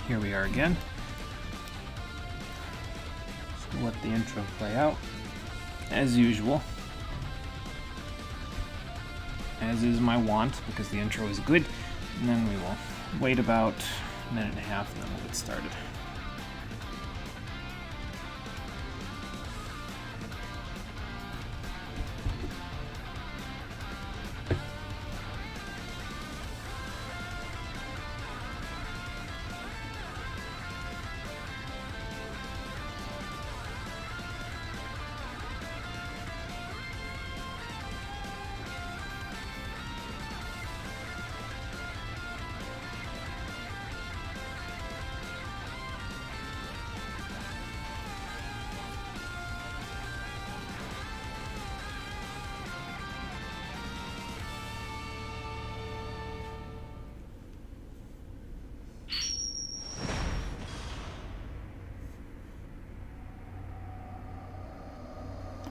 Here we are again. Just let the intro play out, as usual. As is my wont, because the intro is good. And then we will wait about a minute and a half, and then we'll get started.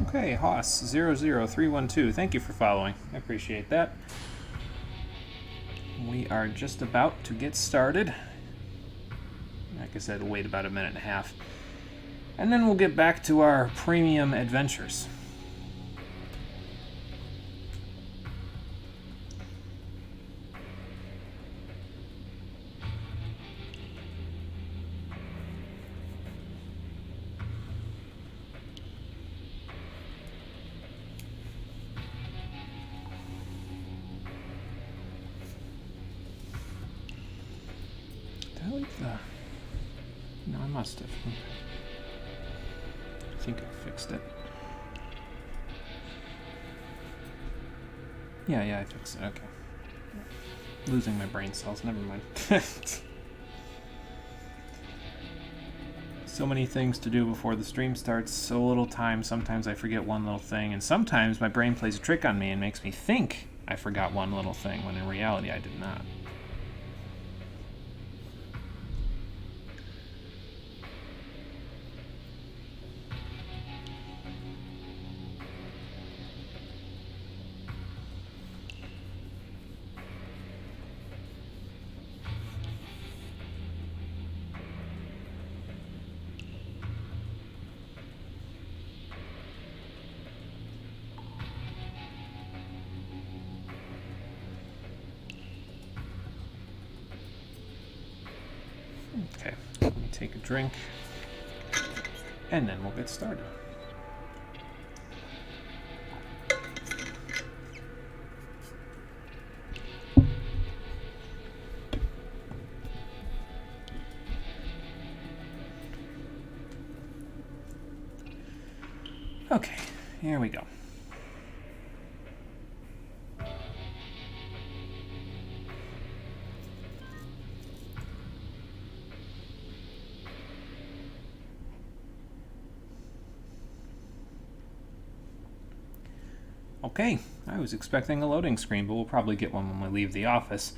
Okay, Hoss00312, thank you for following. I appreciate that. We are just about to get started. Like I said, we'll wait about a minute and a half. And then we'll get back to our premium adventures. No, I must have. I think I fixed it. Yeah, I fixed it. Okay. Losing my brain cells. Never mind. So many things to do before the stream starts. So little time. Sometimes I forget one little thing, and sometimes my brain plays a trick on me and makes me think I forgot one little thing when in reality I did not. Okay, let me take a drink, and then we'll get started. Okay, here we go. Okay, I was expecting a loading screen, but we'll probably get one when we leave the office.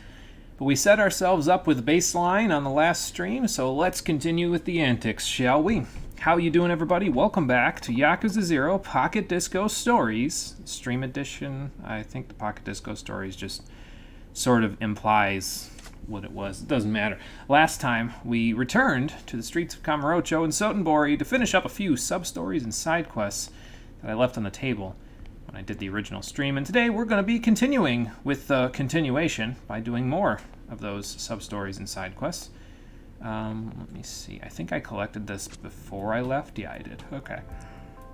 But we set ourselves up with baseline on the last stream, so let's continue with the antics, shall we? How you doing, everybody? Welcome back to Yakuza 0 Pocket Disco Stories, Stream Edition. I think the Pocket Disco Stories just sort of implies what it was. It doesn't matter. Last time, we returned to the streets of Kamurocho and Sotenbori to finish up a few sub-stories and side quests that I left on the table when I did the original stream, and today we're going to be continuing with the continuation by doing more of those sub-stories and side quests. Let me see. I think I collected this before I left. Yeah, I did. Okay.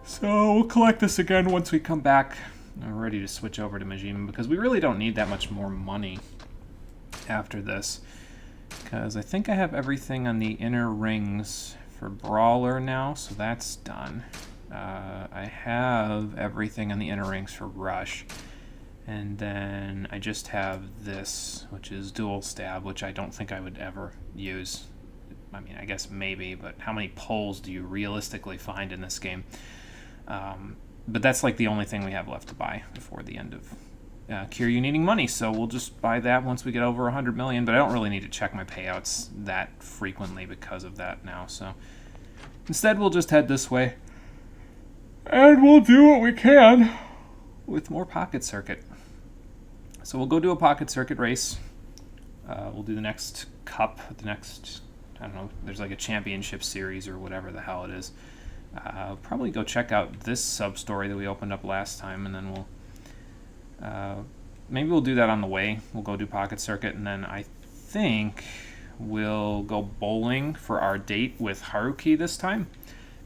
So we'll collect this again once we come back. I'm ready to switch over to Majima because we really don't need that much more money after this. Because I think I have everything on the inner rings for Brawler now, so that's done. I have everything on the inner rings for Rush. And then I just have this, which is Dual Stab, which I don't think I would ever use. I mean, I guess maybe, but how many pulls do you realistically find in this game? But that's like the only thing we have left to buy before the end of Kiryu needing money. So we'll just buy that once we get over 100 million, but I don't really need to check my payouts that frequently because of that now. So instead, we'll just head this way. And we'll do what we can with more Pocket Circuit. So we'll go do a Pocket Circuit race. We'll do the next cup, the next, I don't know, there's like a championship series or whatever the hell it is. Probably go check out this sub-story that we opened up last time, and then we'll... maybe we'll do that on the way. We'll go do Pocket Circuit, and then I think we'll go bowling for our date with Haruki this time.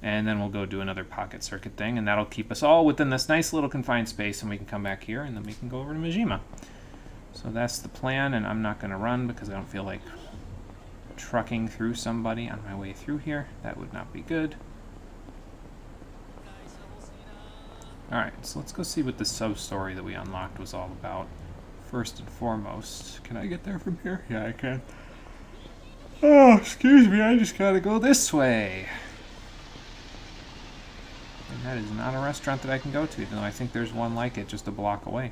And then we'll go do another Pocket Circuit thing, and that'll keep us all within this nice little confined space, and we can come back here, and then we can go over to Majima. So that's the plan, and I'm not going to run because I don't feel like trucking through somebody on my way through here. That would not be good. Alright, so let's go see what this sub-story that we unlocked was all about. First and foremost, can I get there from here? Yeah, I can. Oh, excuse me, I just gotta go this way. And that is not a restaurant that I can go to, though I think there's one like it just a block away.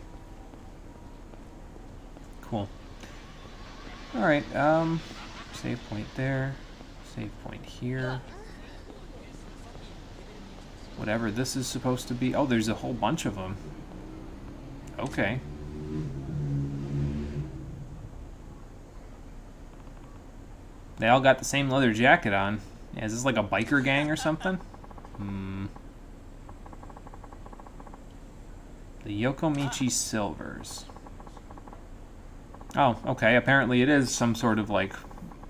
Cool. Alright, save point there. Save point here. Whatever this is supposed to be. Oh, there's a whole bunch of them. Okay. They all got the same leather jacket on. Yeah, is this like a biker gang or something? The Yokomichi Silvers. Oh, okay. Apparently it is some sort of like,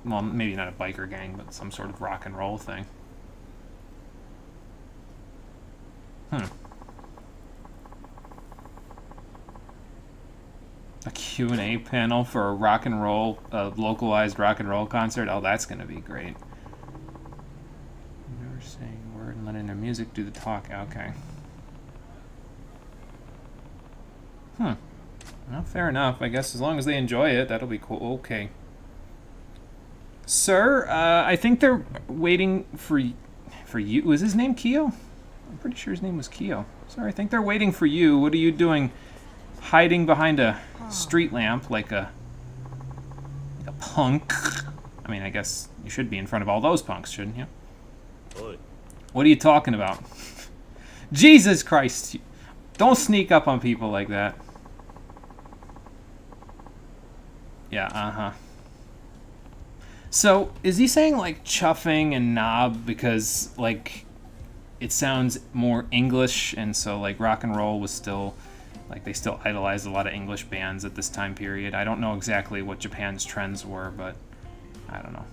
well, maybe not a biker gang, but some sort of rock and roll thing. A Q&A panel for a rock and roll, localized rock and roll concert. Oh, that's going to be great. Never saying a word and letting their music do the talk. Okay. Well, fair enough. I guess as long as they enjoy it, that'll be cool. Okay. Sir, I think they're waiting for you. Was his name Kyo? I'm pretty sure his name was Kyo. Sir, I think they're waiting for you. What are you doing hiding behind a street lamp like a punk? I mean, I guess you should be in front of all those punks, shouldn't you? Oi. What are you talking about? Jesus Christ! Don't sneak up on people like that. Yeah, uh-huh. So, is he saying, like, chuffing and knob because, like, it sounds more English, and so, like, rock and roll was still, like, they still idolized a lot of English bands at this time period. I don't know exactly what Japan's trends were, but I don't know.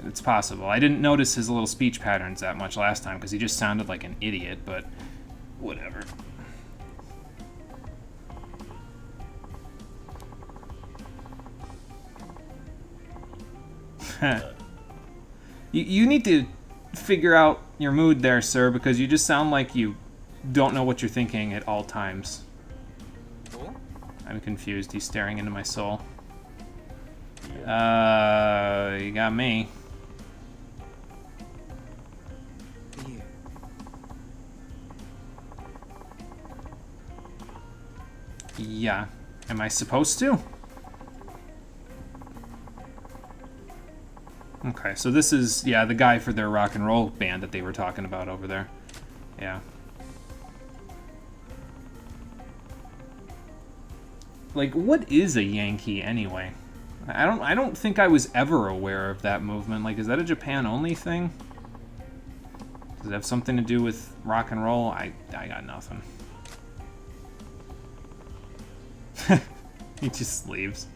It's possible. I didn't notice his little speech patterns that much last time because he just sounded like an idiot, but whatever. You need to figure out your mood there, sir, because you just sound like you don't know what you're thinking at all times. I'm confused. He's staring into my soul. You got me. Yeah. Am I supposed to? Okay, so this is, yeah, the guy for their rock and roll band that they were talking about over there. Yeah. Like, what is a Yankee anyway? I don't think I was ever aware of that movement. Like, is that a Japan-only thing? Does it have something to do with rock and roll? I got nothing. He just leaves.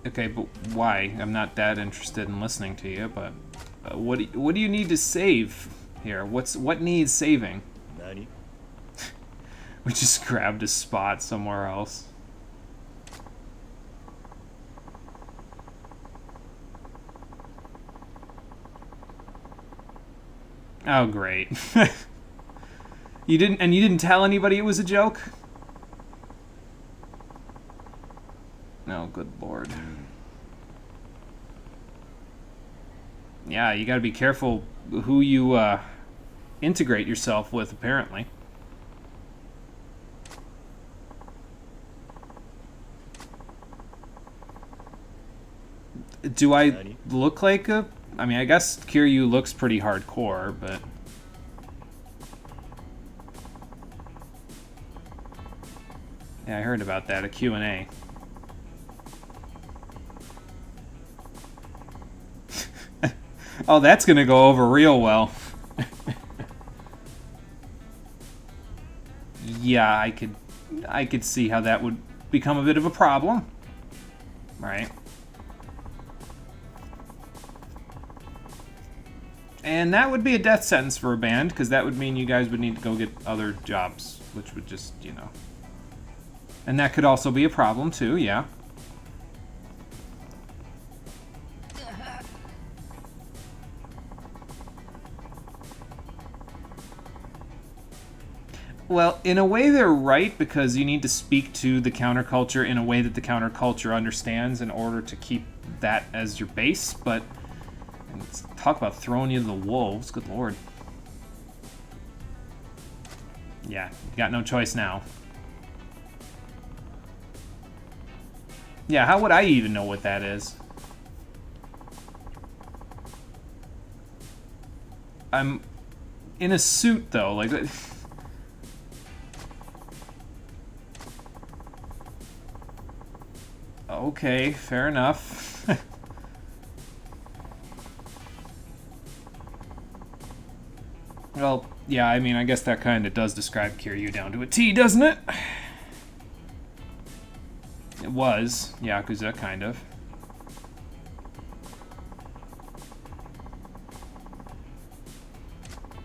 Okay, but why? I'm not that interested in listening to you, but what do you need to save here? What needs saving? Nani? We just grabbed a spot somewhere else. Oh, great. You didn't tell anybody it was a joke? Oh, good lord. Yeah, you gotta be careful who you integrate yourself with, apparently. Do I look like a... I mean, I guess Kiryu looks pretty hardcore, but... Yeah, I heard about that, a Q&A. Oh, that's gonna go over real well. Yeah, I could see how that would become a bit of a problem. Right. And that would be a death sentence for a band, because that would mean you guys would need to go get other jobs, which would just, you know. And that could also be a problem, too, yeah. Well, in a way they're right, because you need to speak to the counterculture in a way that the counterculture understands in order to keep that as your base, but talk about throwing you to the wolves, good lord. Yeah, you got no choice now. Yeah, how would I even know what that is? I'm in a suit, though, like... Okay, fair enough. Well, yeah, I mean, I guess that kind of does describe Kiryu down to a T, doesn't it? It was Yakuza, kind of.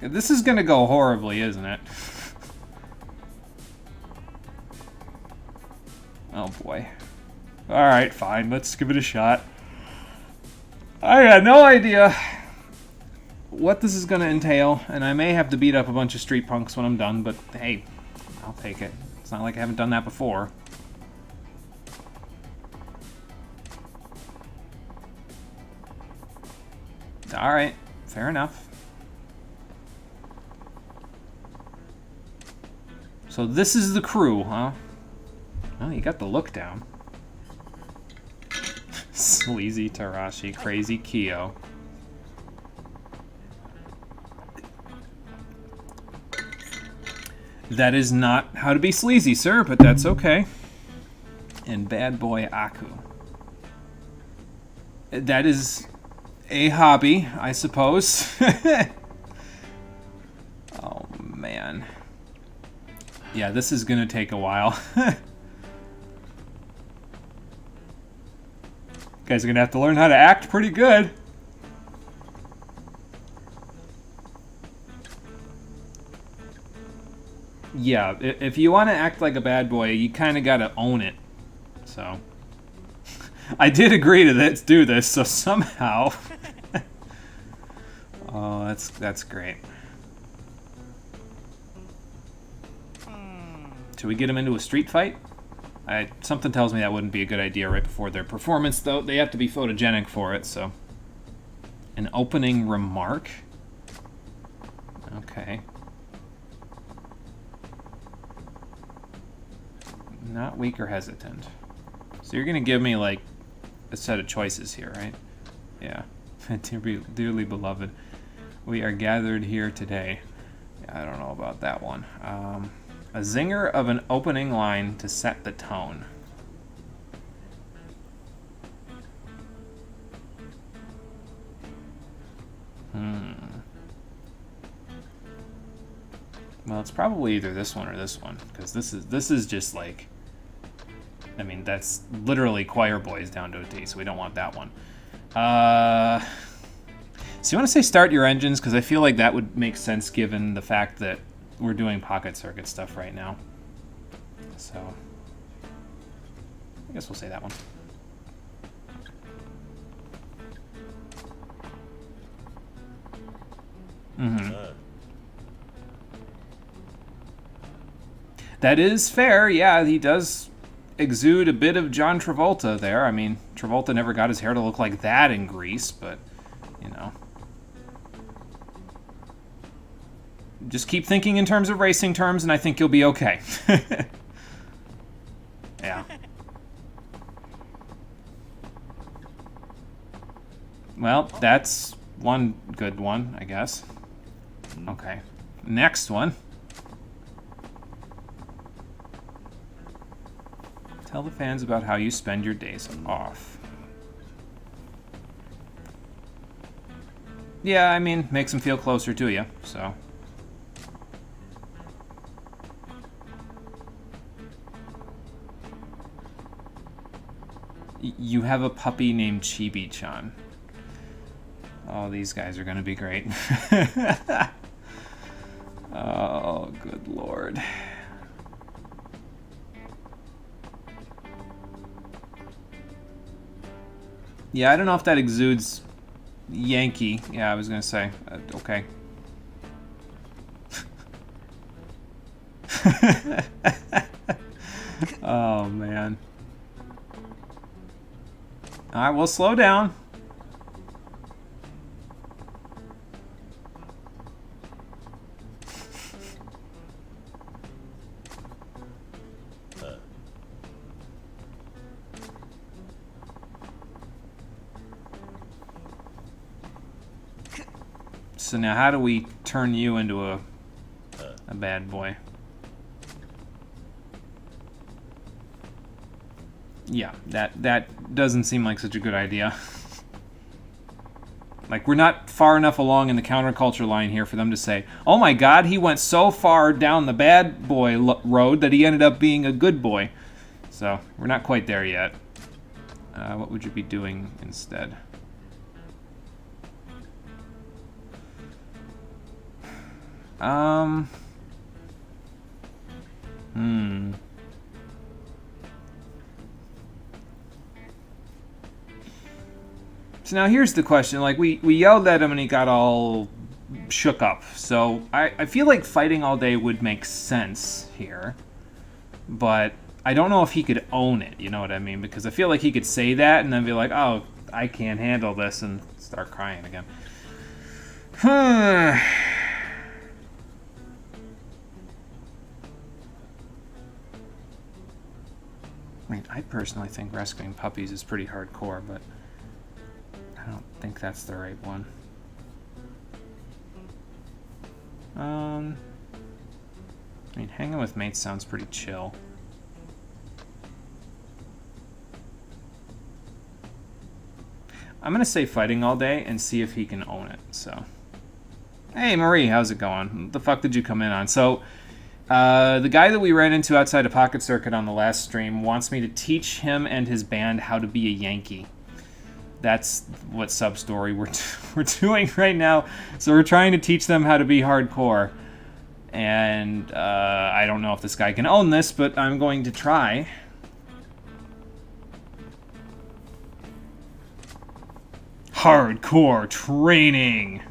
This is gonna go horribly, isn't it? Oh boy. Alright, fine, let's give it a shot. I got no idea what this is gonna entail, and I may have to beat up a bunch of street punks when I'm done, but hey, I'll take it. It's not like I haven't done that before. Alright, fair enough. So this is the crew, huh? Oh, you got the look down. Sleazy Tarashi, crazy Kyo. That is not how to be sleazy, sir, but that's okay. And bad boy Aku. That is a hobby, I suppose. Oh, man. Yeah, this is gonna take a while. Guys are gonna have to learn how to act pretty good. Yeah, if you want to act like a bad boy, you kind of gotta own it. So, I did agree to do this, so somehow. Oh, that's great. Should we get him into a street fight? Something tells me that wouldn't be a good idea right before their performance, though. They have to be photogenic for it, so. An opening remark? Okay. Not weak or hesitant. So you're gonna give me, like, a set of choices here, right? Yeah. Dearly beloved, we are gathered here today. Yeah, I don't know about that one. A zinger of an opening line to set the tone. Well, it's probably either this one or this one, because this is just like, I mean, that's literally choir boys down to a T, so we don't want that one. So you want to say start your engines, because I feel like that would make sense given the fact that we're doing pocket circuit stuff right now. So I guess we'll say that one. That is fair, yeah, he does exude a bit of John Travolta there. I mean, Travolta never got his hair to look like that in Grease, but, you know. Just keep thinking in terms of racing terms, and I think you'll be okay. Yeah. Well, that's one good one, I guess. Okay. Next one. Tell the fans about how you spend your days off. Yeah, I mean, makes them feel closer to you, so. You have a puppy named Chibi-chan. Oh, these guys are gonna be great. Oh, good lord. Yeah, I don't know if that exudes Yankee. Yeah, I was gonna say. Okay. Oh, man. Alright, we'll slow down. So now how do we turn you into a bad boy? Yeah, that doesn't seem like such a good idea. Like, we're not far enough along in the counterculture line here for them to say, oh my god, he went so far down the bad boy road that he ended up being a good boy. So, we're not quite there yet. What would you be doing instead? So now here's the question, like, we yelled at him and he got all shook up. So I feel like fighting all day would make sense here. But I don't know if he could own it, you know what I mean? Because I feel like he could say that and then be like, oh, I can't handle this, and start crying again. I mean, I personally think rescuing puppies is pretty hardcore, but I don't think that's the right one. I mean, hanging with mates sounds pretty chill. I'm gonna say fighting all day and see if he can own it, so. Hey Marie, how's it going? What the fuck did you come in on? So, the guy that we ran into outside of Pocket Circuit on the last stream wants me to teach him and his band how to be a Yankee. That's what sub-story we're doing right now. So we're trying to teach them how to be hardcore. And I don't know if this guy can own this, but I'm going to try. Hardcore training.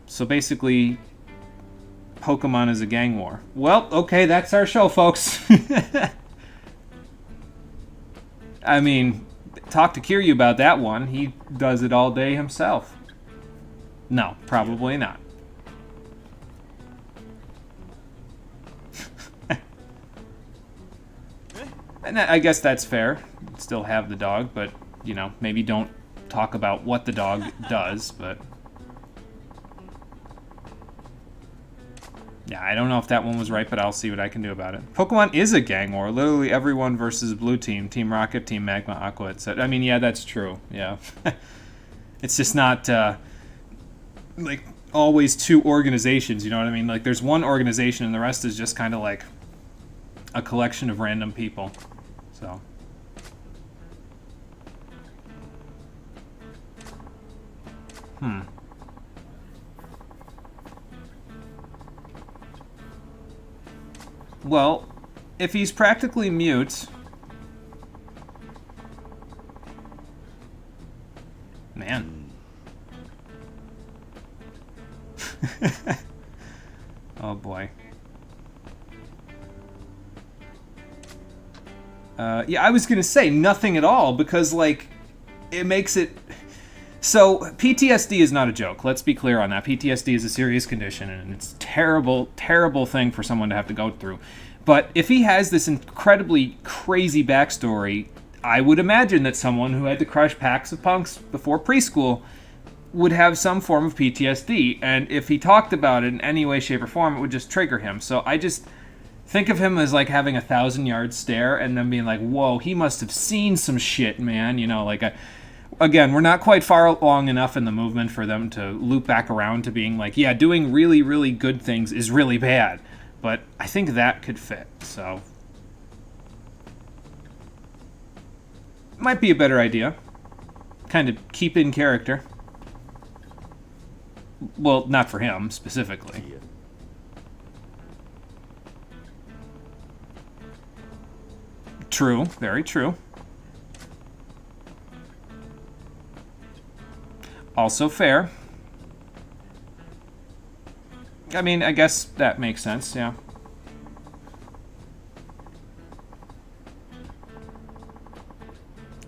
So basically, Pokemon is a gang war. Well, okay, that's our show, folks. I mean, talk to Kiryu about that one. He does it all day himself. No, probably not. And I guess that's fair. Still have the dog, but, you know, maybe don't talk about what the dog does, but... Yeah, I don't know if that one was right, but I'll see what I can do about it. Pokemon is a gang war. Literally everyone versus Blue Team. Team Rocket, Team Magma, Aqua, etc. I mean, yeah, that's true. Yeah. It's just not, like, always two organizations, you know what I mean? Like, there's one organization and the rest is just kind of like a collection of random people. So... Well, if he's practically mute... Man. Oh boy. Yeah, I was gonna say nothing at all, because, like, it makes it... So, PTSD is not a joke. Let's be clear on that. PTSD is a serious condition, and it's a terrible, terrible thing for someone to have to go through. But if he has this incredibly crazy backstory, I would imagine that someone who had to crush packs of punks before preschool would have some form of PTSD, and if he talked about it in any way, shape, or form, it would just trigger him. So I just think of him as like having a 1,000-yard stare and then being like, whoa, he must have seen some shit, man. You know, like, again, we're not quite far along enough in the movement for them to loop back around to being like, yeah, doing really, really good things is really bad. But I think that could fit, so might be a better idea. Kind of keep in character. Well, not for him, specifically. Yeah. True, very true. Also fair. I mean, I guess that makes sense, yeah.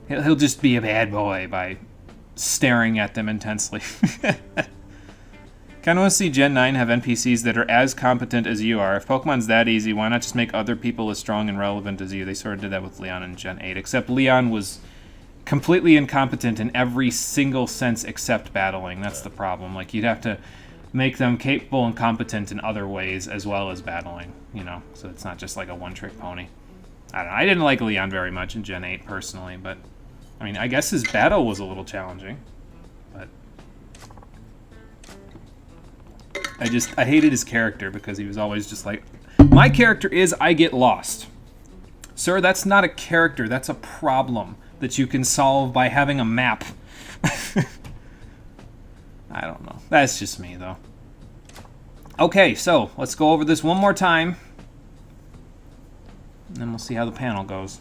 He'll just be a bad boy by staring at them intensely. Kind of want to see Gen 9 have NPCs that are as competent as you are. If Pokemon's that easy, why not just make other people as strong and relevant as you? They sort of did that with Leon in Gen 8, except Leon was completely incompetent in every single sense except battling. That's the problem. Like, you'd have to make them capable and competent in other ways as well as battling, you know? So it's not just like a one-trick pony. I don't know. I didn't like Leon very much in Gen 8, personally, but I mean, I guess his battle was a little challenging, but I hated his character because he was always just like, my character is I get lost. Sir, that's not a character, that's a problem that you can solve by having a map. I don't know. That's just me, though. Okay, so let's go over this one more time, and then we'll see how the panel goes.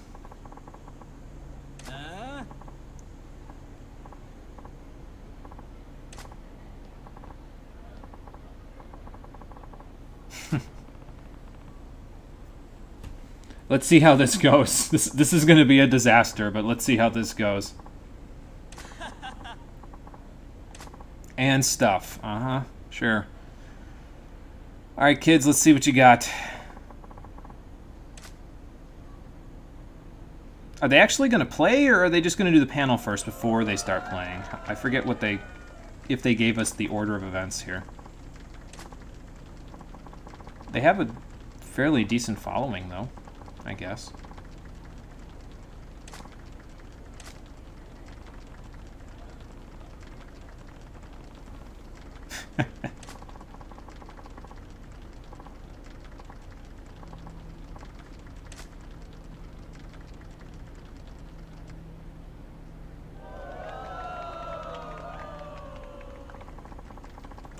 Let's see how this goes. This is going to be a disaster, but let's see how this goes. And stuff. Uh-huh. Sure. Alright, kids, let's see what you got. Are they actually going to play, or are they just going to do the panel first before they start playing? I forget what if they gave us the order of events here. They have a fairly decent following, though, I guess.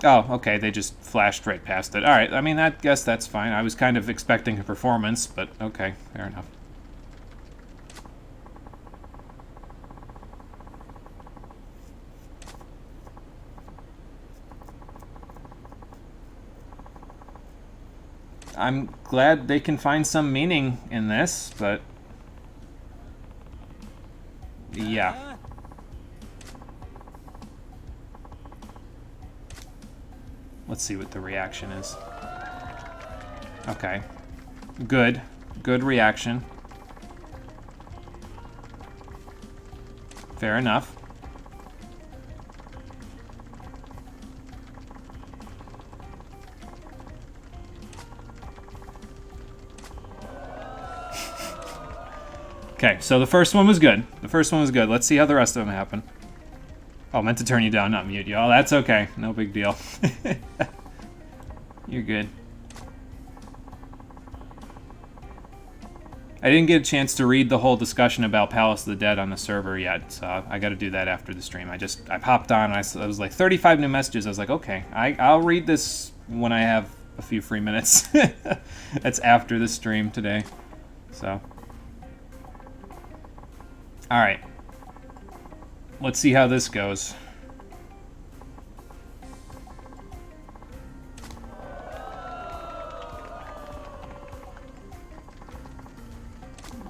Oh, okay, they just flashed right past it. Alright, I mean, I guess that's fine. I was kind of expecting a performance, but okay, fair enough. I'm glad they can find some meaning in this, but yeah. Let's see what the reaction is. Okay. Good. Good reaction. Fair enough. Okay, so the first one was good. The first one was good. Let's see how the rest of them happen. Oh, meant to turn you down, not mute you. Oh, that's okay. No big deal. You're good. I didn't get a chance to read the whole discussion about Palace of the Dead on the server yet, so I got to do that after the stream. I popped on, and I was like, 35 new messages. I was like, okay, I'll read this when I have a few free minutes. That's after the stream today, so. All right. Let's see how this goes.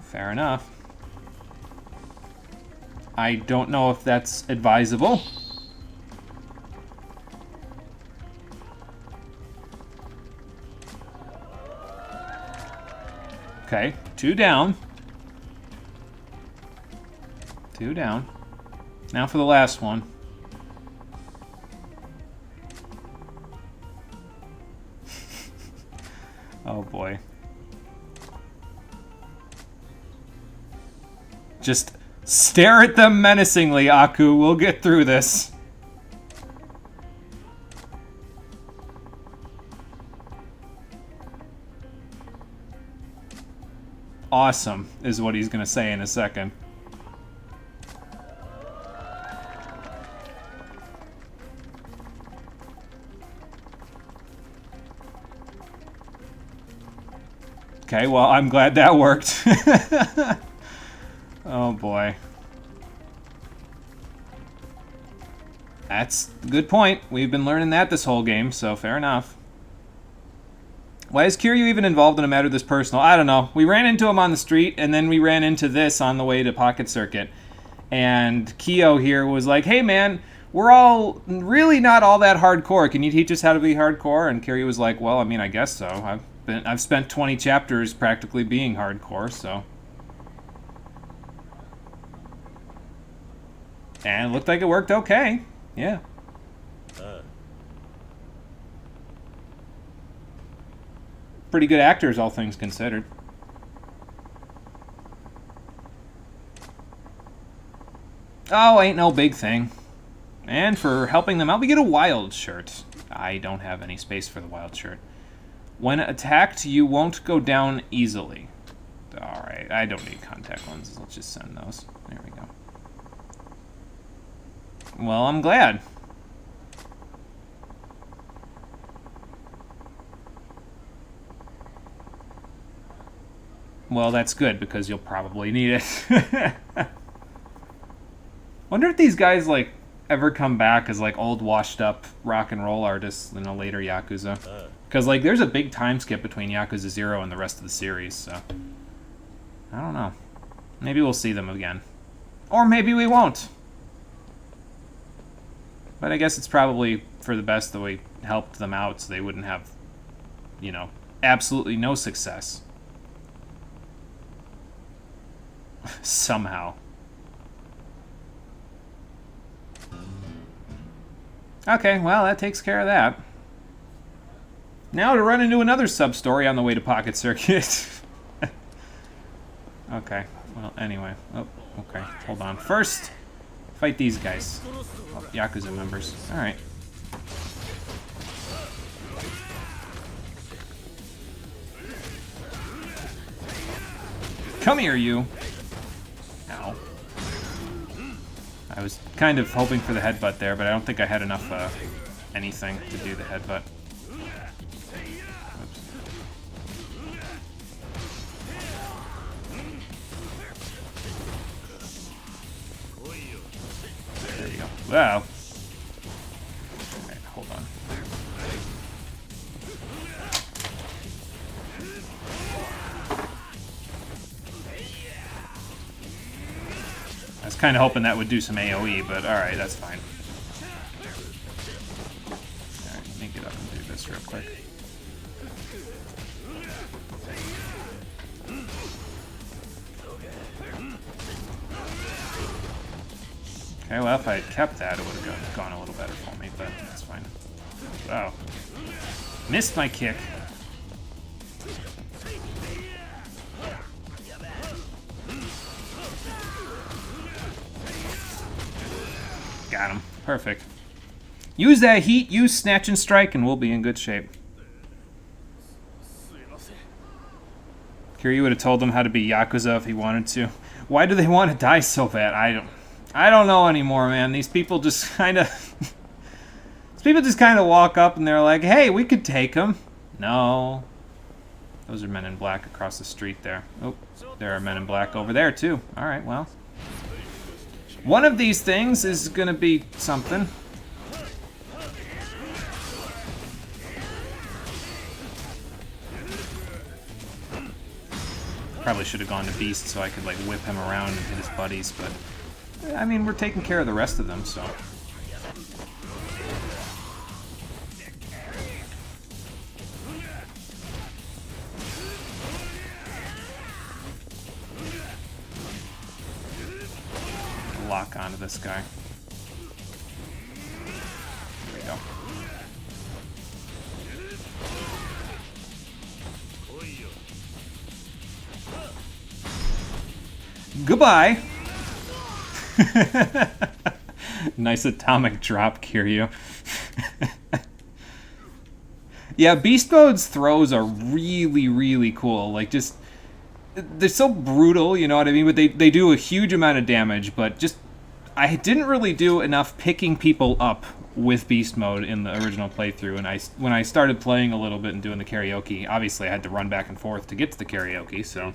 Fair enough. I don't know if that's advisable. Okay, 2 down. 2 down. Now for the last one. Oh boy. Just stare at them menacingly, Aku. We'll get through this. Awesome, is what he's gonna say in a second. Okay, well, I'm glad that worked. Oh boy. That's a good point. We've been learning that this whole game, so fair enough. Why is Kiryu even involved in a matter this personal? I don't know. We ran into him on the street, and then we ran into this on the way to Pocket Circuit. And Kyo here was like, hey man, we're all really not all that hardcore. Can you teach us how to be hardcore? And Kiryu was like, well, I mean, I guess so. I've spent 20 chapters practically being hardcore, so. And it looked like it worked okay. Yeah. Pretty good actors, all things considered. Oh, ain't no big thing. And for helping them out, we get a wild shirt. I don't have any space for the wild shirt. When attacked, you won't go down easily. Alright, I don't need contact lenses. Let's just send those. There we go. Well, I'm glad. Well, that's good, because you'll probably need it. Wonder if these guys, like, ever come back as, like, old, washed-up rock and roll artists in a later Yakuza. Because, like, there's a big time skip between Yakuza 0 and the rest of the series, so. I don't know. Maybe we'll see them again. Or maybe we won't. But I guess it's probably for the best that we helped them out so they wouldn't have, you know, absolutely no success. Somehow. Okay, well, that takes care of that. Now to run into another sub-story on the way to Pocket Circuit. Okay, well, anyway. Oh, okay, hold on. First, fight these guys. Oh, Yakuza members. Alright. Come here, you. Ow. I was kind of hoping for the headbutt there, but I don't think I had enough anything to do the headbutt. Oops. There you go. Wow. Alright, hold on. I was kind of hoping that would do some AoE, but alright, that's fine. Alright, let me get up and do this real quick. Okay, well, if I had kept that, it would have gone a little better for me, but that's fine. Wow. Missed my kick. Got him. Perfect. Use that heat, use Snatch and Strike, and we'll be in good shape. Kiryu would have told them how to be Yakuza if he wanted to. Why do they want to die so bad? I don't know anymore, man. These people just kind of... These people just kind of walk up and they're like, hey, we could take him. No. Those are men in black across the street there. Oh, there are men in black over there, too. Alright, well. One of these things is gonna be something. Probably should have gone to Beast so I could like whip him around and hit his buddies, but I mean, we're taking care of the rest of them, so. Lock onto this guy. There we go. Goodbye! Nice atomic drop, Kiryu. Yeah, Beast Mode's throws are really, really cool. Like, just... they're so brutal, you know what I mean? But they do a huge amount of damage, but just... I didn't really do enough picking people up with Beast Mode in the original playthrough, and when I started playing a little bit and doing the karaoke, obviously I had to run back and forth to get to the karaoke, so...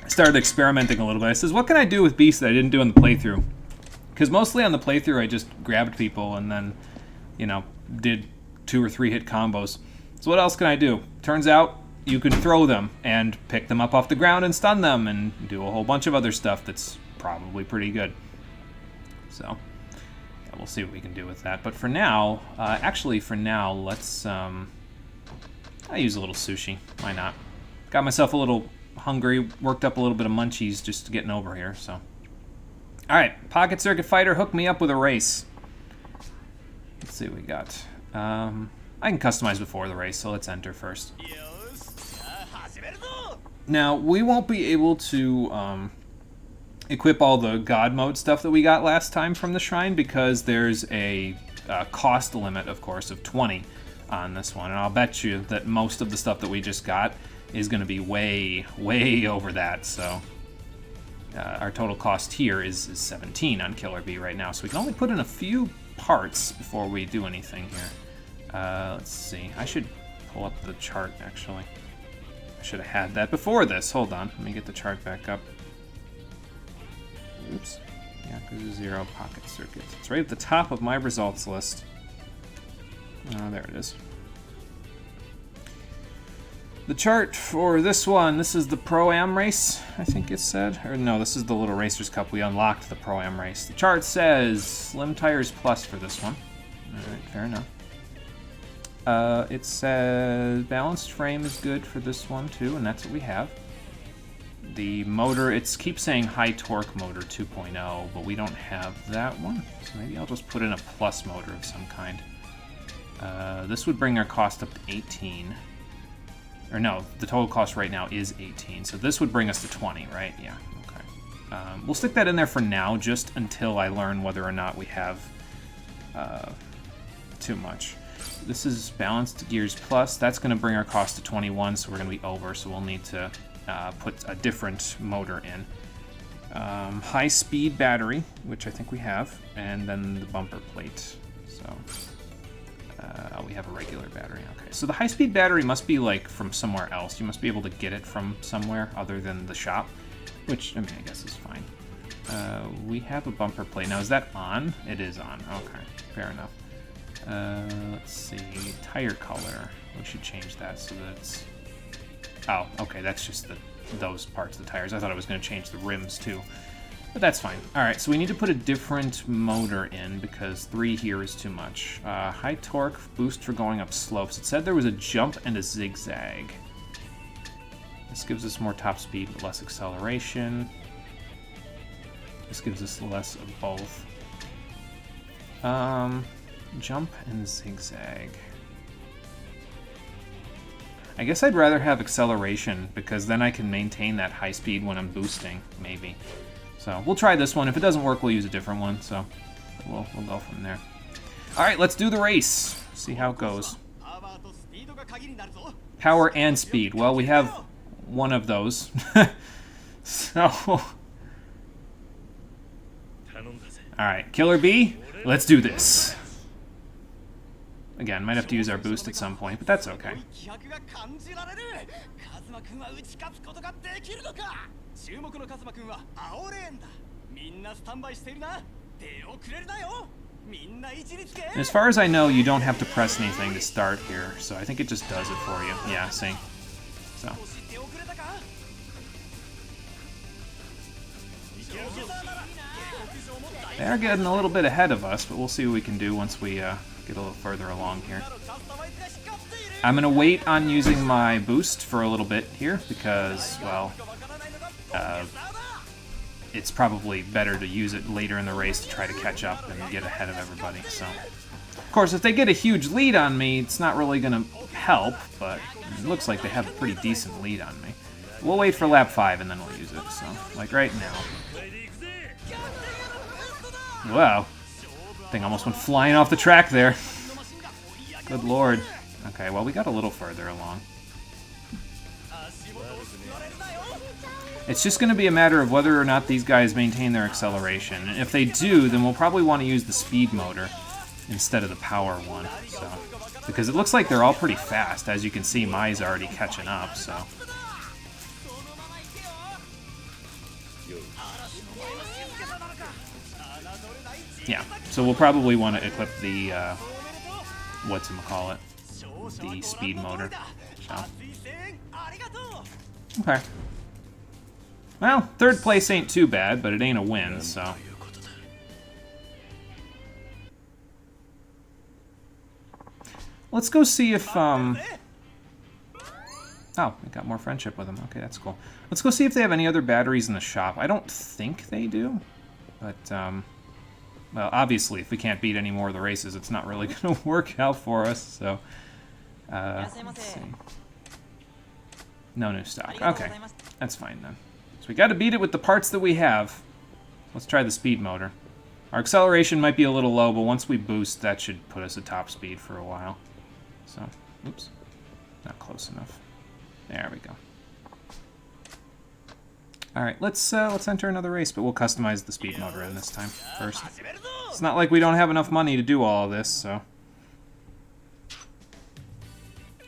I started experimenting a little bit. I says, what can I do with Beast that I didn't do in the playthrough? Because mostly on the playthrough, I just grabbed people and then, you know, did 2 or 3 hit combos. So what else can I do? Turns out you can throw them and pick them up off the ground and stun them and do a whole bunch of other stuff that's probably pretty good. So, yeah, we'll see what we can do with that. But for now, let's, I use a little sushi. Why not? Got myself a little hungry, worked up a little bit of munchies just getting over here, so. Alright, Pocket Circuit Fighter, hook me up with a race. Let's see what we got. I can customize before the race, so let's enter first. Now, we won't be able to equip all the God Mode stuff that we got last time from the Shrine because there's a cost limit, of course, of 20 on this one. And I'll bet you that most of the stuff that we just got is going to be way, way over that, so... our total cost here is 17 on Killer Bee right now, so we can only put in a few parts before we do anything here. Let's see. I should pull up the chart, actually. I should have had that before this. Hold on. Let me get the chart back up. Oops. Yakuza 0 Pocket Circuits. It's right at the top of my results list. Oh, there it is. The chart for this one, this is the Pro-Am race, I think it said. Or no, this is the Little Racers Cup. We unlocked the Pro-Am race. The chart says Slim Tires Plus for this one. Alright, fair enough. It says balanced frame is good for this one too, and that's what we have. The motor, it keeps saying high torque motor 2.0, but we don't have that one. So maybe I'll just put in a plus motor of some kind. This would bring our cost up to 18. Or no, the total cost right now is 18, so this would bring us to 20, right? Yeah, okay. We'll stick that in there for now, just until I learn whether or not we have too much. This is Balanced Gears Plus. That's going to bring our cost to 21, so we're going to be over, so we'll need to put a different motor in. High-speed battery, which I think we have, and then the bumper plate, so... we have a regular battery, okay. So the high-speed battery must be, like, from somewhere else. You must be able to get it from somewhere other than the shop, which, I mean, I guess is fine. We have a bumper plate. Now, is that on? It is on. Okay, fair enough. Let's see. Tire color. We should change that so that it's... Oh, okay, that's just those parts of the tires. I thought I was going to change the rims, too. But that's fine. Alright, so we need to put a different motor in because 3 here is too much. High torque, boost for going up slopes. It said there was a jump and a zigzag. This gives us more top speed but less acceleration. This gives us less of both. Jump and zigzag. I guess I'd rather have acceleration because then I can maintain that high speed when I'm boosting, maybe. So we'll try this one. If it doesn't work, we'll use a different one. So we'll go from there. All right, let's do the race. See how it goes. Power and speed. Well, we have one of those. So, all right, Killer Bee, let's do this. Again, might have to use our boost at some point, but that's okay. And as far as I know, you don't have to press anything to start here, so I think it just does it for you. Yeah, see? So. They're getting a little bit ahead of us, but we'll see what we can do once we get a little further along here. I'm going to wait on using my boost for a little bit here because, well, it's probably better to use it later in the race to try to catch up and get ahead of everybody. So, of course, if they get a huge lead on me, it's not really going to help, but it looks like they have a pretty decent lead on me. We'll wait for lap 5 and then we'll use it. So, like right now. Wow. Thing almost went flying off the track there. Good lord. Okay, well, we got a little further along. It's just going to be a matter of whether or not these guys maintain their acceleration. And if they do, then we'll probably want to use the speed motor instead of the power one. So, because it looks like they're all pretty fast. As you can see, Mai's already catching up, so... Yeah, so we'll probably want to equip the, whatchamacallit, the speed motor, so. Okay. Well, third place ain't too bad, but it ain't a win, so. Let's go see if, Oh, we got more friendship with them. Okay, that's cool. Let's go see if they have any other batteries in the shop. I don't think they do, but, well, obviously, if we can't beat any more of the races, it's not really going to work out for us, so... let's see. No new stock. Okay, that's fine then. So we got to beat it with the parts that we have. Let's try the speed motor. Our acceleration might be a little low, but once we boost, that should put us at top speed for a while. So, oops. Not close enough. There we go. Alright, let's enter another race, but we'll customize the speed motor in this time first. It's not like we don't have enough money to do all of this, so...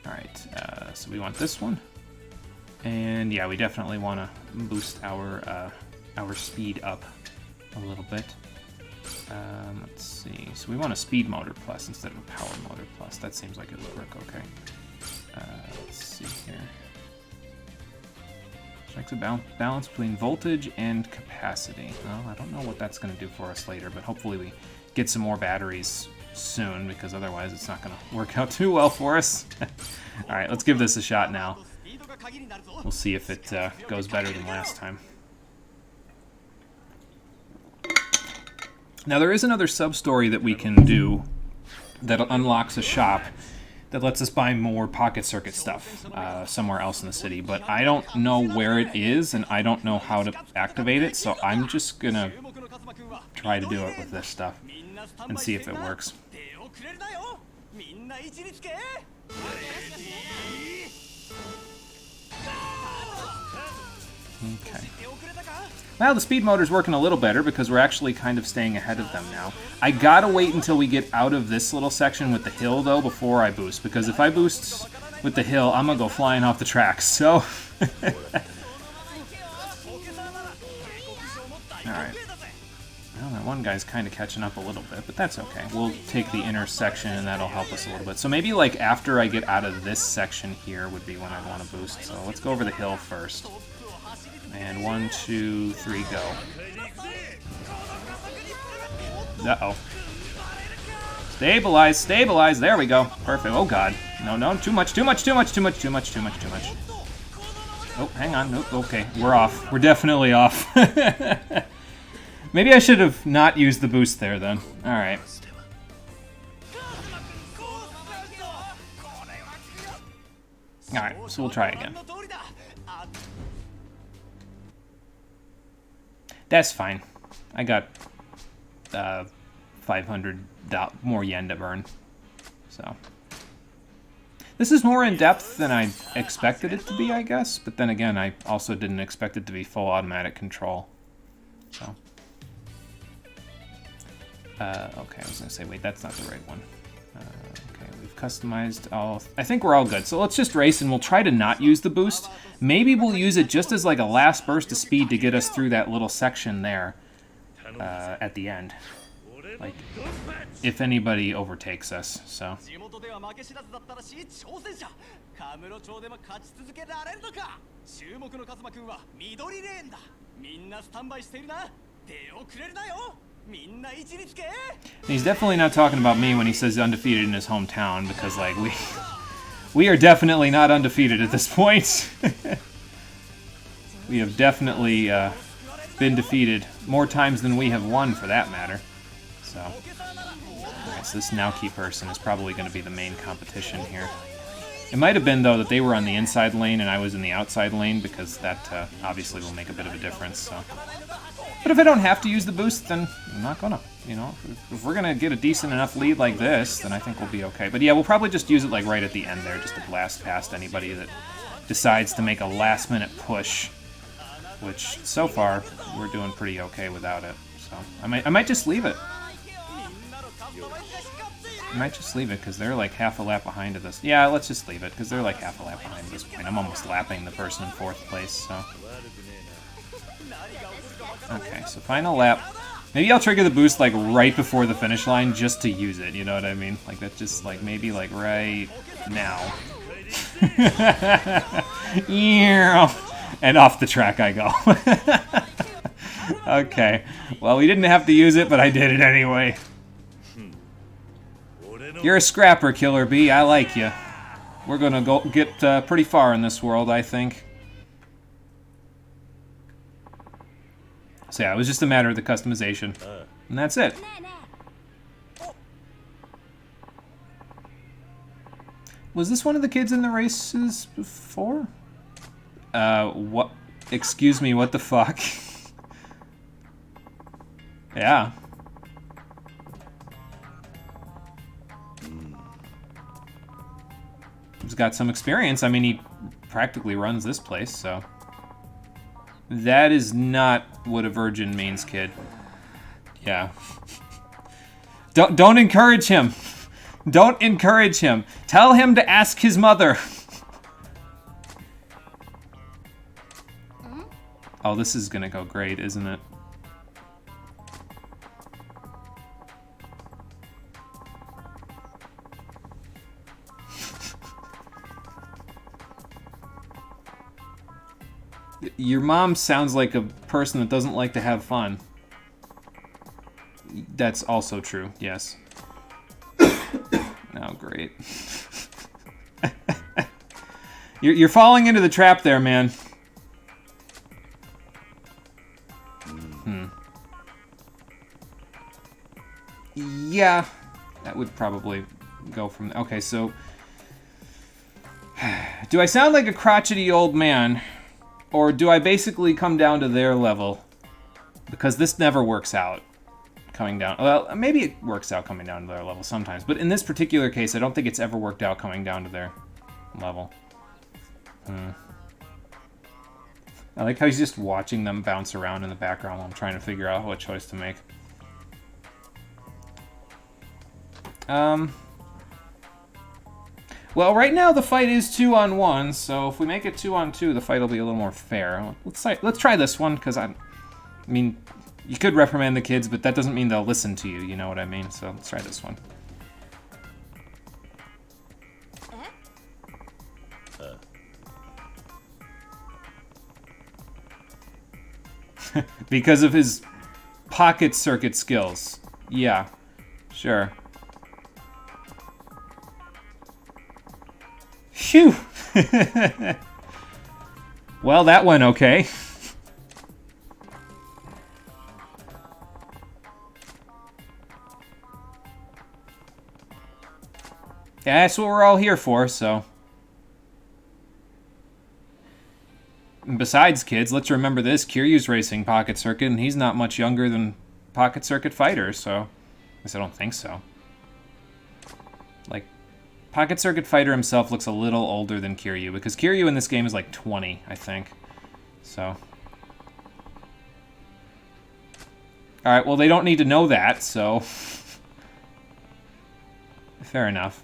Alright, so we want this one. And yeah, we definitely want to boost our speed up a little bit. Let's see, so we want a speed motor plus instead of a power motor plus. That seems like it would work okay. Let's see here. Strikes a balance between voltage and capacity. Well, I don't know what that's going to do for us later, but hopefully we get some more batteries soon, because otherwise it's not going to work out too well for us. Alright, let's give this a shot now. We'll see if it goes better than last time. Now, there is another sub-story that we can do that unlocks a shop that lets us buy more pocket circuit stuff somewhere else in the city, but I don't know where it is, and I don't know how to activate it, so I'm just gonna try to do it with this stuff and see if it works. Okay. Well, the speed motor's working a little better because we're actually kind of staying ahead of them now. I gotta wait until we get out of this little section with the hill, though, before I boost, because if I boost with the hill, I'm gonna go flying off the tracks, so... Alright. Well, that one guy's kind of catching up a little bit, but that's okay. We'll take the intersection, and that'll help us a little bit. So maybe, like, after I get out of this section here would be when I want to boost. So let's go over the hill first. And 1, 2, 3, go. Uh-oh. Stabilize, stabilize. There we go. Perfect. Oh, God. No, no, too much, too much, too much, too much, too much, too much, too much. Oh, hang on. Nope, okay. We're off. We're definitely off. Maybe I should have not used the boost there, then. Alright. Alright, so we'll try again. That's fine. I got 500 more yen to burn. So. This is more in-depth than I expected it to be, I guess. But then again, I also didn't expect it to be full automatic control. So. Okay, I was going to say, wait, that's not the right one. Okay, we've customized all... I think we're all good. So let's just race, and we'll try to not use the boost. Maybe we'll use it just as like a last burst of speed to get us through that little section there at the end. Like, if anybody overtakes us, so... He's definitely not talking about me when he says undefeated in his hometown, because, like, we are definitely not undefeated at this point. We have definitely been defeated more times than we have won, for that matter. So, alright, so this Naoki person is probably going to be the main competition here. It might have been, though, that they were on the inside lane and I was in the outside lane, because that obviously will make a bit of a difference, so. But if I don't have to use the boost, then I'm not gonna, you know? If we're gonna get a decent enough lead like this, then I think we'll be okay. But yeah, we'll probably just use it like right at the end there, just to blast past anybody that decides to make a last-minute push. Which, so far, we're doing pretty okay without it. So, I might just leave it. I might just leave it, because they're like half a lap behind at this. Yeah, let's just leave it, because they're like half a lap behind at this point. I'm almost lapping the person in 4th place, so... Okay, so final lap. Maybe I'll trigger the boost, like, right before the finish line, just to use it, you know what I mean? Like, that's just, like, maybe, like, right now. And off the track I go. Okay, well, we didn't have to use it, but I did it anyway. You're a scrapper, Killer Bee. I like you. We're gonna go get pretty far in this world, I think. So yeah, it was just a matter of the customization. And that's it. Was this one of the kids in the races before? What? Excuse me, what the fuck? Yeah. He's got some experience. I mean, he practically runs this place, so... That is not what a virgin means, kid. Yeah. Don't encourage him. Don't encourage him. Tell him to ask his mother. Oh, this is gonna go great, isn't it? Your mom sounds like a person that doesn't like to have fun. That's also true, yes. Oh, great. You're falling into the trap there, man. Yeah, that would probably go from... Okay, so... Do I sound like a crotchety old man? Or do I basically come down to their level? Because this never works out coming down. Well, maybe it works out coming down to their level sometimes. But in this particular case, I don't think it's ever worked out coming down to their level. I like how he's just watching them bounce around in the background while I'm trying to figure out what choice to make. Well, right now the fight is 2-on-1, so if we make it 2-on-2, the fight will be a little more fair. Let's try this one, because I mean, you could reprimand the kids, but that doesn't mean they'll listen to you, you know what I mean? So let's try this one. Because of his pocket circuit skills. Yeah, sure. Phew! Well, that went okay. Yeah, that's what we're all here for, so... And besides, kids, let's remember this. Kiryu's racing Pocket Circuit, and he's not much younger than Pocket Circuit Fighter, so... I guess I don't think so. Like, Pocket Circuit Fighter himself looks a little older than Kiryu, because Kiryu in this game is like 20, I think. So... Alright, well, they don't need to know that, so... Fair enough.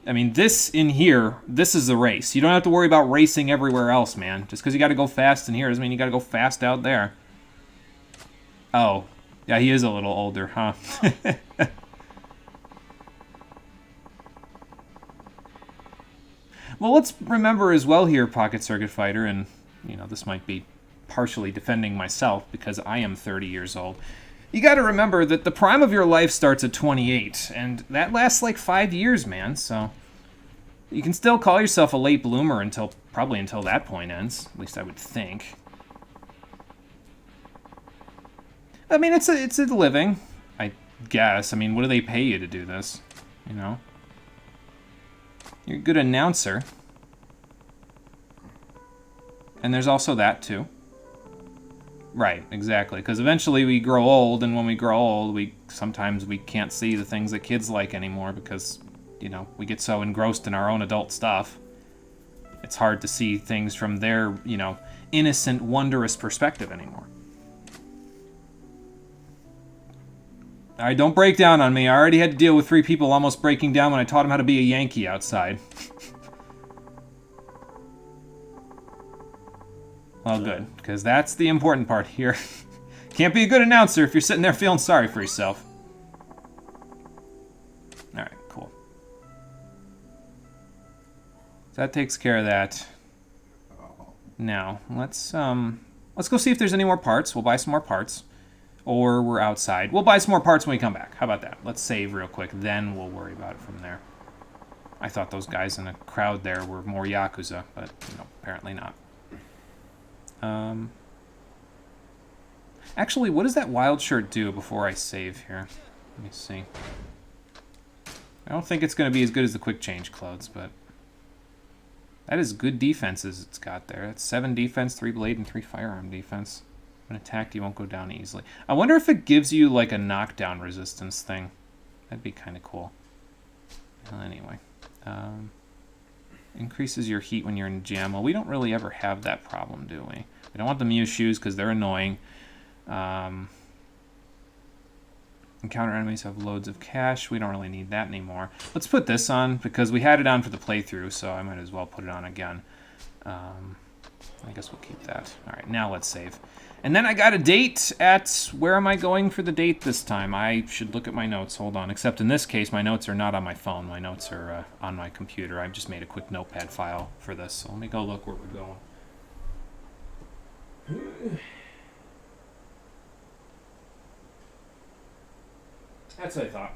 I mean, this in here, this is the race. You don't have to worry about racing everywhere else, man. Just because you got to go fast in here doesn't mean you got to go fast out there. Oh. Yeah, he is a little older, huh? Well, let's remember as well here, Pocket Circuit Fighter, and, you know, this might be partially defending myself because I am 30 years old. You gotta remember that the prime of your life starts at 28, and that lasts like 5 years, man, so... You can still call yourself a late bloomer until, probably until that point ends. At least I would think. I mean, it's a living, I guess. I mean, what do they pay you to do this? You know? You're a good announcer. And there's also that, too. Right, exactly. Because eventually we grow old, and when we grow old, sometimes we can't see the things that kids like anymore because, you know, we get so engrossed in our own adult stuff. It's hard to see things from their, you know, innocent, wondrous perspective anymore. Alright, don't break down on me. I already had to deal with 3 people almost breaking down when I taught them how to be a Yankee outside. Well, good, because that's the important part here. Can't be a good announcer if you're sitting there feeling sorry for yourself. Alright, cool. So that takes care of that. Now, let's go see if there's any more parts. We'll buy some more parts. Or we're outside. We'll buy some more parts when we come back. How about that? Let's save real quick, then we'll worry about it from there. I thought those guys in the crowd there were more Yakuza, but, you know, apparently not. Actually, what does that wild shirt do before I save here? Let me see. I don't think it's going to be as good as the quick change clothes, but that is good defenses it's got there. That's 7 defense, 3 blade, and 3 firearm defense. When attacked, you won't go down easily. I wonder if it gives you like a knockdown resistance thing. That'd be kind of cool. Well, anyway. Increases your heat when you're in jam. Well, we don't really ever have that problem, do we? We don't want the Mew shoes because they're annoying. Encounter enemies have loads of cash. We don't really need that anymore. Let's put this on because we had it on for the playthrough, so I might as well put it on again. I guess we'll keep that. All right, now let's save. And then I got a date at... Where am I going for the date this time? I should look at my notes. Hold on. Except in this case, my notes are not on my phone. My notes are on my computer. I've just made a quick notepad file for this. So let me go look where we're going. That's what I thought.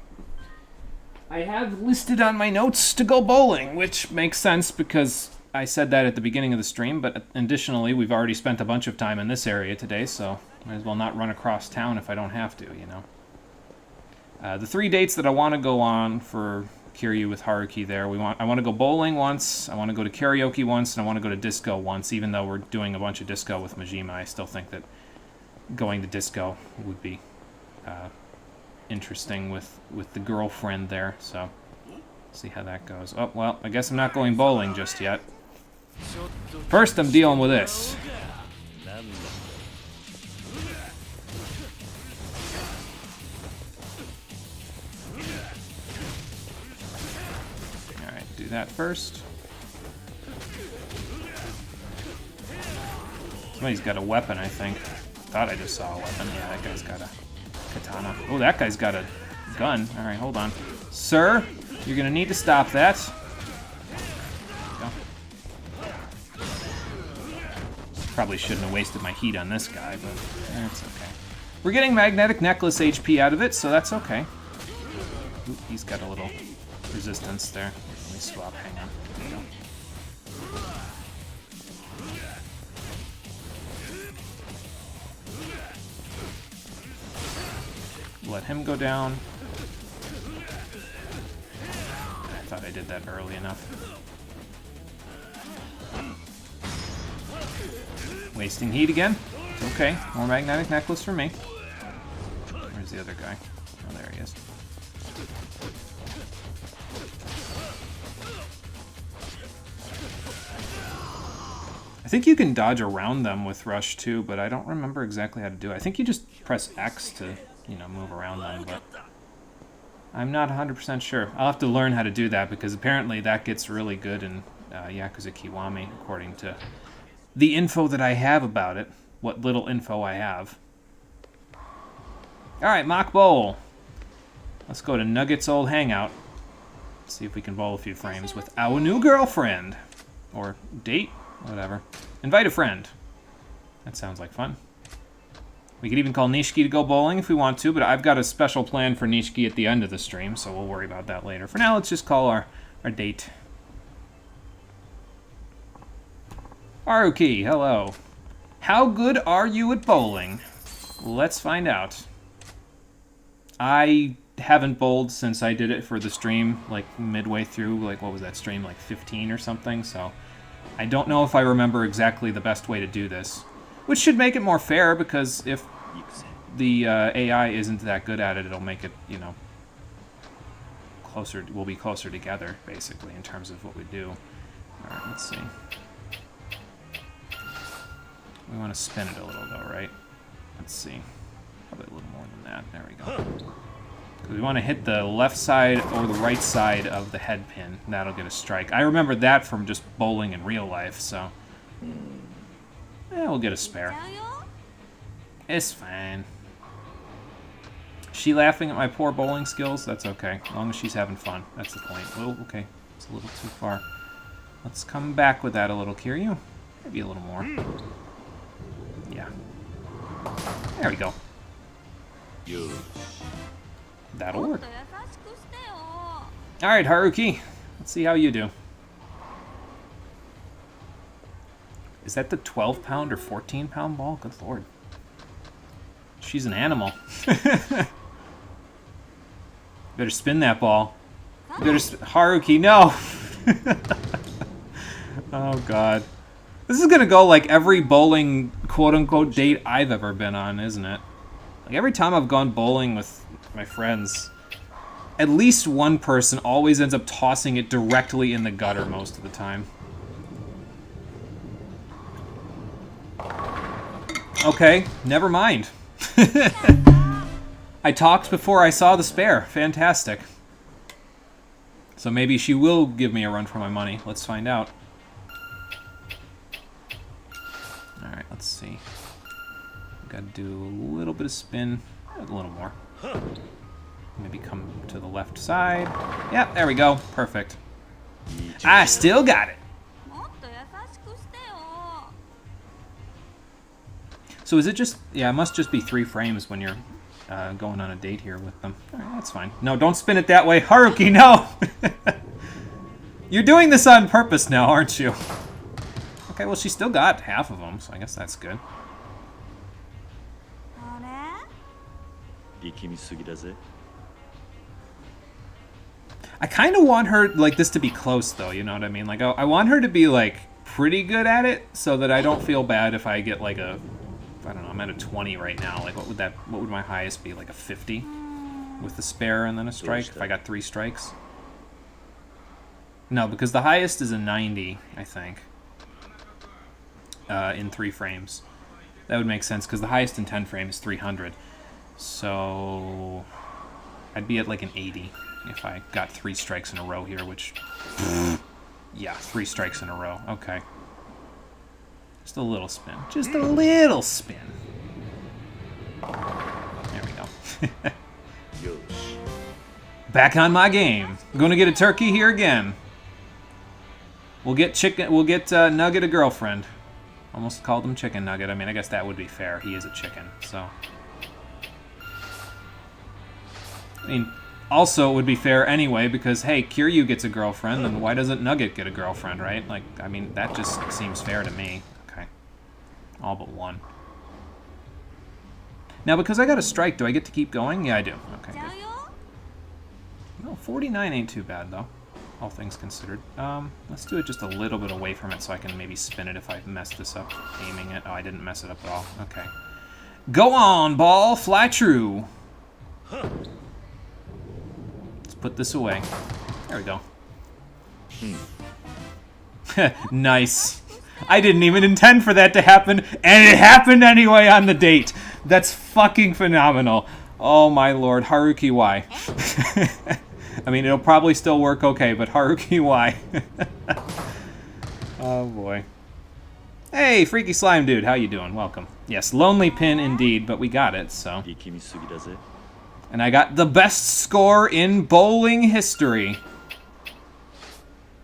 I have listed on my notes to go bowling, which makes sense because I said that at the beginning of the stream, but additionally, we've already spent a bunch of time in this area today, so might as well not run across town if I don't have to, you know. The 3 dates that I want to go on for Kiryu with Haruki there, I want to go bowling once, I want to go to karaoke once, and I want to go to disco once, even though we're doing a bunch of disco with Majima. I still think that going to disco would be interesting with the girlfriend there, so see how that goes. Oh, well, I guess I'm not going bowling just yet. First, I'm dealing with this. Alright, do that first. Somebody's got a weapon, I think. Thought I just saw a weapon. Yeah, that guy's got a katana. Oh, that guy's got a gun. Alright, hold on. Sir, you're gonna need to stop that. Probably shouldn't have wasted my heat on this guy, but that's okay. We're getting magnetic necklace HP out of it, so that's okay. Ooh, he's got a little resistance there. Let me swap, hang on. There we go. Let him go down. I thought I did that early enough. Wasting heat again. Okay, more magnetic necklace for me. Where's the other guy? Oh, there he is. I think you can dodge around them with Rush too, but I don't remember exactly how to do it. I think you just press X to, you know, move around them, but I'm not 100% sure. I'll have to learn how to do that because apparently that gets really good in Yakuza Kiwami, according to the info that I have about it. What little info I have. Alright, mock bowl. Let's go to Nugget's old hangout. See if we can bowl a few frames with our new girlfriend. Or date, whatever. Invite a friend. That sounds like fun. We could even call Nishiki to go bowling if we want to, but I've got a special plan for Nishiki at the end of the stream, so we'll worry about that later. For now, let's just call our date. Haruki, hello. How good are you at bowling? Let's find out. I haven't bowled since I did it for the stream, like midway through, like what was that stream, like 15 or something, so I don't know if I remember exactly the best way to do this. Which should make it more fair, because if the AI isn't that good at it, it'll make it, you know, closer, we'll be closer together, basically, in terms of what we do. Alright, let's see. We want to spin it a little, though, right? Let's see. Probably a little more than that. There we go. We want to hit the left side or the right side of the head pin. That'll get a strike. I remember that from just bowling in real life, so... yeah, we'll get a spare. It's fine. She laughing at my poor bowling skills? That's okay. As long as she's having fun. That's the point. Oh, okay. It's a little too far. Let's come back with that a little, Kiryu. Maybe a little more. Yeah. There we go. That'll work. Alright, Haruki. Let's see how you do. Is that the 12-pound or 14-pound ball? Good lord. She's an animal. Better spin that ball. Better Haruki, no! Oh, God. This is gonna go like every bowling quote-unquote date I've ever been on, isn't it? Like every time I've gone bowling with my friends, at least one person always ends up tossing it directly in the gutter most of the time. Okay, never mind. I talked before I saw the spare. Fantastic. So maybe she will give me a run for my money. Let's find out. Alright, let's see. Gotta do a little bit of spin. A little more. Maybe come to the left side. Yep, there we go. Perfect. I still got it. So is it just... yeah, it must just be 3 frames when you're going on a date here with them. Alright, that's fine. No, don't spin it that way. Haruki, no! You're doing this on purpose now, aren't you? Okay, well, she still got half of them, so I guess that's good. I kind of want her, like, this to be close, though, you know what I mean? Like, I want her to be, like, pretty good at it, so that I don't feel bad if I get, like, a... I don't know, I'm at a 20 right now. Like, what would my highest be? Like a 50? With the spare and then a strike, if I got 3 strikes? No, because the highest is a 90, I think. In 3 frames. That would make sense, because the highest in 10 frames is 300. So... I'd be at like an 80 if I got 3 strikes in a row here, which... yeah, 3 strikes in a row. Okay. Just a little spin. Just a little spin. There we go. Back on my game. I'm gonna get a turkey here again. We'll get chicken. We'll get Nugget a girlfriend. Almost called him Chicken Nugget. I mean, I guess that would be fair. He is a chicken, so. I mean, also it would be fair anyway because hey, Kiryu gets a girlfriend, then why doesn't Nugget get a girlfriend, right? Like, I mean, that just seems fair to me. Okay, all but one. Now, because I got a strike, do I get to keep going? Yeah, I do. Okay, good. Well, 49 ain't too bad, though, all things considered. Let's do it just a little bit away from it so I can maybe spin it if I mess this up aiming it. Oh, I didn't mess it up at all. Okay. Go on, ball. Fly true. Let's put this away. There we go. Nice. I didn't even intend for that to happen, and it happened anyway on the date. That's fucking phenomenal. Oh my lord. Haruki, why? I mean, it'll probably still work okay, but Haruki, why? Oh boy. Hey, Freaky Slime Dude, how you doing? Welcome. Yes, lonely pin indeed, but we got it, so. And I got the best score in bowling history.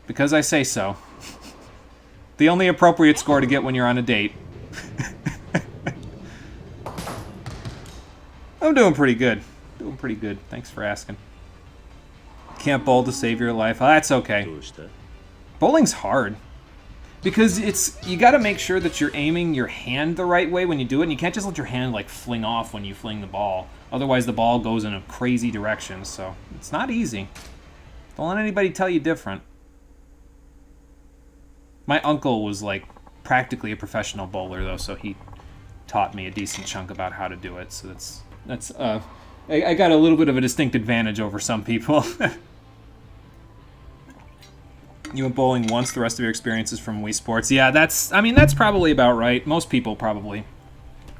Because I say so. The only appropriate score to get when you're on a date. I'm doing pretty good. Doing pretty good. Thanks for asking. Can't bowl to save your life. Oh, that's okay. Bowling's hard. Because you gotta make sure that you're aiming your hand the right way when you do it, and you can't just let your hand like fling off when you fling the ball. Otherwise, the ball goes in a crazy direction, so it's not easy. Don't let anybody tell you different. My uncle was, like, practically a professional bowler, though, so he taught me a decent chunk about how to do it, so that's I got a little bit of a distinct advantage over some people. You went bowling once, the rest of your experience is from Wii Sports. Yeah, that's probably about right. Most people probably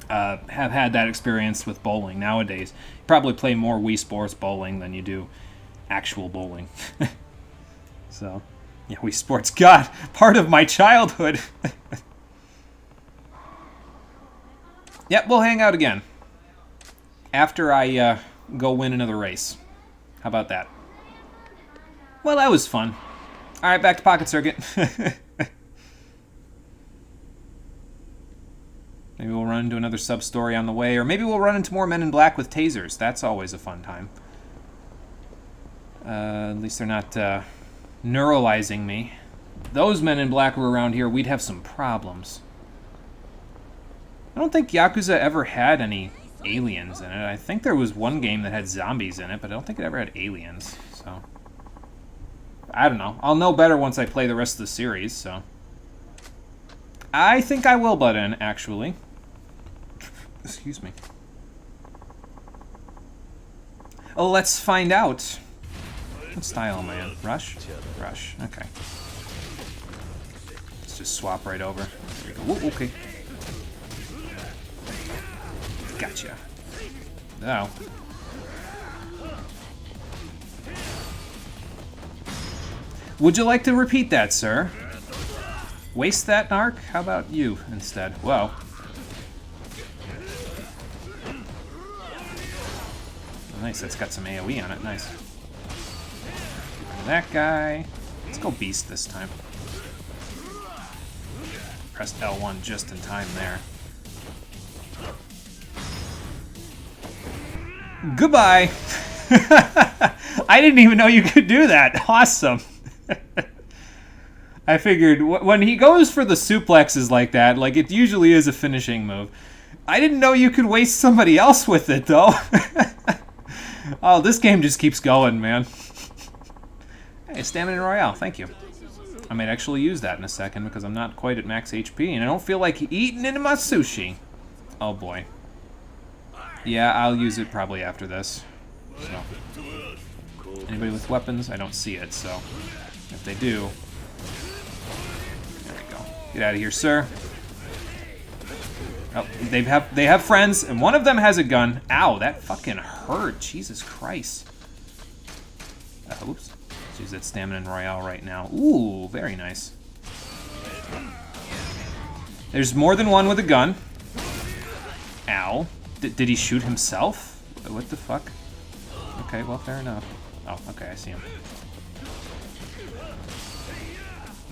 have had that experience with bowling nowadays. You probably play more Wii Sports bowling than you do actual bowling. So, yeah, Wii Sports, God, part of my childhood. Yep, we'll hang out again after I go win another race. How about that? Well, that was fun. All right, back to Pocket Circuit. Maybe we'll run into another sub-story on the way, or maybe we'll run into more Men in Black with tasers. That's always a fun time. At least they're not neuralizing me. If those Men in Black were around here, we'd have some problems. I don't think Yakuza ever had any aliens in it. I think there was one game that had zombies in it, but I don't think it ever had aliens, so... I don't know. I'll know better once I play the rest of the series, so... I think I will butt in, actually. Excuse me. Oh, let's find out. What style am I in? Rush? Rush. Okay. Let's just swap right over. There we go. Whoa, okay. Gotcha. Now. Would you like to repeat that, sir? Waste that, narc? How about you instead? Whoa. Nice, that's got some AoE on it. Nice. Get rid of that guy. Let's go Beast this time. Pressed L1 just in time there. Goodbye! I didn't even know you could do that. Awesome. I figured when he goes for the suplexes like that, like it usually is a finishing move. I didn't know you could waste somebody else with it, though. Oh, this game just keeps going, man. Hey, Stamina Royale, thank you. I might actually use that in a second because I'm not quite at max HP, and I don't feel like eating into my sushi. Oh, boy. Yeah, I'll use it probably after this. So. Anybody with weapons? I don't see it, so if they do... There we go. Get out of here, sir. Oh, they have friends, and one of them has a gun. Ow, that fucking hurt. Jesus Christ. Oops. Let's use that Stamina Royale right now. Ooh, very nice. There's more than one with a gun. Ow. Did he shoot himself? What the fuck? Okay, well, fair enough. Oh, okay, I see him.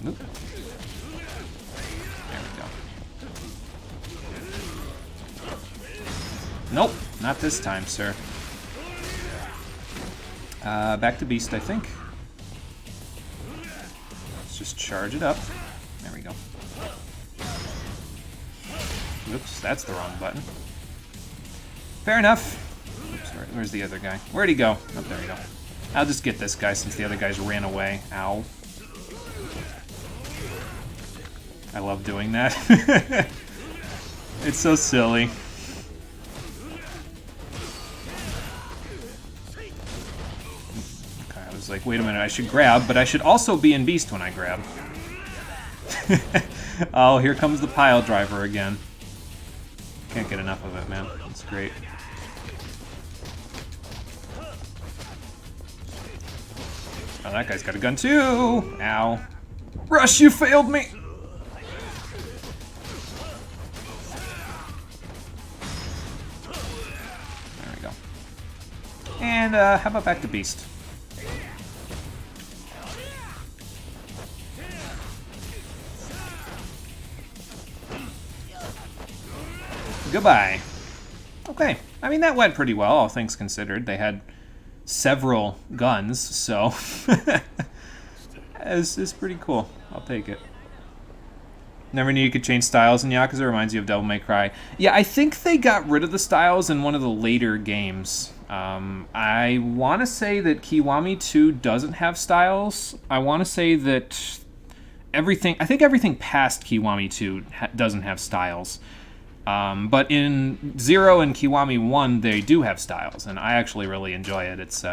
Oop. There we go. Nope, not this time, sir. Back to Beast, I think. Let's just charge it up. There we go. Oops, that's the wrong button. Fair enough. Oops, where's the other guy? Where'd he go? Oh, there we go. I'll just get this guy since the other guys ran away. Ow. I love doing that. It's so silly. Okay, I was like, wait a minute, I should grab, but I should also be in Beast when I grab. Oh, here comes the pile driver again. Can't get enough of it, man. It's great. Oh, that guy's got a gun too! Ow. Rush, you failed me! There we go. And, how about back to Beast? Goodbye. Okay. I mean, that went pretty well, all things considered. They had several guns, so it's pretty cool. I'll take it. Never knew you could change styles in Yakuza. Reminds you of Devil May Cry. Yeah, I think they got rid of the styles in one of the later games. I want to say that Kiwami 2 doesn't have styles. I want to say that I think everything past Kiwami 2 doesn't have styles. But in 0 and Kiwami 1, they do have styles, and I actually really enjoy it. It's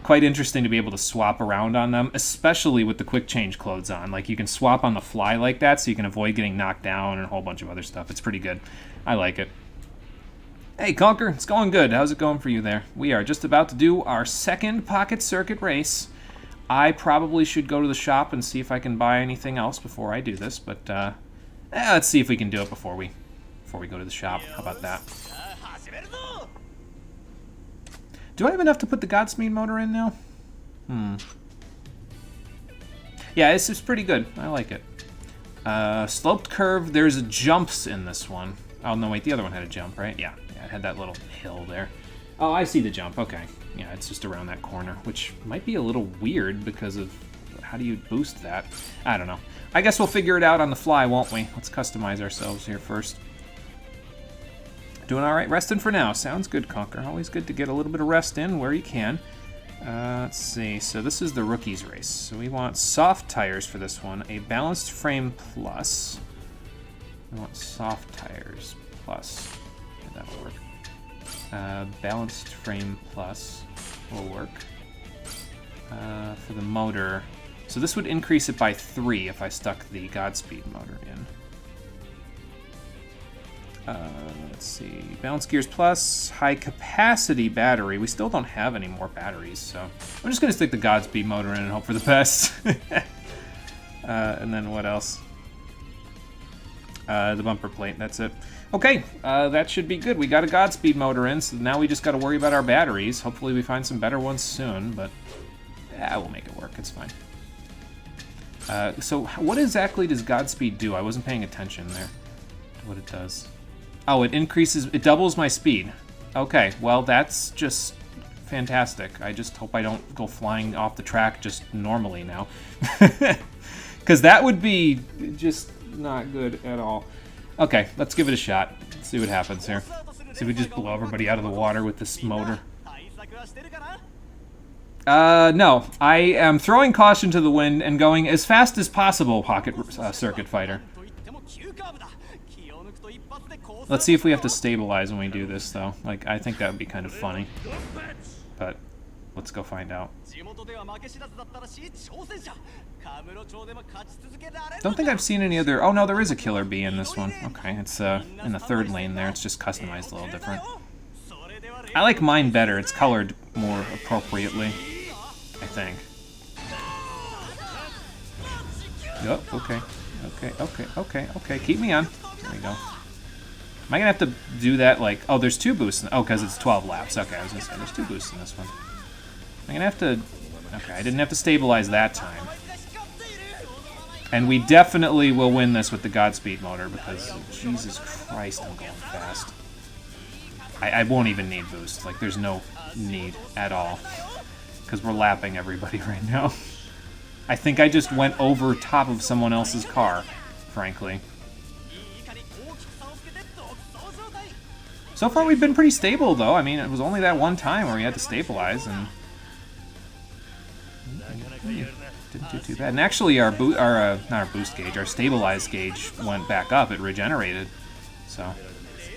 quite interesting to be able to swap around on them, especially with the quick change clothes on. Like, you can swap on the fly like that, so you can avoid getting knocked down and a whole bunch of other stuff. It's pretty good. I like it. Hey, Conker, it's going good. How's it going for you there? We are just about to do our second Pocket Circuit race. I probably should go to the shop and see if I can buy anything else before I do this, but let's see if we can do it before we go to the shop. How about that? Do I have enough to put the Godspeed motor in now? Yeah, this is pretty good. I like it. Sloped curve. There's jumps in this one. Oh, no, wait. The other one had a jump, right? Yeah, it had that little hill there. Oh, I see the jump. Okay. Yeah, it's just around that corner, which might be a little weird because of how do you boost that? I don't know. I guess we'll figure it out on the fly, won't we? Let's customize ourselves here first. Doing all right. Resting for now. Sounds good, Conker. Always good to get a little bit of rest in where you can. Let's see. So this is the rookies race. So we want soft tires for this one. A balanced frame plus. We want soft tires plus. Okay, that'll work. Balanced frame plus will work. For the motor. So this would increase it by 3 if I stuck the Godspeed motor in. Let's see. Balance gears plus, high capacity battery. We still don't have any more batteries, so I'm just gonna stick the Godspeed motor in and hope for the best. And then what else? The bumper plate, that's it. Okay, that should be good. We got a Godspeed motor in, so now we just gotta worry about our batteries. Hopefully we find some better ones soon, but yeah, we'll make it work, it's fine. So what exactly does Godspeed do? I wasn't paying attention there to what it does. Oh, it doubles my speed. Okay, well, that's just fantastic. I just hope I don't go flying off the track just normally now. Because that would be just not good at all. Okay, let's give it a shot. Let's see what happens here. See if we just blow everybody out of the water with this motor. No. I am throwing caution to the wind and going as fast as possible, Pocket Circuit Fighter. Let's see if we have to stabilize when we do this, though. Like, I think that would be kind of funny. But let's go find out. Don't think I've seen any other... Oh, no, there is a Killer Bee in this one. Okay, it's in the third lane there. It's just customized a little different. I like mine better. It's colored more appropriately, I think. Yep, okay. Keep me on. There we go. Am I going to have to do that, like... Oh, there's 2 boosts. Oh, because it's 12 laps. Okay, I was going to say, there's 2 boosts in this one. I'm going to have to... Okay, I didn't have to stabilize that time. And we definitely will win this with the Godspeed motor, because, Jesus Christ, I'm going fast. I won't even need boost. Like, there's no need at all. Because we're lapping everybody right now. I think I just went over top of someone else's car, frankly. So far, we've been pretty stable, though. I mean, it was only that one time where we had to stabilize, and didn't do too bad. And actually, not our boost gauge, our stabilized gauge went back up. It regenerated. So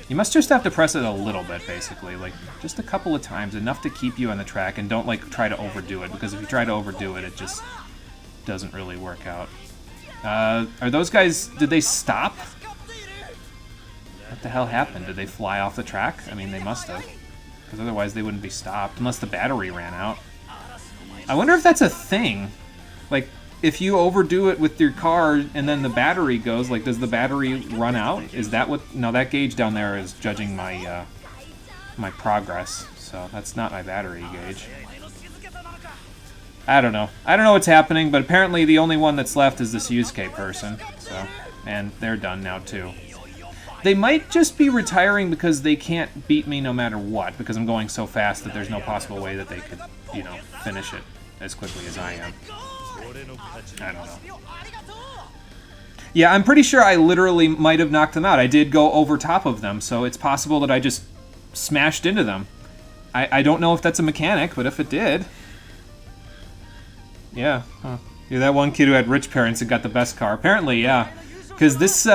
you must just have to press it a little bit, basically, like just a couple of times, enough to keep you on the track, and don't like try to overdo it, because if you try to overdo it, it just doesn't really work out. Are those guys? Did they stop? What the hell happened? Did they fly off the track? I mean, they must have. Because otherwise they wouldn't be stopped, unless the battery ran out. I wonder if that's a thing. Like, if you overdo it with your car and then the battery goes, like, does the battery run out? Is that what... No, that gauge down there is judging my, my progress. So that's not my battery gauge. I don't know. I don't know what's happening, but apparently the only one that's left is this Yusuke person. So, and they're done now, too. They might just be retiring because they can't beat me no matter what, because I'm going so fast that there's no possible way that they could, you know, finish it as quickly as I am. I don't know. Yeah, I'm pretty sure I literally might have knocked them out. I did go over top of them, so it's possible that I just smashed into them. I don't know if that's a mechanic, but if it did... Yeah, huh. You're that one kid who had rich parents and got the best car. Apparently, yeah. Because this,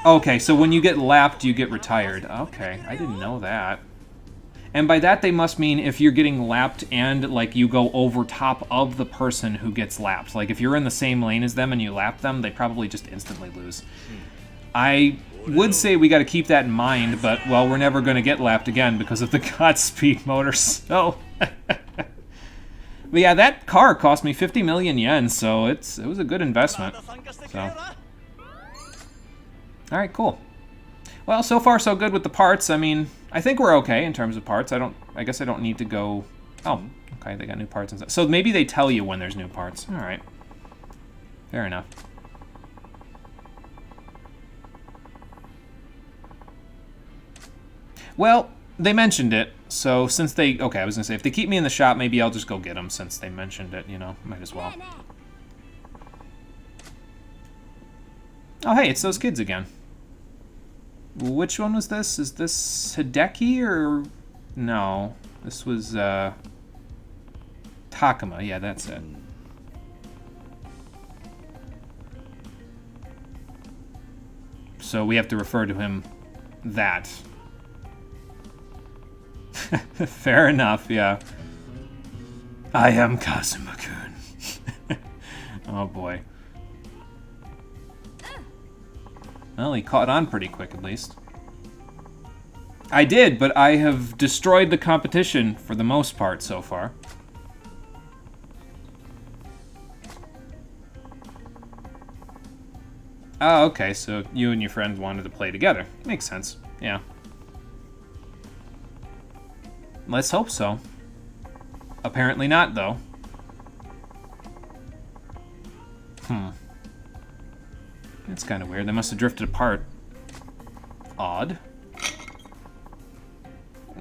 okay, so when you get lapped, you get retired. Okay, I didn't know that. And by that, they must mean if you're getting lapped and, like, you go over top of the person who gets lapped. Like, if you're in the same lane as them and you lap them, they probably just instantly lose. I would say we got to keep that in mind, but, well, we're never going to get lapped again because of the Godspeed motor, so... But yeah, that car cost me 50 million yen, so it was a good investment. So. Alright, cool. Well, so far so good with the parts. I mean, I think we're okay in terms of parts. I guess I don't need to go... Oh, okay, they got new parts and stuff. So maybe they tell you when there's new parts. Alright. Fair enough. Well, they mentioned it, so since they... Okay, I was gonna say, if they keep me in the shop, maybe I'll just go get them since they mentioned it, you know? Might as well. Oh, hey, it's those kids again. Which one was this? Is this Hideki or... No. This was, Takuma. Yeah, that's it. So we have to refer to him that. Fair enough, yeah. I am Kazuma-kun. Oh, boy. Well, he caught on pretty quick, at least. I did, but I have destroyed the competition for the most part so far. Oh, okay, so you and your friend wanted to play together. Makes sense, yeah. Let's hope so. Apparently not, though. That's kind of weird. They must have drifted apart. Odd.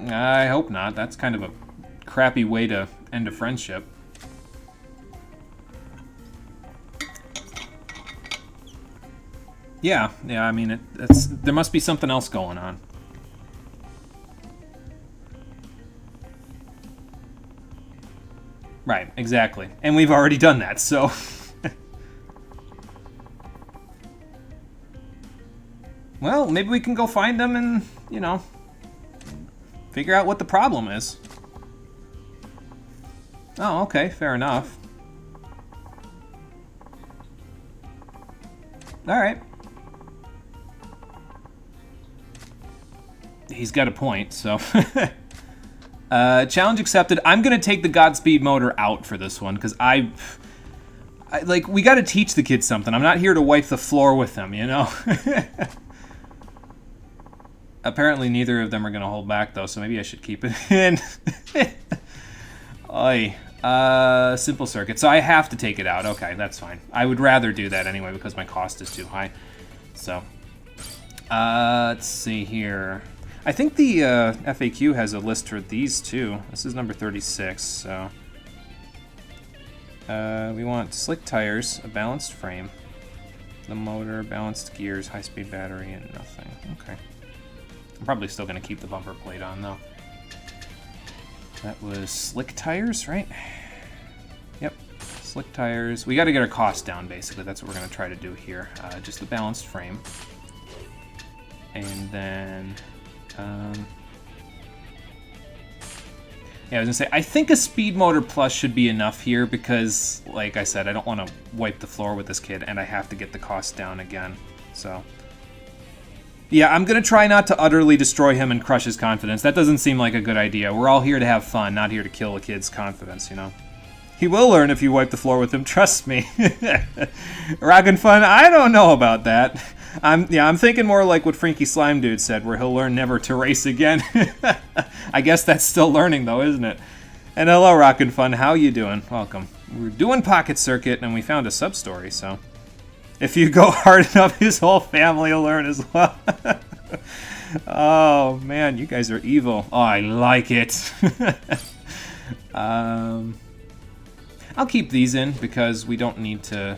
I hope not. That's kind of a crappy way to end a friendship. Yeah, I mean, there must be something else going on. Right, exactly. And we've already done that, so... Well, maybe we can go find them and, you know, figure out what the problem is. Oh, okay, fair enough. Alright. He's got a point, so... challenge accepted. I'm gonna take the Godspeed motor out for this one, because like, we gotta teach the kids something. I'm not here to wipe the floor with them, you know? Apparently neither of them are gonna hold back, though, so maybe I should keep it in. Oy. Simple circuit. So I have to take it out. Okay, that's fine. I would rather do that anyway, because my cost is too high. So, let's see here. I think the FAQ has a list for these too. This is number 36, so... we want slick tires, a balanced frame, the motor, balanced gears, high-speed battery, and nothing. Okay. I'm probably still going to keep the bumper plate on, though. That was slick tires, right? Yep, slick tires. We got to get our cost down, basically. That's what we're going to try to do here. Just the balanced frame. And then... yeah, I was gonna say, I think a Speed Motor Plus should be enough here because, like I said, I don't want to wipe the floor with this kid, and I have to get the cost down again, so... Yeah, I'm gonna try not to utterly destroy him and crush his confidence. That doesn't seem like a good idea. We're all here to have fun, not here to kill a kid's confidence, you know? He will learn if you wipe the floor with him, trust me. Rockin' fun, I don't know about that. I'm thinking more like what Frankie Slime Dude said, where he'll learn never to race again. I guess that's still learning, though, isn't it? And hello, Rockin' Fun, how you doing? Welcome. We're doing Pocket Circuit, and we found a sub-story, so... If you go hard enough, his whole family will learn as well. Oh, man, you guys are evil. Oh, I like it. I'll keep these in, because we don't need to...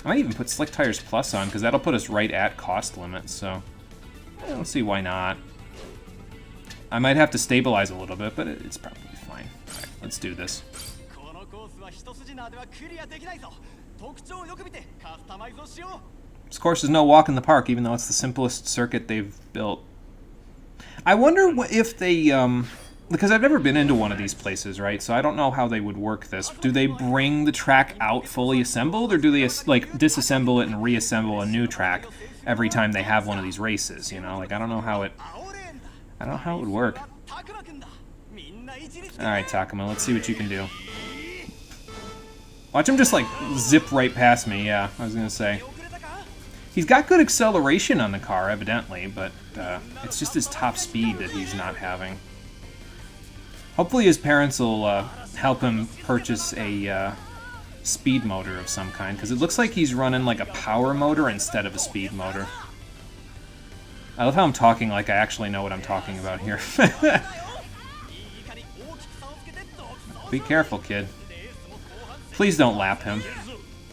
I might even put Slick Tires Plus on, because that'll put us right at cost limit, so I don't see why not. I might have to stabilize a little bit, but it's probably fine. Alright, let's do this. This course is no walk in the park, even though it's the simplest circuit they've built. I wonder if they, because I've never been into one of these places, right? So I don't know how they would work this. Do they bring the track out fully assembled, or do they, like, disassemble it and reassemble a new track every time they have one of these races, you know? Like, I don't know how it would work. Alright, Takuma, let's see what you can do. Watch him just, like, zip right past me, yeah, I was gonna say. He's got good acceleration on the car, evidently, but it's just his top speed that he's not having. Hopefully his parents will help him purchase a speed motor of some kind, because it looks like he's running like a power motor instead of a speed motor. I love how I'm talking like I actually know what I'm talking about here. Be careful, kid. Please don't lap him.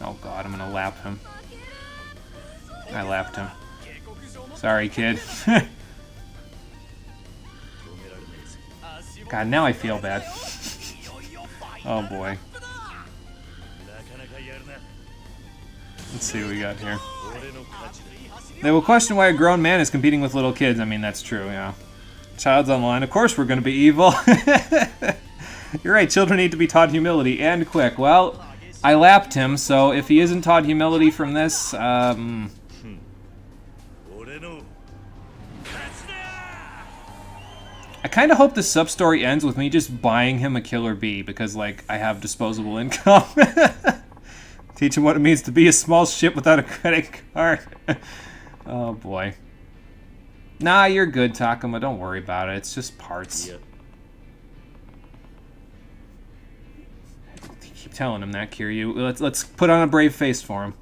Oh god, I'm gonna lap him. I lapped him. Sorry, kid. God, now I feel bad. Oh boy. Let's see what we got here. They will question why a grown man is competing with little kids. I mean, that's true, yeah. Child's on the line. Of course we're going to be evil. You're right, children need to be taught humility, and quick. Well, I lapped him, so if he isn't taught humility from this, I kind of hope the sub-story ends with me just buying him a killer bee, because, like, I have disposable income. Teach him what it means to be a small ship without a credit card. Oh, boy. Nah, you're good, Takuma. Don't worry about it. It's just parts. Yep. Keep telling him that, Kiryu. Let's put on a brave face for him.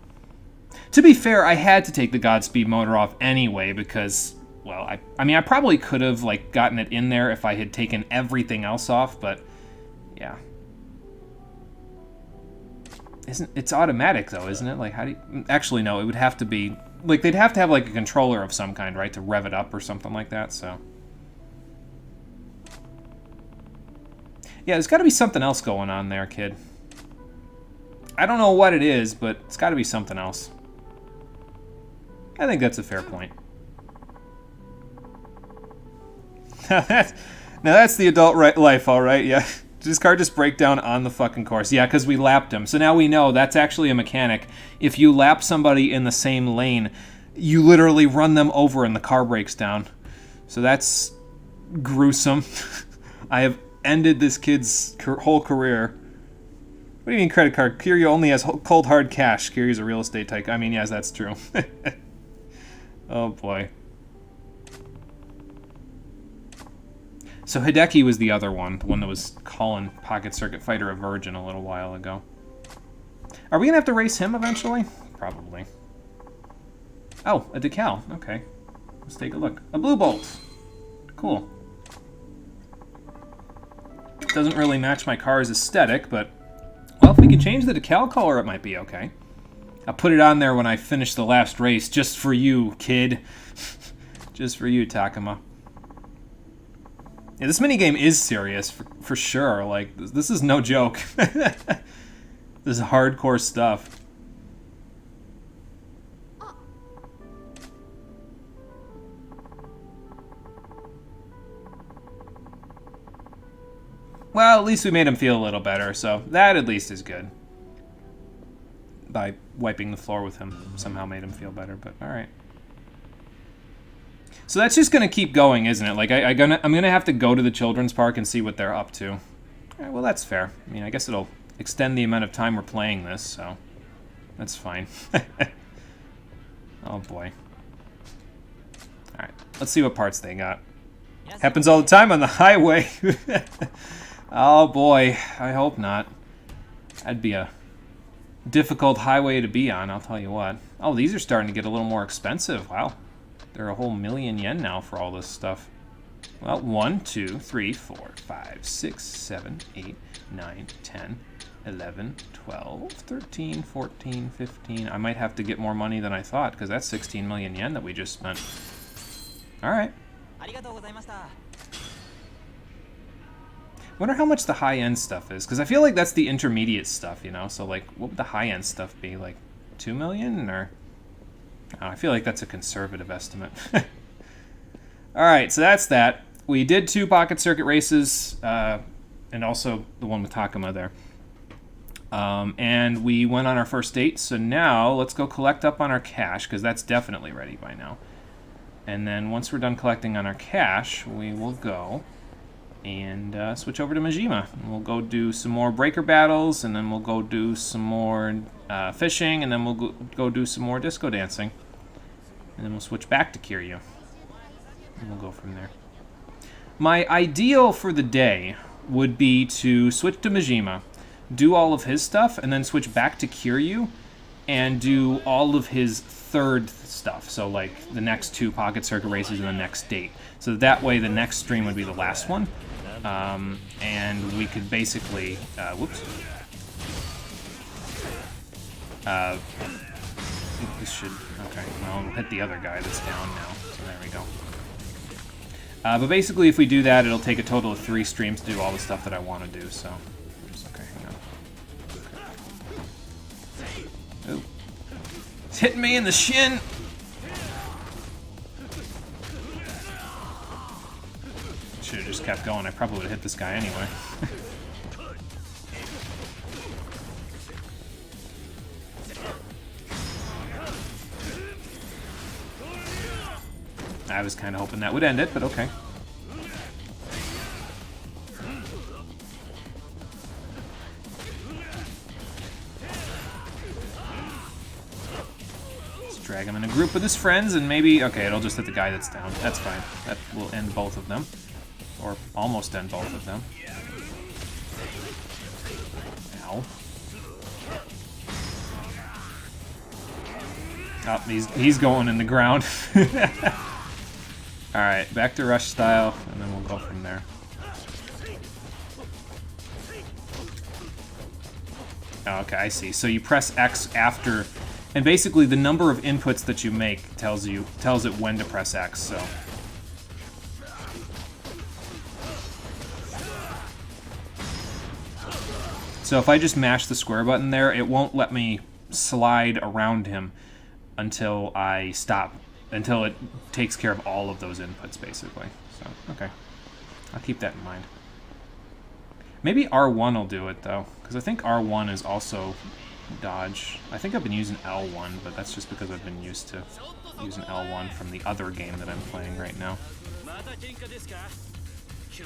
To be fair, I had to take the Godspeed motor off anyway, because... well, I mean, I probably could have, like, gotten it in there if I had taken everything else off, but, yeah. It's automatic, though, isn't it? Like, how do you... actually, no, it would have to be... like, they'd have to have, like, a controller of some kind, right, to rev it up or something like that, so... yeah, there's got to be something else going on there, kid. I don't know what it is, but it's got to be something else. I think that's a fair point. Now that's the adult life, all right, yeah. Does this car just break down on the fucking course? Yeah, because we lapped him. So now we know that's actually a mechanic. If you lap somebody in the same lane, you literally run them over and the car breaks down. So that's gruesome. I have ended this kid's whole career. What do you mean credit card? Kiryu only has cold hard cash. Kiryu's a real estate tycoon. I mean, yes, that's true. Oh boy. So Hideki was the other one, the one that was calling Pocket Circuit Fighter a virgin a little while ago. Are we gonna have to race him eventually? Probably. Oh, a decal. Okay. Let's take a look. A blue bolt. Cool. Doesn't really match my car's aesthetic, but... well, if we can change the decal color, it might be okay. I'll put it on there when I finish the last race, just for you, kid. Just for you, Takuma. Yeah, this minigame is serious, for sure. Like, this is no joke. This is hardcore stuff. Well, at least we made him feel a little better, so that at least is good. By wiping the floor with him, somehow made him feel better, but alright. So that's just going to keep going, isn't it? Like, I'm gonna have to go to the children's park and see what they're up to. All right, well, that's fair. I mean, I guess it'll extend the amount of time we're playing this, so that's fine. Oh, boy. All right, let's see what parts they got. Happens all the time on the highway. Oh, boy. I hope not. That'd be a difficult highway to be on, I'll tell you what. Oh, these are starting to get a little more expensive. Wow. They're a whole million yen now for all this stuff. Well, 1, 2, 3, 4, 5, 6, 7, 8, 9, 10. 11, 12, 13, 14, 15. I might have to get more money than I thought, because that's 16 million yen that we just spent. Alright. Wonder how much the high-end stuff is, because I feel like that's the intermediate stuff, you know? So, like, what would the high-end stuff be? Like, 2 million, or... I feel like that's a conservative estimate. Alright, so that's that. We did 2 pocket circuit races, and also the one with Takuma there. And we went on our first date, so now let's go collect up on our cash, because that's definitely ready by now. And then once we're done collecting on our cash, we will go and switch over to Majima. And we'll go do some more breaker battles, and then we'll go do some more fishing, and then we'll go do some more disco dancing. And then we'll switch back to Kiryu. And we'll go from there. My ideal for the day would be to switch to Majima, do all of his stuff, and then switch back to Kiryu and do all of his third stuff. So, like, the next 2 pocket circuit races and the next date. So that way the next stream would be the last one. And we could basically... whoops. This should... Okay, well, we'll hit the other guy that's down now. So there we go. But basically, if we do that, it'll take a total of 3 streams to do all the stuff that I want to do, so... Okay, hang on. Ooh. It's hitting me in the shin! Should have just kept going. I probably would have hit this guy anyway. I was kind of hoping that would end it, but okay. Let's drag him in a group with his friends, and maybe... Okay, it'll just hit the guy that's down. That's fine. That will end both of them. Or almost end both of them. Ow. Oh, he's going in the ground. Alright, back to rush style, and then we'll go from there. Okay, I see. So you press X after, and basically the number of inputs that you make tells it when to press X, so. So if I just mash the square button there, it won't let me slide around him until I stop. Until it takes care of all of those inputs, basically. So, okay. I'll keep that in mind. Maybe R1 will do it, though, because I think R1 is also dodge. I think I've been using L1, but that's just because I've been used to using L1 from the other game that I'm playing right now.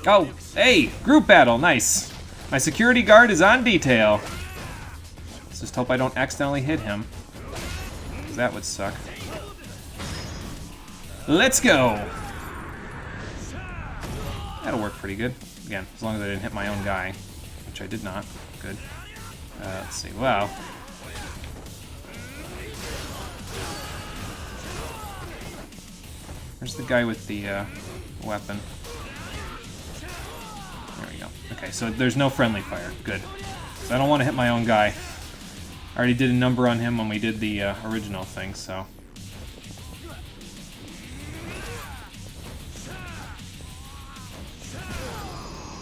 Oh, hey! Group battle! Nice! My security guard is on detail. Let's just hope I don't accidentally hit him, because that would suck. Let's go! That'll work pretty good. Again, as long as I didn't hit my own guy, which I did not. Good. Let's see. Wow. Where's the guy with the weapon? There we go. Okay, so there's no friendly fire. Good. So I don't want to hit my own guy. I already did a number on him when we did the original thing, so...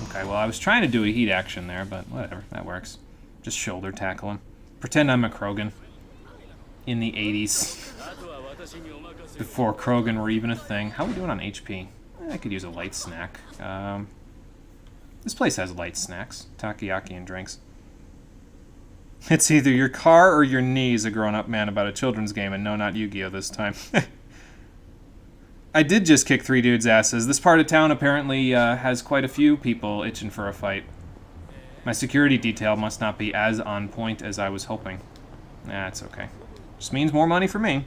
Okay, well, I was trying to do a heat action there, but whatever, that works. Just shoulder tackle him. Pretend I'm a Krogan. In the 80s. Before Krogan were even a thing. How are we doing on HP? I could use a light snack. This place has light snacks. Takoyaki and drinks. It's either your car or your knees, a grown-up man about a children's game, and no, not Yu-Gi-Oh! This time. I did just kick 3 dudes' asses. This part of town apparently has quite a few people itching for a fight. My security detail must not be as on point as I was hoping. Nah, it's okay. Just means more money for me.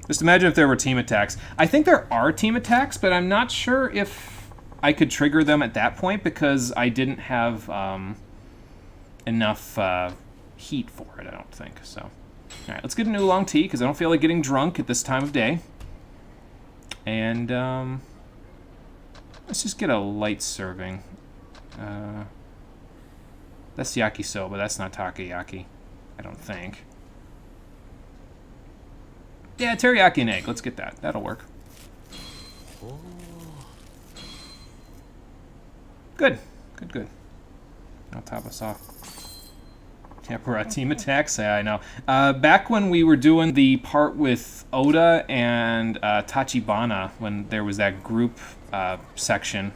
Just imagine if there were team attacks. I think there are team attacks, but I'm not sure if I could trigger them at that point because I didn't have enough heat for it, I don't think. So, alright, let's get a new long tea because I don't feel like getting drunk at this time of day. And, let's just get a light serving. That's yakisoba. That's not takoyaki. I don't think. Yeah, teriyaki and egg. Let's get that. That'll work. Good. Good, good. I'll top us off. Yeah, we're at team attacks. Yeah, I know. Back when we were doing the part with Oda and Tachibana, when there was that group section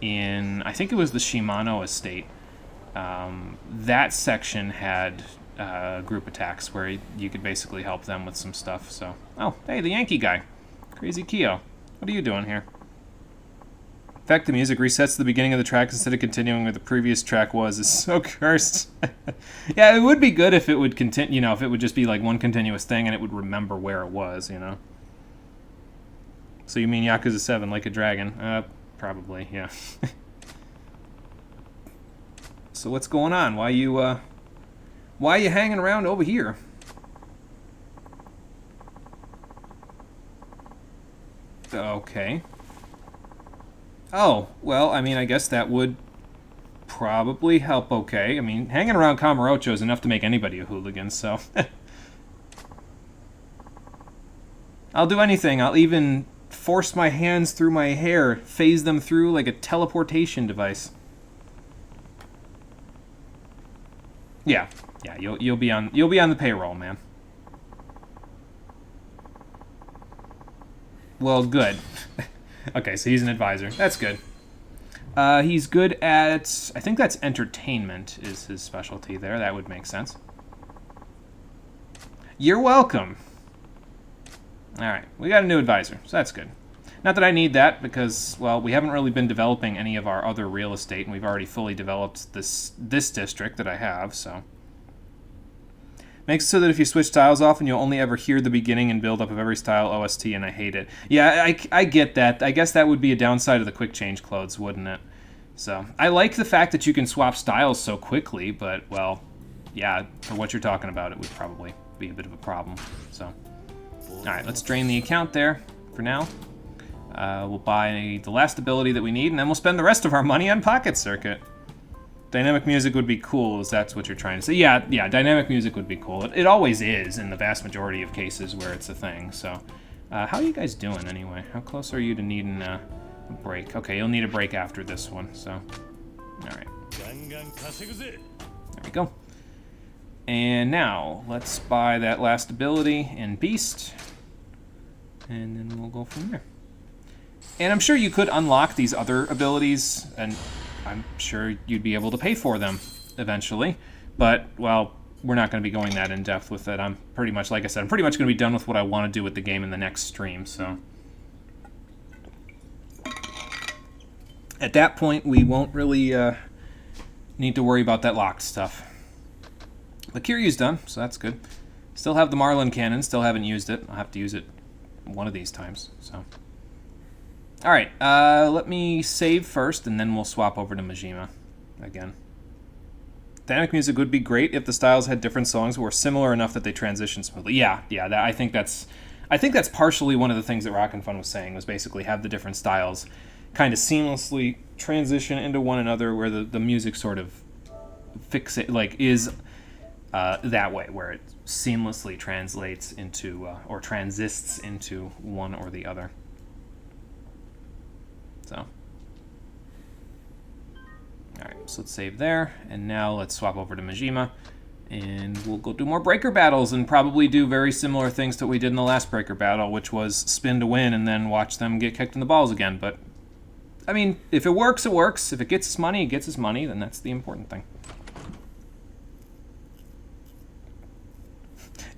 in, I think it was the Shimano estate, that section had group attacks where you could basically help them with some stuff. So, oh, hey, the Yankee guy. Crazy Kyo. What are you doing here? In fact, the music resets to the beginning of the track instead of continuing where the previous track was. It's so cursed. Yeah, it would be good if it would continue, you know, if it would just be like one continuous thing and it would remember where it was, you know. So you mean Yakuza 7, Like a Dragon? Probably, yeah. So what's going on? Why are you hanging around over here? Okay. Oh, well, I mean, I guess that would probably help okay. I mean, hanging around Kamurocho is enough to make anybody a hooligan, so... I'll do anything. I'll even force my hands through my hair, phase them through like a teleportation device. Yeah, you'll be on the payroll, man. Well, good. Okay, so he's an advisor. That's good. He's good at... I think that's entertainment is his specialty there. That would make sense. You're welcome. Alright, we got a new advisor, so that's good. Not that I need that, because, well, we haven't really been developing any of our other real estate, and we've already fully developed this district that I have, so... Makes it so that if you switch styles often, you'll only ever hear the beginning and build up of every style OST, and I hate it. Yeah, I get that. I guess that would be a downside of the quick change clothes, wouldn't it? So, I like the fact that you can swap styles so quickly, but, well, yeah, for what you're talking about, it would probably be a bit of a problem. So, alright, let's drain the account there for now. We'll buy the last ability that we need, and then we'll spend the rest of our money on Pocket Circuit. Dynamic music would be cool, if that's what you're trying to say. Yeah, dynamic music would be cool. It always is in the vast majority of cases where it's a thing, so... how are you guys doing, anyway? How close are you to needing a break? Okay, you'll need a break after this one, so... Alright. There we go. And now, let's buy that last ability in Beast. And then we'll go from there. And I'm sure you could unlock these other abilities, and I'm sure you'd be able to pay for them eventually. But, well, we're not going to be going that in-depth with it. I'm pretty much, like I said, I'm pretty much going to be done with what I want to do with the game in the next stream, so... At that point, we won't really need to worry about that locked stuff. But Kiryu's done, so that's good. Still have the Marlin cannon, still haven't used it. I'll have to use it one of these times, so... Alright, let me save first, and then we'll swap over to Majima again. Dynamic music would be great if the styles had different songs but were similar enough that they transition smoothly. Yeah, I think that's partially one of the things that Rockin' Fun was saying, was basically have the different styles kind of seamlessly transition into one another, where the music sort of is that way, where it seamlessly translates into, or transists into one or the other. So, alright, so let's save there, and now let's swap over to Majima, and we'll go do more breaker battles, and probably do very similar things to what we did in the last breaker battle, which was spin to win, and then watch them get kicked in the balls again. But, I mean, if it works, it works. If it gets us money, it gets us money, then that's the important thing.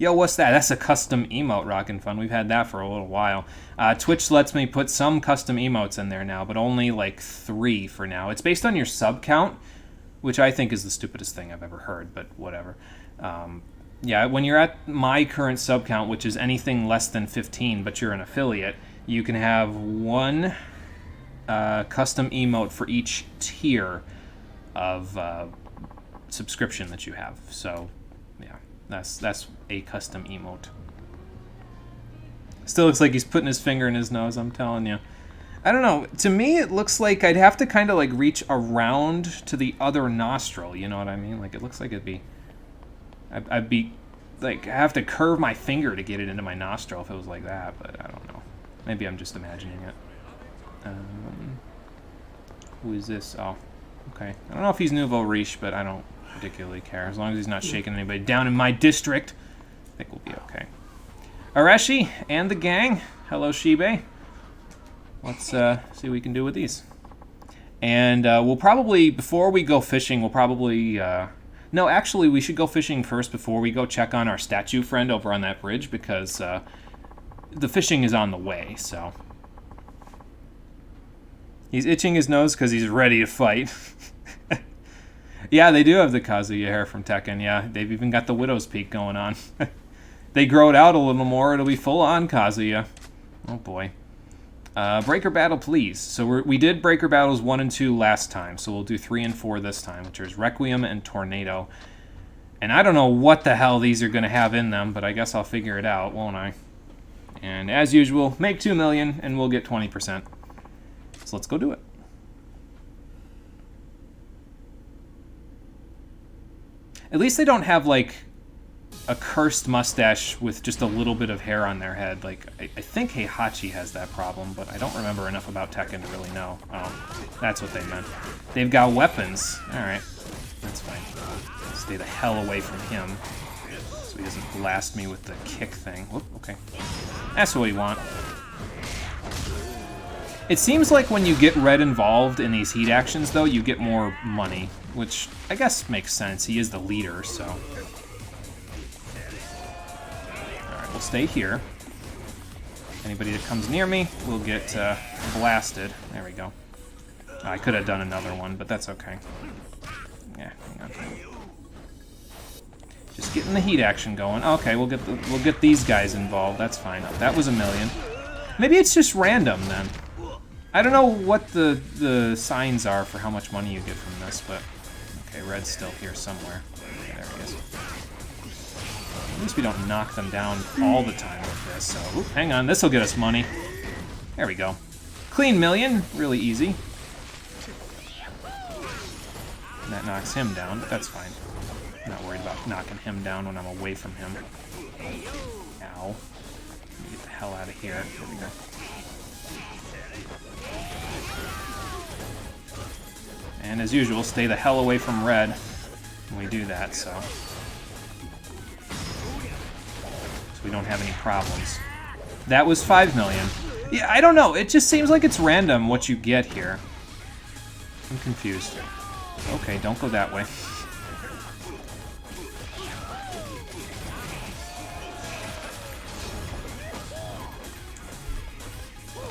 Yo, what's that? That's a custom emote, Rockin' Fun. We've had that for a little while. Twitch lets me put some custom emotes in there now, but only like 3 for now. It's based on your sub count, which I think is the stupidest thing I've ever heard, but whatever. Yeah, when you're at my current sub count, which is anything less than 15, but you're an affiliate, you can have 1 custom emote for each tier of subscription that you have. So, yeah, that's a custom emote. Still looks like he's putting his finger in his nose, I'm telling you. I don't know. To me, it looks like I'd have to kind of like reach around to the other nostril. You know what I mean? Like it looks like it'd be. I'd be like I have to curve my finger to get it into my nostril if it was like that. But I don't know. Maybe I'm just imagining it. Who is this? Oh, okay. I don't know if he's nouveau riche, but I don't particularly care. As long as he's not shaking anybody down in my district, I think we'll be okay. Areshi and the gang. Hello, Shibe. Let's see what we can do with these. And we'll probably, before we go fishing, we'll probably... no, actually, we should go fishing first before we go check on our statue friend over on that bridge, because the fishing is on the way, so... He's itching his nose because he's ready to fight. Yeah, they do have the Kazuya hair from Tekken, yeah. They've even got the Widow's Peak going on. They grow it out a little more, it'll be full-on Kazuya. Oh, boy. Breaker Battle, please. So we did Breaker Battles 1 and 2 last time, so we'll do 3 and 4 this time, which is Requiem and Tornado. And I don't know what the hell these are going to have in them, but I guess I'll figure it out, won't I? And as usual, make 2 million, and we'll get 20%. So let's go do it. At least they don't have, like, a cursed mustache with just a little bit of hair on their head. Like, I think Heihachi has that problem, but I don't remember enough about Tekken to really know. Oh, that's what they meant. They've got weapons. Alright, that's fine. Stay the hell away from him so he doesn't blast me with the kick thing. Whoop, okay. That's what we want. It seems like when you get Red involved in these heat actions, though, you get more money, which I guess makes sense. He is the leader, so... Alright, we'll stay here. Anybody that comes near me will get blasted. There we go. I could have done another one, but that's okay. Yeah, hang on. Just getting the heat action going. Okay, we'll get these guys involved. That's fine. That was 1 million. Maybe it's just random, then. I don't know what the signs are for how much money you get from this, but... Okay, Red's still here somewhere. Okay, there he is. At least we don't knock them down all the time with this, so... Oop, hang on, this'll get us money. There we go. Clean million, really easy. And that knocks him down, but that's fine. I'm not worried about knocking him down when I'm away from him. Ow. Let me get the hell out of here. There we go. And as usual, stay the hell away from Red when we do that, so we don't have any problems. That was 5 million. Yeah, I don't know. It just seems like it's random what you get here. I'm confused. Okay, don't go that way.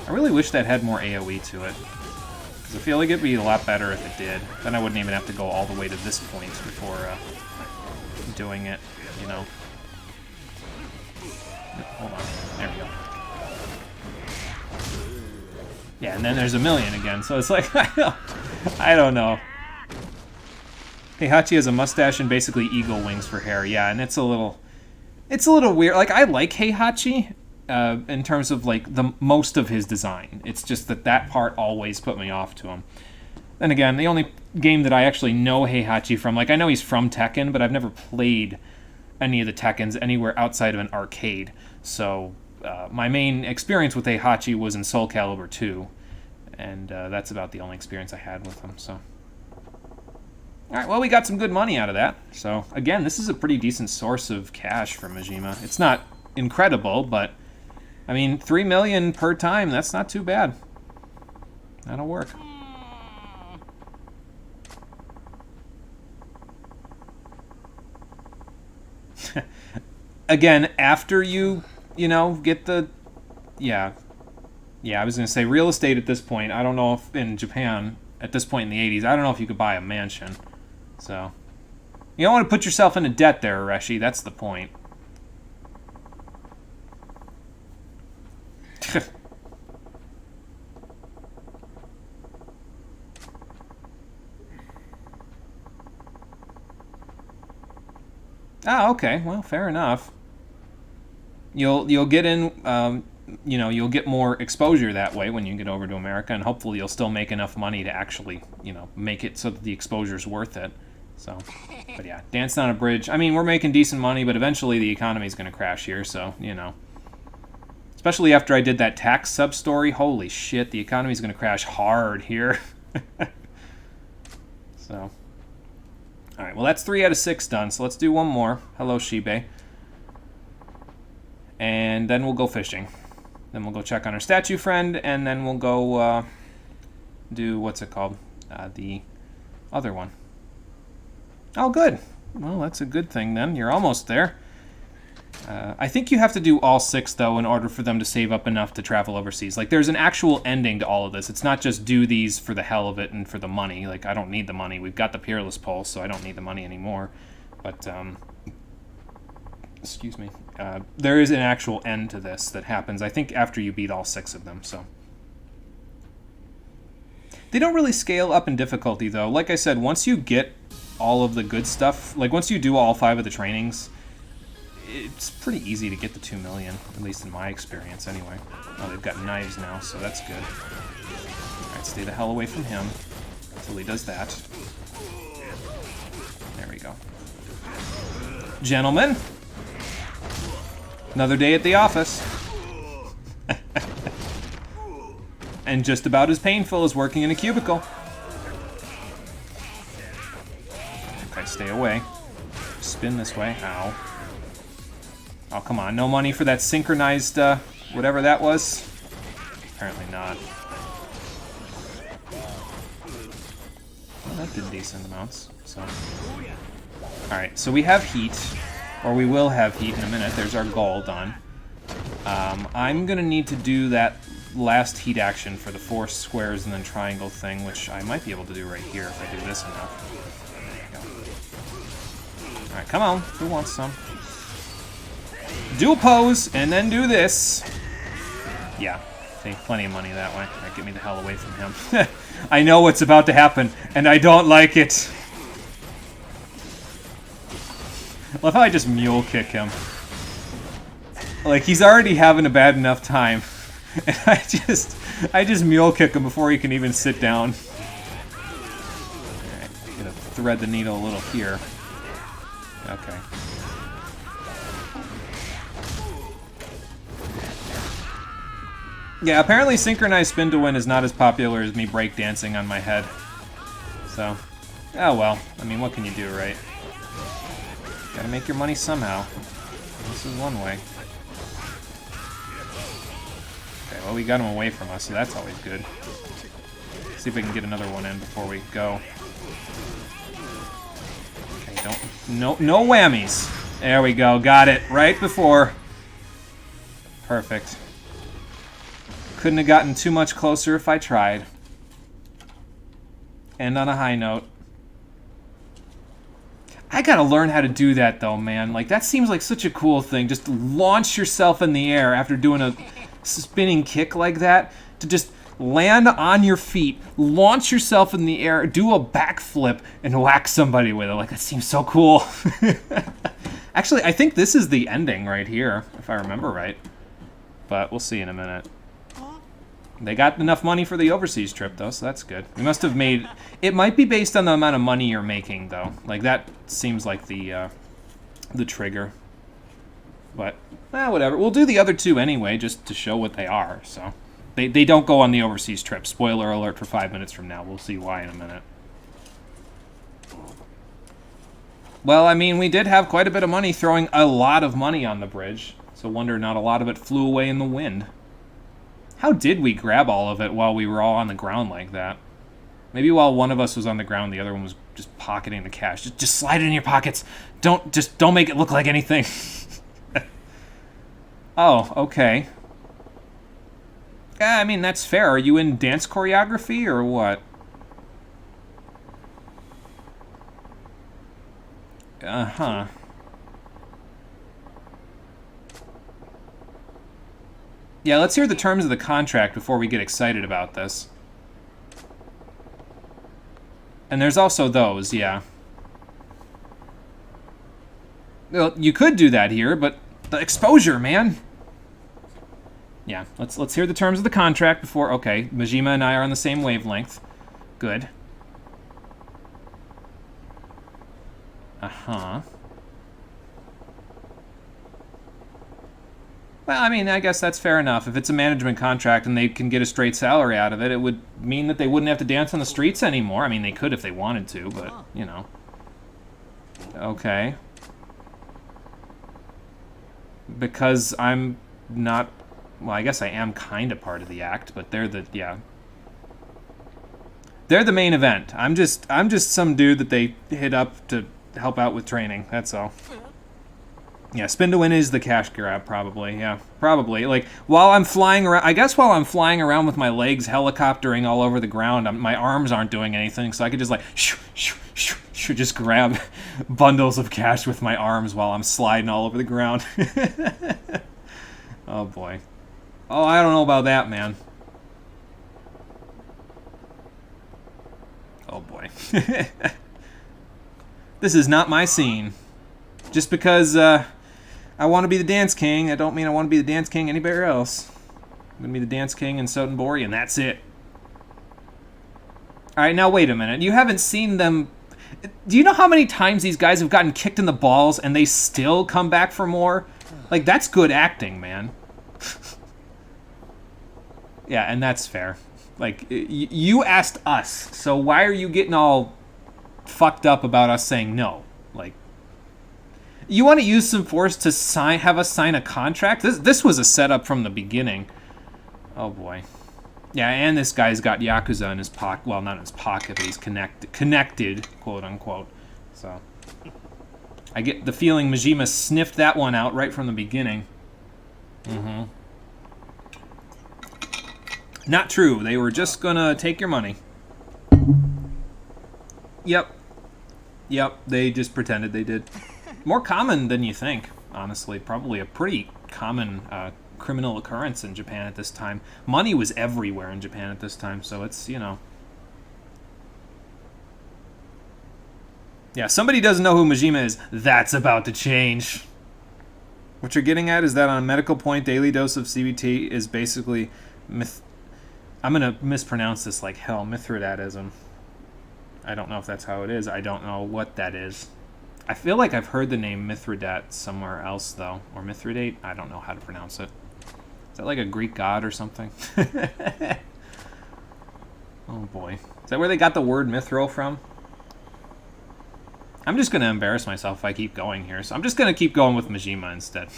I really wish that had more AoE to it. Because I feel like it'd be a lot better if it did. Then I wouldn't even have to go all the way to this point before doing it, you know. Hold on. There we go. Yeah, and then there's 1 million again, so it's like, I don't know. Heihachi has a mustache and basically eagle wings for hair, yeah, and it's a little weird. Like, I like Heihachi, in terms of, like, the most of his design. It's just that part always put me off to him. Then again, the only game that I actually know Heihachi from, like, I know he's from Tekken, but I've never played any of the Tekkens anywhere outside of an arcade. So, my main experience with Heihachi was in Soul Calibur 2, and that's about the only experience I had with him, so... Alright, well, we got some good money out of that. So, again, this is a pretty decent source of cash for Majima. It's not incredible, but... I mean, 3 million per time, that's not too bad. That'll work. Again, after you know, get the... Yeah. Yeah, I was going to say, real estate at this point, I don't know if in Japan, at this point in the 80s, I don't know if you could buy a mansion. So, you don't want to put yourself into debt there, Areshi, that's the point. Ah, okay. Well, fair enough. You'll get in you know, you'll get more exposure that way when you get over to America, and hopefully you'll still make enough money to actually, you know, make it so that the exposure's worth it. So, but yeah, dancing on a bridge. I mean, we're making decent money, but eventually the economy's going to crash here, so, you know. Especially after I did that tax sub-story. Holy shit, the economy's going to crash hard here. So, alright, well that's 3 out of 6 done, so let's do one more. Hello, Shibe. And then we'll go fishing. Then we'll go check on our statue friend, and then we'll go do, what's it called? The other one. Oh, good. Well, that's a good thing then. You're almost there. I think you have to do all 6, though, in order for them to save up enough to travel overseas. Like, there's an actual ending to all of this. It's not just do these for the hell of it and for the money. Like, I don't need the money. We've got the Peerless Pulse, so I don't need the money anymore. But, excuse me. There is an actual end to this that happens, I think, after you beat all 6 of them, so. They don't really scale up in difficulty, though. Like I said, once you get all of the good stuff, like, once you do all 5 of the trainings, it's pretty easy to get the 2 million, at least in my experience, anyway. Oh, they've got knives now, so that's good. Alright, stay the hell away from him until he does that. There we go. Gentlemen, another day at the office. And just about as painful as working in a cubicle. Okay, stay away. Spin this way. Ow. Oh, come on. No money for that synchronized, whatever that was? Apparently not. Well, that did decent amounts, so. Alright, so we have heat. Or we will have heat in a minute. There's our goal done. I'm gonna need to do that last heat action for the 4 squares and then triangle thing, which I might be able to do right here if I do this enough. Alright, come on. Who wants some? Do a pose, and then do this. Yeah, take plenty of money that way. Alright, get me the hell away from him. I know what's about to happen, and I don't like it. I love how I just mule kick him. Like, he's already having a bad enough time. And I just mule kick him before he can even sit down. Alright, gonna thread the needle a little here. Okay. Yeah, apparently synchronized spin to win is not as popular as me breakdancing on my head. So, oh well. I mean, what can you do, right? Gotta make your money somehow. This is one way. Okay, well, we got him away from us, so that's always good. Let's see if we can get another one in before we go. Okay, no whammies. There we go, got it. Right before. Perfect. Couldn't have gotten too much closer if I tried. And on a high note. I gotta learn how to do that, though, man. Like, that seems like such a cool thing. Just launch yourself in the air after doing a spinning kick like that. To just land on your feet, launch yourself in the air, do a backflip, and whack somebody with it. Like, that seems so cool. Actually, I think this is the ending right here, if I remember right. But we'll see in a minute. They got enough money for the overseas trip, though, so that's good. We must have made... It might be based on the amount of money you're making, though. Like, that seems like the trigger. But, whatever. We'll do the other 2 anyway, just to show what they are, so... They don't go on the overseas trip. Spoiler alert for 5 minutes from now. We'll see why in a minute. Well, I mean, we did have quite a bit of money throwing a lot of money on the bridge. So wonder not a lot of it flew away in the wind. How did we grab all of it while we were all on the ground like that? Maybe while one of us was on the ground, the other one was just pocketing the cash. Just slide it in your pockets. Don't make it look like anything. Oh, okay. Yeah, I mean, that's fair. Are you in dance choreography or what? Uh-huh. Yeah, let's hear the terms of the contract before we get excited about this. And there's also those, yeah. Well, you could do that here, but the exposure, man. Yeah, let's hear the terms of the contract before... Okay, Majima and I are on the same wavelength. Good. Uh-huh. Well, I mean, I guess that's fair enough. If it's a management contract and they can get a straight salary out of it, it would mean that they wouldn't have to dance on the streets anymore. I mean, they could if they wanted to, but, you know. Okay. Because I'm not... Well, I guess I am kind of part of the act, but they're the... Yeah. They're the main event. I'm just some dude that they hit up to help out with training. That's all. Yeah, spin to win is the cash grab, probably. Yeah, probably. Like, while I'm flying around... I guess while I'm flying around with my legs helicoptering all over the ground, my arms aren't doing anything, so I could just, like, just grab bundles of cash with my arms while I'm sliding all over the ground. Oh, boy. Oh, I don't know about that, man. Oh, boy. This is not my scene. Just because I want to be the Dance King, I don't mean I want to be the Dance King anywhere else. I'm going to be the Dance King in Sotenbori, and that's it. Alright, now wait a minute. You haven't seen them... Do you know how many times these guys have gotten kicked in the balls and they still come back for more? Like, that's good acting, man. Yeah, and that's fair. Like, you asked us, so why are you getting all fucked up about us saying no? Like, you want to use some force to have us sign a contract? This was a setup from the beginning. Oh, boy. Yeah, and this guy's got Yakuza in his pocket. Well, not in his pocket, but he's connected, quote unquote. So, I get the feeling Majima sniffed that one out right from the beginning. Mm-hmm. Not true. They were just gonna take your money. Yep. Yep, they just pretended they did. More common than you think, honestly. Probably a pretty common criminal occurrence in Japan at this time. Money was everywhere in Japan at this time, so it's, you know... Yeah, somebody doesn't know who Majima is. That's about to change. What you're getting at is that on a medical point, daily dose of CBT is basically... I'm going to mispronounce this like hell. Mithridatism. I don't know if that's how it is. I don't know what that is. I feel like I've heard the name Mithridat somewhere else, though. Or Mithridate. I don't know how to pronounce it. Is that like a Greek god or something? Oh, boy. Is that where they got the word mithril from? I'm just going to embarrass myself if I keep going here, so I'm just going to keep going with Majima instead.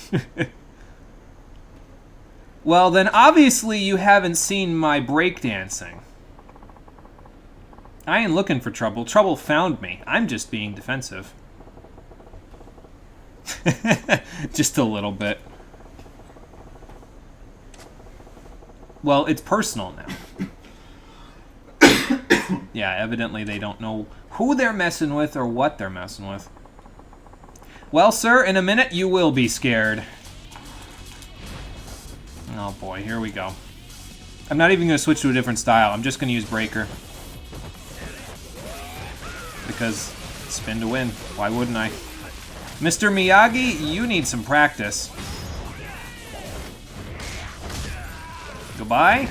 Well, then obviously you haven't seen my breakdancing. I ain't looking for trouble. Trouble found me. I'm just being defensive. Just a little bit. Well, it's personal now. Yeah, evidently they don't know who they're messing with or what they're messing with. Well, sir, in a minute you will be scared. Oh boy, here we go. I'm not even going to switch to a different style. I'm just going to use Breaker. Because spin to win. Why wouldn't I? Mr. Miyagi, you need some practice. Goodbye.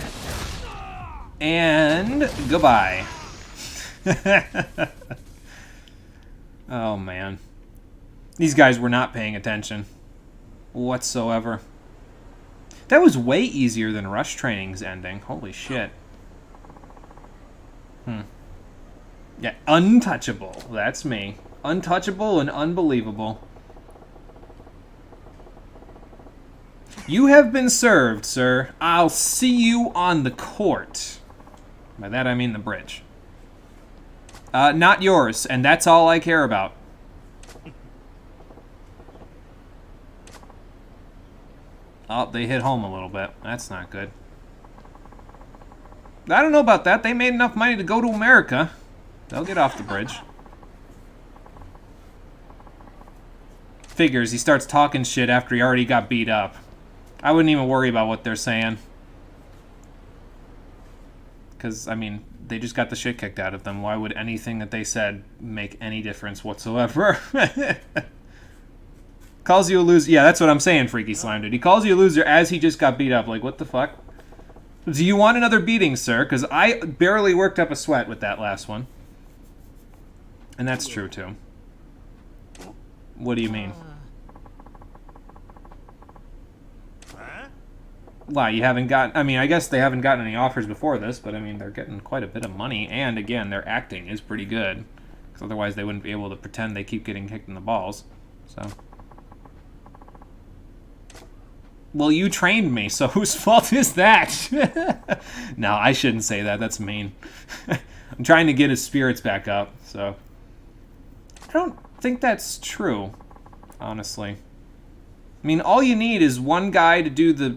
And goodbye. Oh, man. These guys were not paying attention whatsoever. That was way easier than Rush Training's ending. Holy shit. Yeah, untouchable. That's me. Untouchable and unbelievable. You have been served, sir. I'll see you on the court. By that I mean the bridge. Not yours, and that's all I care about. Oh, they hit home a little bit. That's not good. I don't know about that. They made enough money to go to America. They'll get off the bridge. Figures, he starts talking shit after he already got beat up. I wouldn't even worry about what they're saying. Because, I mean, they just got the shit kicked out of them. Why would anything that they said make any difference whatsoever? Calls you a loser. Yeah, that's what I'm saying, Freaky Slime Dude. He calls you a loser as he just got beat up. Like, what the fuck? Do you want another beating, sir? Because I barely worked up a sweat with that last one. And that's true, too. What do you mean? Why, you haven't got... I mean, I guess they haven't gotten any offers before this, but I mean, they're getting quite a bit of money. And, again, their acting is pretty good. Because otherwise they wouldn't be able to pretend they keep getting kicked in the balls. So... Well, you trained me, so whose fault is that? No, I shouldn't say that. That's mean. I'm trying to get his spirits back up, so... I don't think that's true, honestly. I mean, all you need is one guy to do the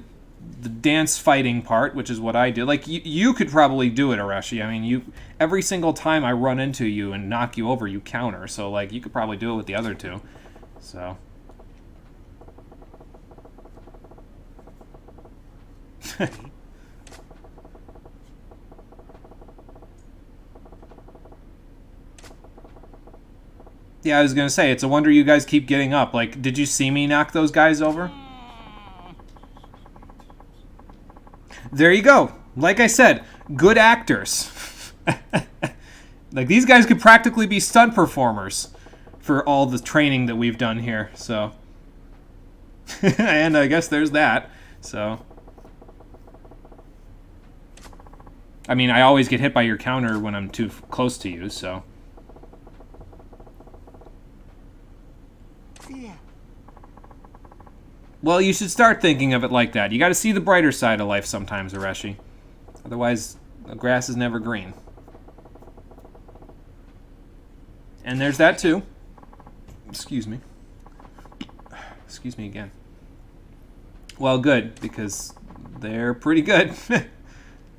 dance fighting part, which is what I do. Like, you could probably do it, Arashi. I mean, every single time I run into you and knock you over, you counter. So, like, you could probably do it with the other two. So... Yeah, I was gonna say, it's a wonder you guys keep getting up. Like, did you see me knock those guys over? There you go. Like I said, good actors. Like, these guys could practically be stunt performers for all the training that we've done here, so... And I guess there's that, so... I mean, I always get hit by your counter when I'm too close to you, so... Well, you should start thinking of it like that. You gotta see the brighter side of life sometimes, Areshi. Otherwise, the grass is never green. And there's that, too. Excuse me. Excuse me again. Well, good, because they're pretty good.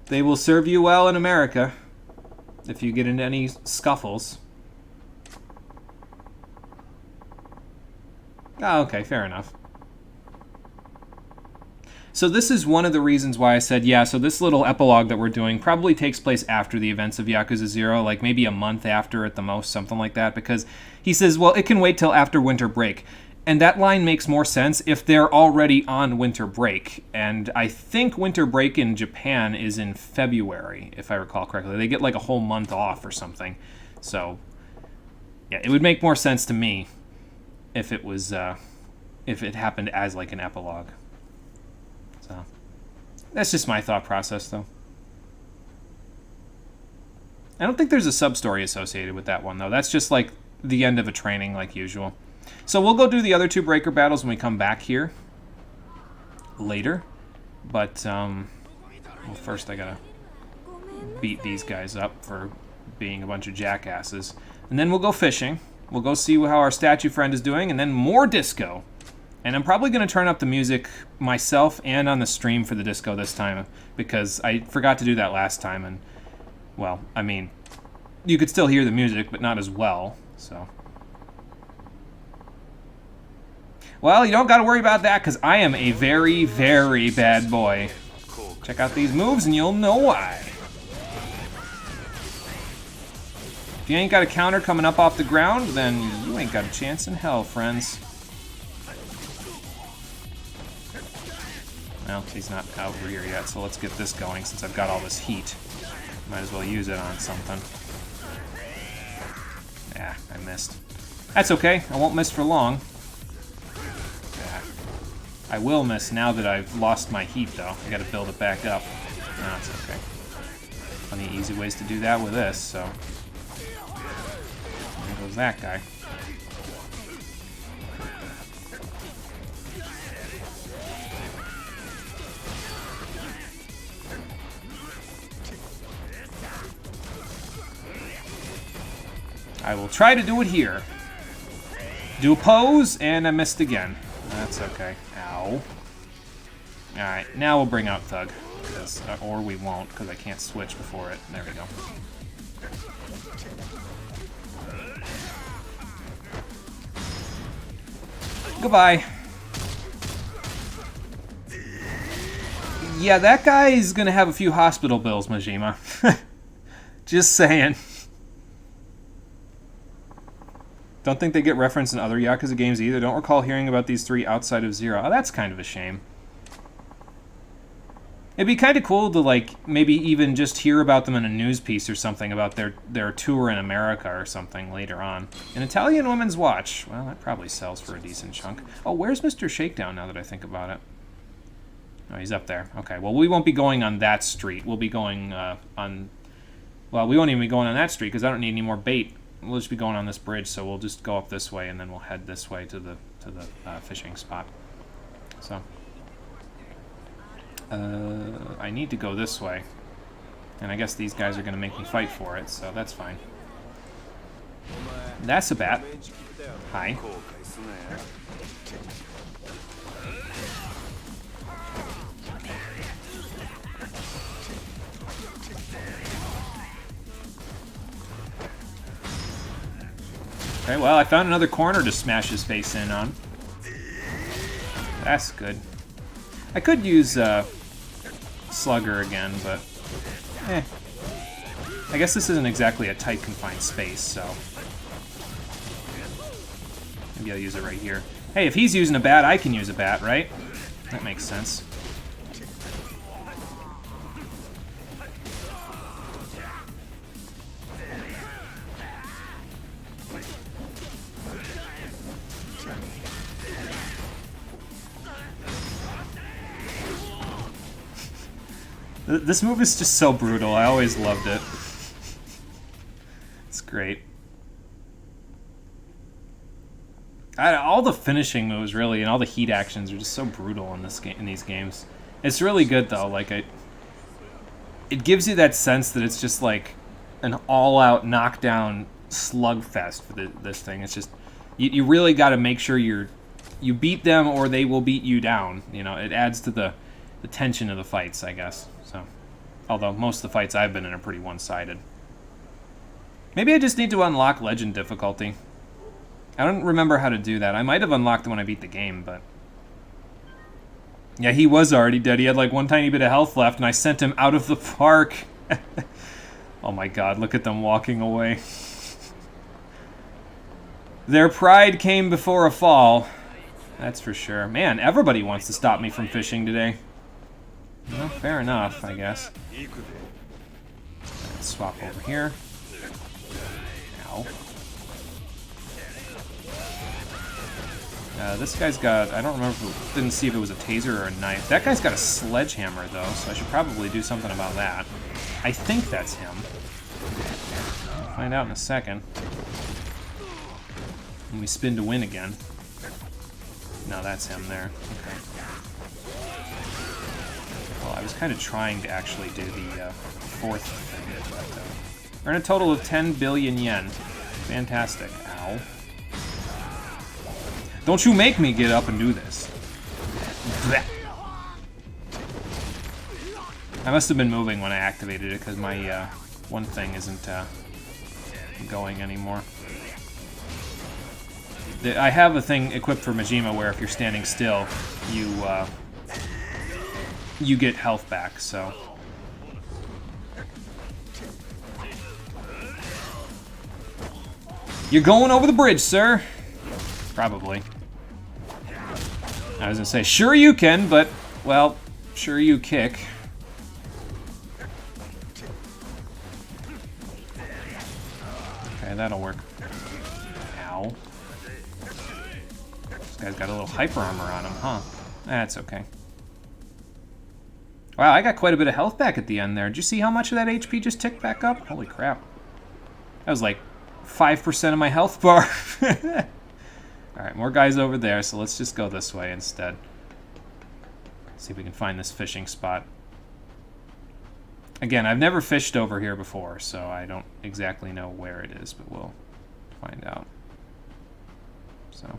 They will serve you well in America if you get into any scuffles. Oh, okay, fair enough. So this is one of the reasons why I said, yeah, so this little epilogue that we're doing probably takes place after the events of Yakuza 0, like maybe a month after at the most, something like that, because he says, well, it can wait till after winter break. And that line makes more sense if they're already on winter break. And I think winter break in Japan is in February, if I recall correctly. They get like a whole month off or something. So, yeah, it would make more sense to me if it was, if it happened as like an epilogue. So, that's just my thought process, though. I don't think there's a sub-story associated with that one, though. That's just like the end of a training, like usual. So we'll go do the other two breaker battles when we come back here later. But, well, first I gotta beat these guys up for being a bunch of jackasses. And then we'll go fishing. We'll go see how our statue friend is doing, and then more disco. And I'm probably going to turn up the music myself and on the stream for the disco this time, because I forgot to do that last time, and, well, I mean, you could still hear the music, but not as well, so... Well, you don't got to worry about that, because I am a very, very bad boy. Check out these moves, and you'll know why. If you ain't got a counter coming up off the ground, then you ain't got a chance in hell, friends. Well, he's not over here yet, so let's get this going since I've got all this heat. Might as well use it on something. Yeah, I missed. That's okay, I won't miss for long. Yeah. I will miss now that I've lost my heat, though. I gotta build it back up. No, it's okay. Plenty of easy ways to do that with this, so... There goes that guy. I will try to do it here. Do a pose, and I missed again. That's okay. Ow. Alright, now we'll bring out Thug. Or we won't, because I can't switch before it. There we go. Goodbye. Yeah, that guy is going to have a few hospital bills, Majima. Just saying. Don't think they get referenced in other Yakuza games either. Don't recall hearing about these 3 outside of Zero. Oh, that's kind of a shame. It'd be kind of cool to, like, maybe even just hear about them in a news piece or something about their tour in America or something later on. An Italian woman's watch. Well, that probably sells for a decent chunk. Oh, where's Mr. Shakedown now that I think about it? Oh, he's up there. Okay, well, we won't be going on that street. We'll be going on... Well, we won't even be going on that street because I don't need any more bait. We'll just be going on this bridge, so we'll just go up this way and then we'll head this way to the fishing spot. So... I need to go this way. And I guess these guys are going to make me fight for it, so that's fine. That's a bat. Hi. Okay, well, I found another corner to smash his face in on. That's good. I could use Slugger again, but I guess this isn't exactly a tight confined space, so maybe I'll use it right here. Hey, if he's using a bat, I can use a bat, right? That makes sense. This move is just so brutal. I always loved it. It's great. All the finishing moves, really, and all the heat actions are just so brutal in this game. In these games, it's really good though. Like it gives you that sense that it's just like an all-out knockdown slugfest for this thing. It's just you really got to make sure you beat them or they will beat you down. You know, it adds to the tension of the fights, I guess. So, although most of the fights I've been in are pretty one-sided. Maybe I just need to unlock Legend difficulty. I don't remember how to do that. I might have unlocked it when I beat the game, but... Yeah, he was already dead. He had like one tiny bit of health left, and I sent him out of the park. Oh my god, look at them walking away. Their pride came before a fall. That's for sure. Man, everybody wants to stop me from fishing today. Well, fair enough, I guess. Let's swap over here. Ow. This guy's got... I don't remember... Didn't see if it was a taser or a knife. That guy's got a sledgehammer, though, so I should probably do something about that. I think that's him. I'll find out in a second. When we spin to win again. No, that's him there. Okay. Well, I was kind of trying to actually do the fourth thing, but earn a total of 10 billion yen. Fantastic. Ow. Don't you make me get up and do this. Blech. I must have been moving when I activated it because my one thing isn't going anymore. I have a thing equipped for Majima where if you're standing still, you get health back, so... You're going over the bridge, sir! Probably. I was gonna say, sure you can, but, well, sure you kick. Okay, that'll work. Ow. This guy's got a little hyper armor on him, huh? That's okay. Wow, I got quite a bit of health back at the end there. Did you see how much of that HP just ticked back up? Holy crap. That was like 5% of my health bar. Alright, more guys over there, so let's just go this way instead. See if we can find this fishing spot. Again, I've never fished over here before, so I don't exactly know where it is, but we'll find out. So...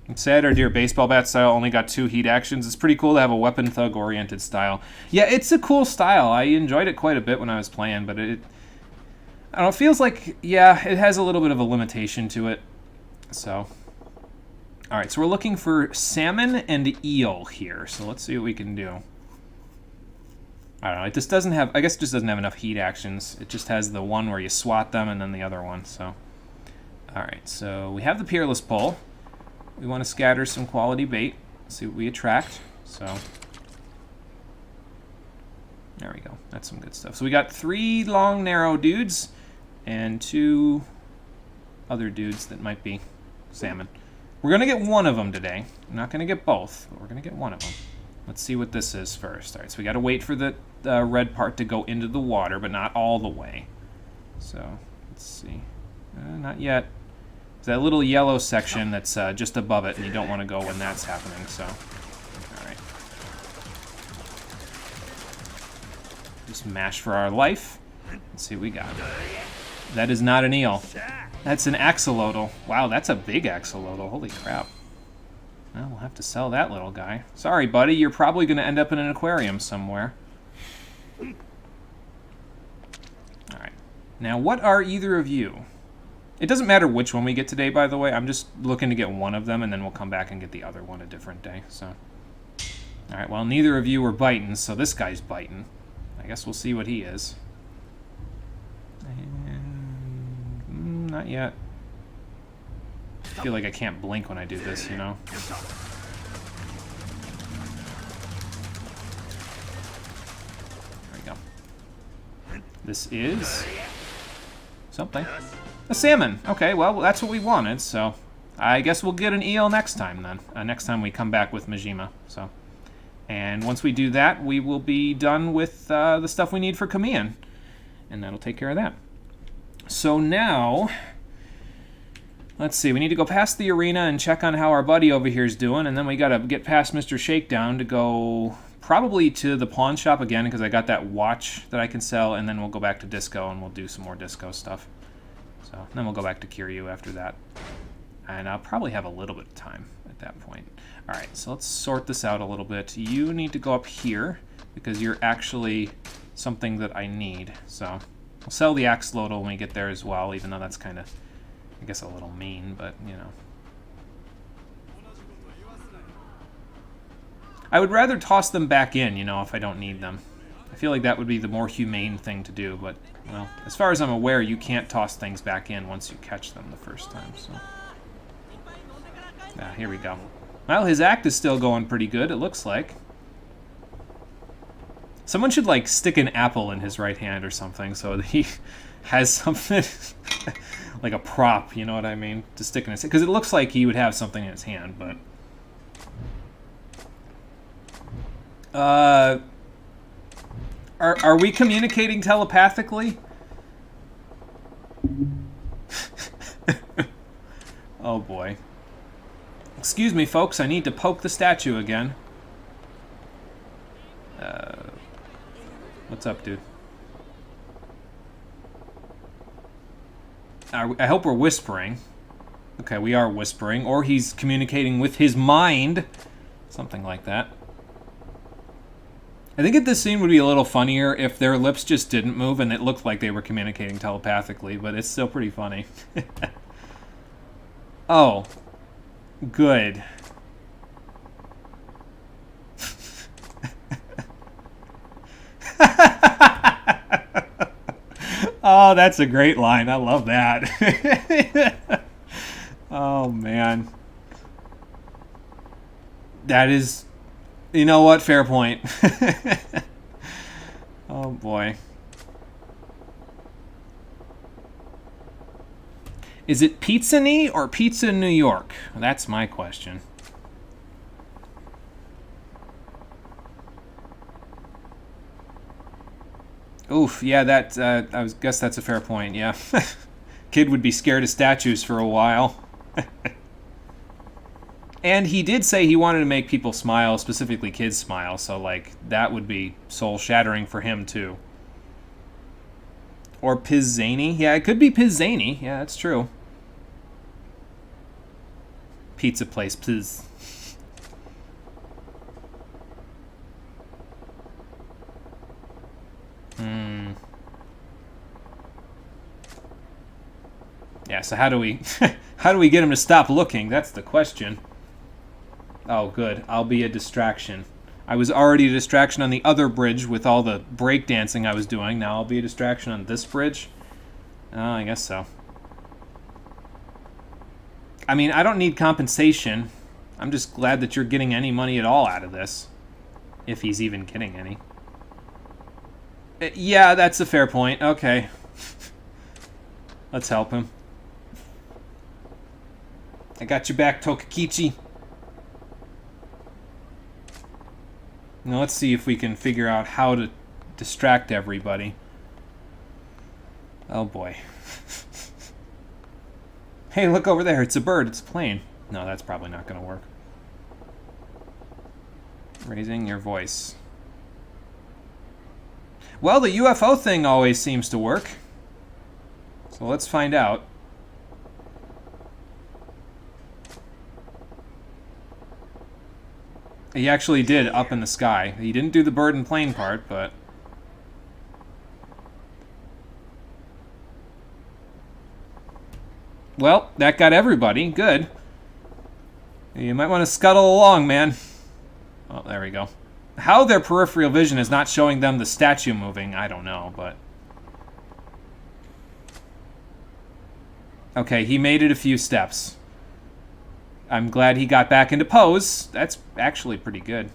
I'm sad our dear baseball bat style only got 2 heat actions. It's pretty cool to have a weapon thug-oriented style. Yeah, it's a cool style. I enjoyed it quite a bit when I was playing, but I don't know, it feels like, yeah, it has a little bit of a limitation to it. So, alright, so we're looking for salmon and eel here. So let's see what we can do. I don't know. It just doesn't have... I guess it just doesn't have enough heat actions. It just has the one where you swat them and then the other one, so... Alright, so we have the Peerless Pole. We want to scatter some quality bait. See what we attract. So... There we go. That's some good stuff. So we got 3 long, narrow dudes and 2 other dudes that might be salmon. We're going to get one of them today. We're not going to get both, but we're going to get one of them. Let's see what this is first. All right, so we got to wait for the red part to go into the water, but not all the way. So, let's see. Not yet. There's that little yellow section that's just above it, and you don't want to go when that's happening, so... Alright. Just mash for our life. Let's see what we got. That is not an eel. That's an axolotl. Wow, that's a big axolotl. Holy crap. Well, we'll have to sell that little guy. Sorry, buddy, you're probably going to end up in an aquarium somewhere. Alright. Now, what are either of you? It doesn't matter which one we get today, by the way. I'm just looking to get one of them, and then we'll come back and get the other one a different day. So, alright, well, neither of you were biting, so this guy's biting. I guess we'll see what he is. And, not yet. I feel like I can't blink when I do this, you know? There we go. This is... something. A salmon! Okay, well, that's what we wanted, so... I guess we'll get an eel next time, then. Next time we come back with Majima, so... And once we do that, we will be done with the stuff we need for Kamian. And that'll take care of that. So now... Let's see, we need to go past the arena and check on how our buddy over here is doing, and then we gotta get past Mr. Shakedown to go probably to the pawn shop again, because I got that watch that I can sell, and then we'll go back to Disco, and we'll do some more Disco stuff. So, then we'll go back to Kiryu after that. And I'll probably have a little bit of time at that point. Alright, so let's sort this out a little bit. You need to go up here, because you're actually something that I need. So, we'll sell the axolotl when we get there as well, even though that's kind of... I guess a little mean, but, you know. I would rather toss them back in, you know, if I don't need them. I feel like that would be the more humane thing to do, but, well, as far as I'm aware, you can't toss things back in once you catch them the first time, so. Ah, here we go. Well, his act is still going pretty good, it looks like. Someone should, like, stick an apple in his right hand or something so that he has something... like a prop, you know what I mean? To stick in his hand. Because it looks like he would have something in his hand, but... Are we communicating telepathically? Oh boy. Excuse me, folks, I need to poke the statue again. What's up, dude? I hope we're whispering. Okay, we are whispering. Or he's communicating with his mind. Something like that. I think this scene would be a little funnier if their lips just didn't move and it looked like they were communicating telepathically, but it's still pretty funny. Oh. Good. Oh, that's a great line. I love that. Oh, man. That is... You know what? Fair point. Oh, boy. Is it Pizza-ny or Pizza New York? That's my question. Oof, yeah, that, I guess that's a fair point, yeah. Kid would be scared of statues for a while. And he did say he wanted to make people smile, specifically kids smile, so, like, that would be soul-shattering for him, too. Or Pizzany? Yeah, it could be Pizzany. Yeah, that's true. Pizza place, Pizz. Yeah, so how do we how do we get him to stop looking? That's the question. Oh, good. I'll be a distraction. I was already a distraction on the other bridge with all the breakdancing I was doing. Now I'll be a distraction on this bridge? I guess so. I mean, I don't need compensation. I'm just glad that you're getting any money at all out of this. If he's even getting any. Yeah, that's a fair point. Okay. Let's help him. I got your back, Tokakichi. Now let's see if we can figure out how to distract everybody. Oh boy. Hey, look over there. It's a bird. It's a plane. No, that's probably not going to work. Raising your voice. Well, the UFO thing always seems to work. So let's find out. He actually did up in the sky. He didn't do the bird and plane part, but... Well, that got everybody. Good. You might want to scuttle along, man. Oh, there we go. How their peripheral vision is not showing them the statue moving, I don't know, but... Okay, he made it a few steps. I'm glad he got back into pose. That's actually pretty good.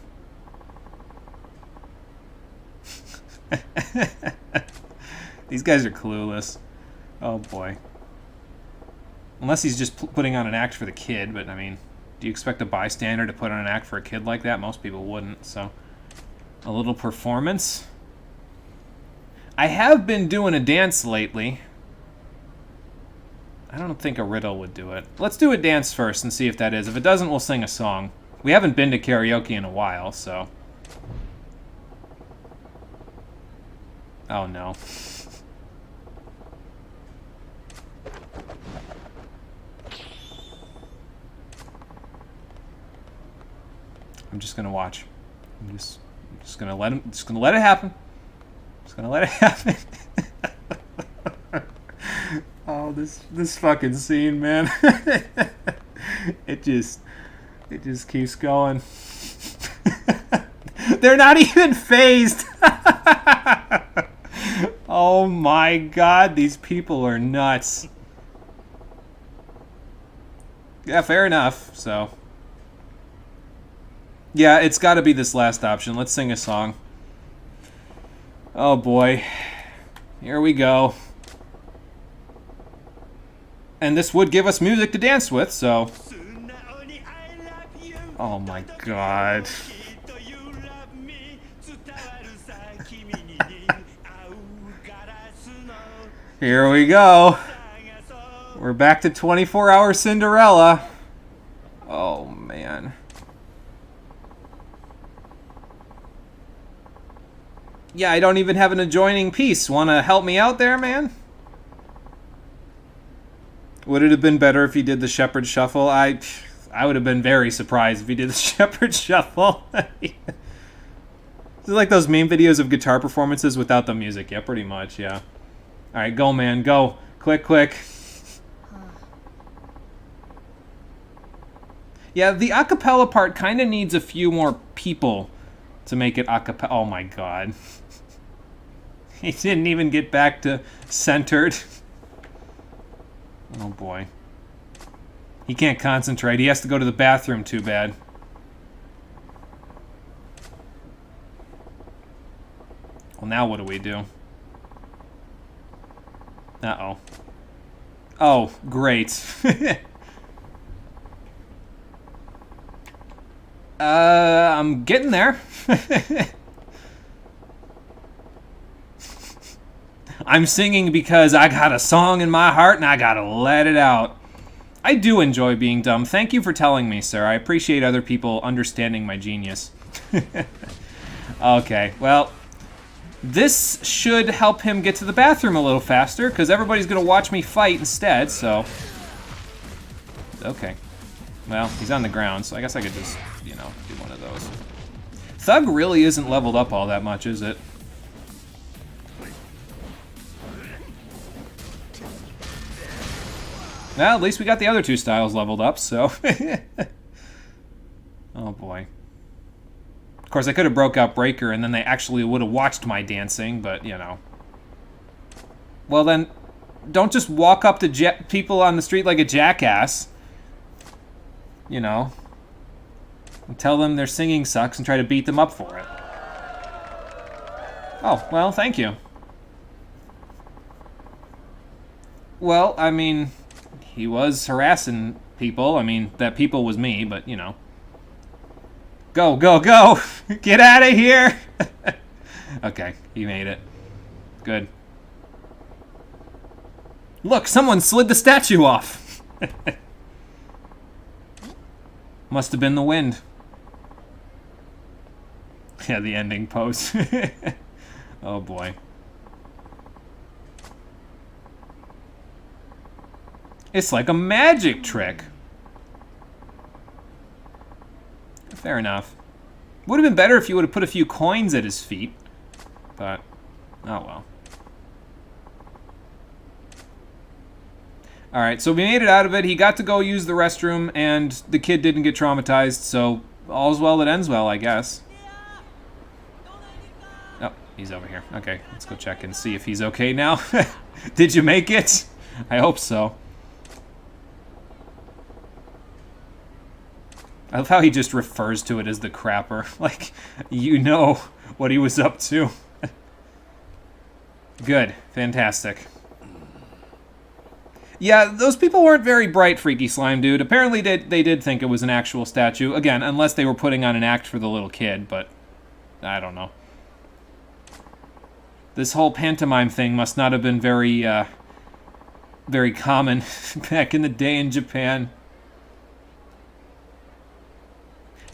These guys are clueless. Oh boy. Unless he's just putting on an act for the kid, but I mean, do you expect a bystander to put on an act for a kid like that? Most people wouldn't, so... A little performance. I have been doing a dance lately. I don't think a riddle would do it. Let's do a dance first and see if that is. If it doesn't, we'll sing a song. We haven't been to karaoke in a while, so... Oh, no. I'm just gonna watch. I'm just gonna let him. Just gonna let it happen. Just gonna let it happen. Oh, this fucking scene, man. It just keeps going. They're not even phased. Oh my god, these people are nuts. Yeah, fair enough. So. Yeah, it's got to be this last option. Let's sing a song. Oh boy. Here we go. And this would give us music to dance with, so... Oh my god. Here we go. We're back to 24-hour Cinderella. Oh man. Yeah, I don't even have an adjoining piece. Wanna help me out there, man? Would it have been better if he did the Shepherd Shuffle? I would have been very surprised if he did the Shepherd Shuffle. It's like those meme videos of guitar performances without the music. Yeah, pretty much, yeah. Alright, go, man, go. Quick, quick. Yeah, the acapella part kind of needs a few more people to make it acapella. Oh my god. He didn't even get back to centered. Oh boy. He can't concentrate. He has to go to the bathroom, too bad. Well, now what do we do? Uh-oh. Oh, great. I'm getting there. I'm singing because I got a song in my heart and I gotta let it out. I do enjoy being dumb. Thank you for telling me, sir. I appreciate other people understanding my genius. Okay, well, this should help him get to the bathroom a little faster because everybody's gonna watch me fight instead, so... Okay. Well, he's on the ground, so I guess I could just, you know, do one of those. Thug really isn't leveled up all that much, is it? Well, at least we got the other two styles leveled up, so... Oh, boy. Of course, I could have broke out Breaker, and then they actually would have watched my dancing, but, you know. Well, then, don't just walk up to people on the street like a jackass. You know. And tell them their singing sucks and try to beat them up for it. Oh, well, thank you. Well, I mean, he was harassing people. I mean, that people was me, but, you know. Go, go, go! Get out of here! Okay, he made it. Good. Look, someone slid the statue off! Must have been the wind. Yeah, the ending pose. Oh boy. It's like a magic trick. Fair enough. Would have been better if you would have put a few coins at his feet. But, oh well. Alright, so we made it out of it. He got to go use the restroom, and the kid didn't get traumatized, so all's well that ends well, I guess. Oh, he's over here. Okay, let's go check and see if he's okay now. Did you make it? I hope so. I love how he just refers to it as the crapper. Like, you know what he was up to. Good. Fantastic. Yeah, those people weren't very bright, Freaky Slime Dude. Apparently they did think it was an actual statue. Again, unless they were putting on an act for the little kid, but I don't know. This whole pantomime thing must not have been very, very common back in the day in Japan.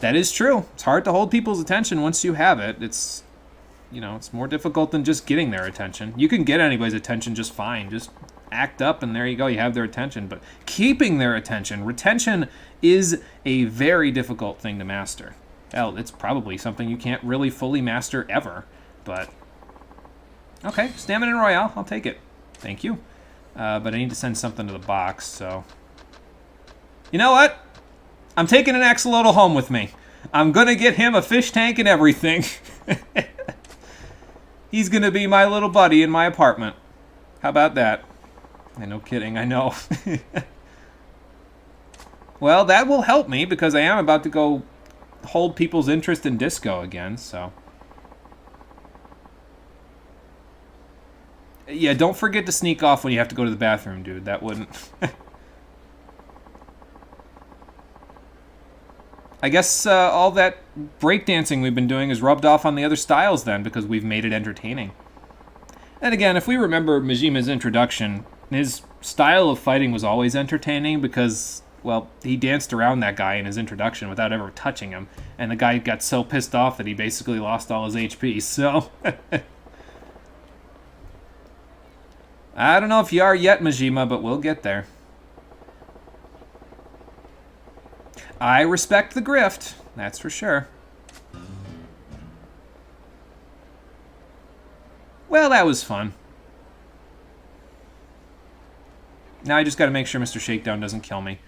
That is true. It's hard to hold people's attention once you have it. It's, you know, it's more difficult than just getting their attention. You can get anybody's attention just fine. Just act up and there you go. You have their attention. But keeping their attention, retention is a very difficult thing to master. Hell, it's probably something you can't really fully master ever. But, okay, Stamina Royale. I'll take it. Thank you. But I need to send something to the box, so. You know what? I'm taking an axolotl home with me. I'm gonna get him a fish tank and everything. He's gonna be my little buddy in my apartment. How about that? No kidding, I know. Well, that will help me because I am about to go hold people's interest in disco again, so. Yeah, don't forget to sneak off when you have to go to the bathroom, dude. That wouldn't... I guess all that breakdancing we've been doing is rubbed off on the other styles then, because we've made it entertaining. And again, if we remember Majima's introduction, his style of fighting was always entertaining because, well, he danced around that guy in his introduction without ever touching him, and the guy got so pissed off that he basically lost all his HP, so... I don't know if you are yet, Majima, but we'll get there. I respect the grift, that's for sure. Well, that was fun. Now I just gotta make sure Mr. Shakedown doesn't kill me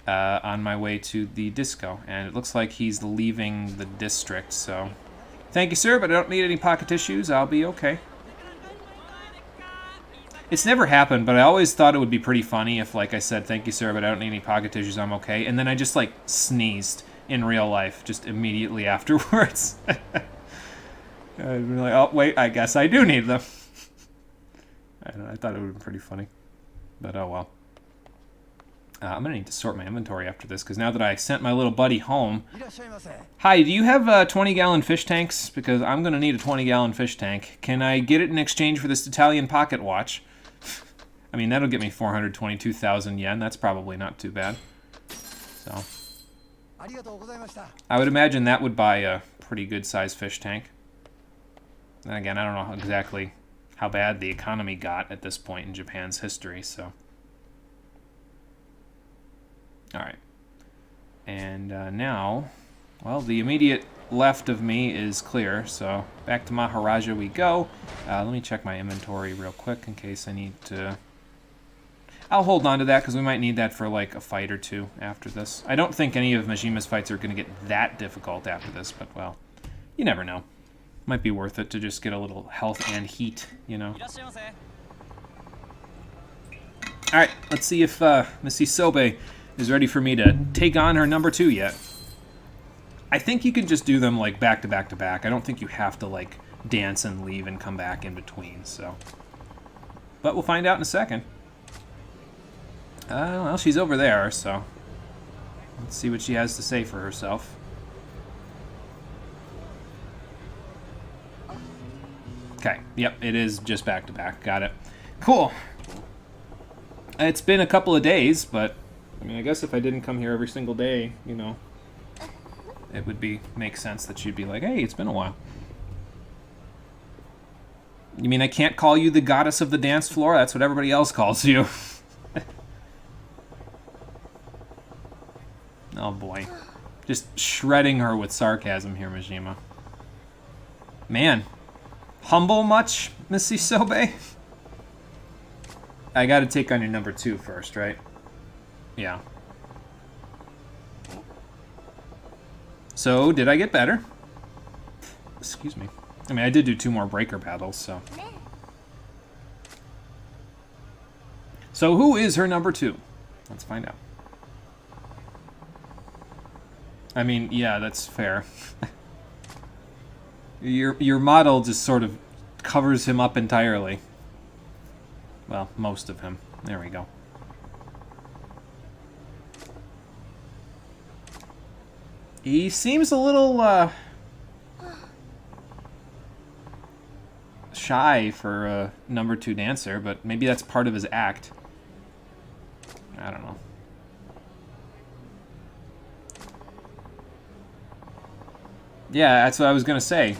on my way to the disco. And it looks like he's leaving the district, so... Thank you, sir, but I don't need any pocket tissues. I'll be okay. It's never happened, but I always thought it would be pretty funny if, like I said, thank you, sir, but I don't need any pocket tissues, I'm okay. And then I just, like, sneezed in real life, just immediately afterwards. I'd be like, oh, wait, I guess I do need them. I don't know, I thought it would have been pretty funny. But, oh well. I'm going to need to sort my inventory after this, because now that I sent my little buddy home... Hi, do you have 20-gallon fish tanks? Because I'm going to need a 20-gallon fish tank. Can I get it in exchange for this Italian pocket watch? I mean, that'll get me 422,000 yen. That's probably not too bad. So, I would imagine that would buy a pretty good-sized fish tank. And again, I don't know exactly how bad the economy got at this point in Japan's history, so... Alright. And now, well, the immediate left of me is clear, so back to Maharaja we go. Let me check my inventory real quick in case I need to... I'll hold on to that because we might need that for like a fight or two after this. I don't think any of Majima's fights are going to get that difficult after this, but well, You never know. Might be worth it to just get a little health and heat, you know. Alright, let's see if Missy Sobe is ready for me to take on her number 2 yet. I think you can just do them like back to back to back. I don't think you have to like dance and leave and come back in between, so. But we'll find out in a second. Well, she's over there, so let's see what she has to say for herself. Okay, yep, it is just back to back. Got it. Cool. It's been a couple of days, but I mean, I guess if I didn't come here every single day, you know, it would make sense that she'd be like, hey, it's been a while. You mean I can't call you the goddess of the dance floor? That's what everybody else calls you. Oh boy. Just shredding her with sarcasm here, Majima. Man. Humble much, Missy Sobe? I gotta take on your number 2 first, right? Yeah. So, did I get better? Excuse me. I mean, I did do 2 more breaker battles, so. So, who is her number 2? Let's find out. I mean, yeah, that's fair. Your model just sort of covers him up entirely. Well, most of him. There we go. He seems a little shy for a number 2 dancer, but maybe that's part of his act. I don't know. Yeah, that's what I was gonna say.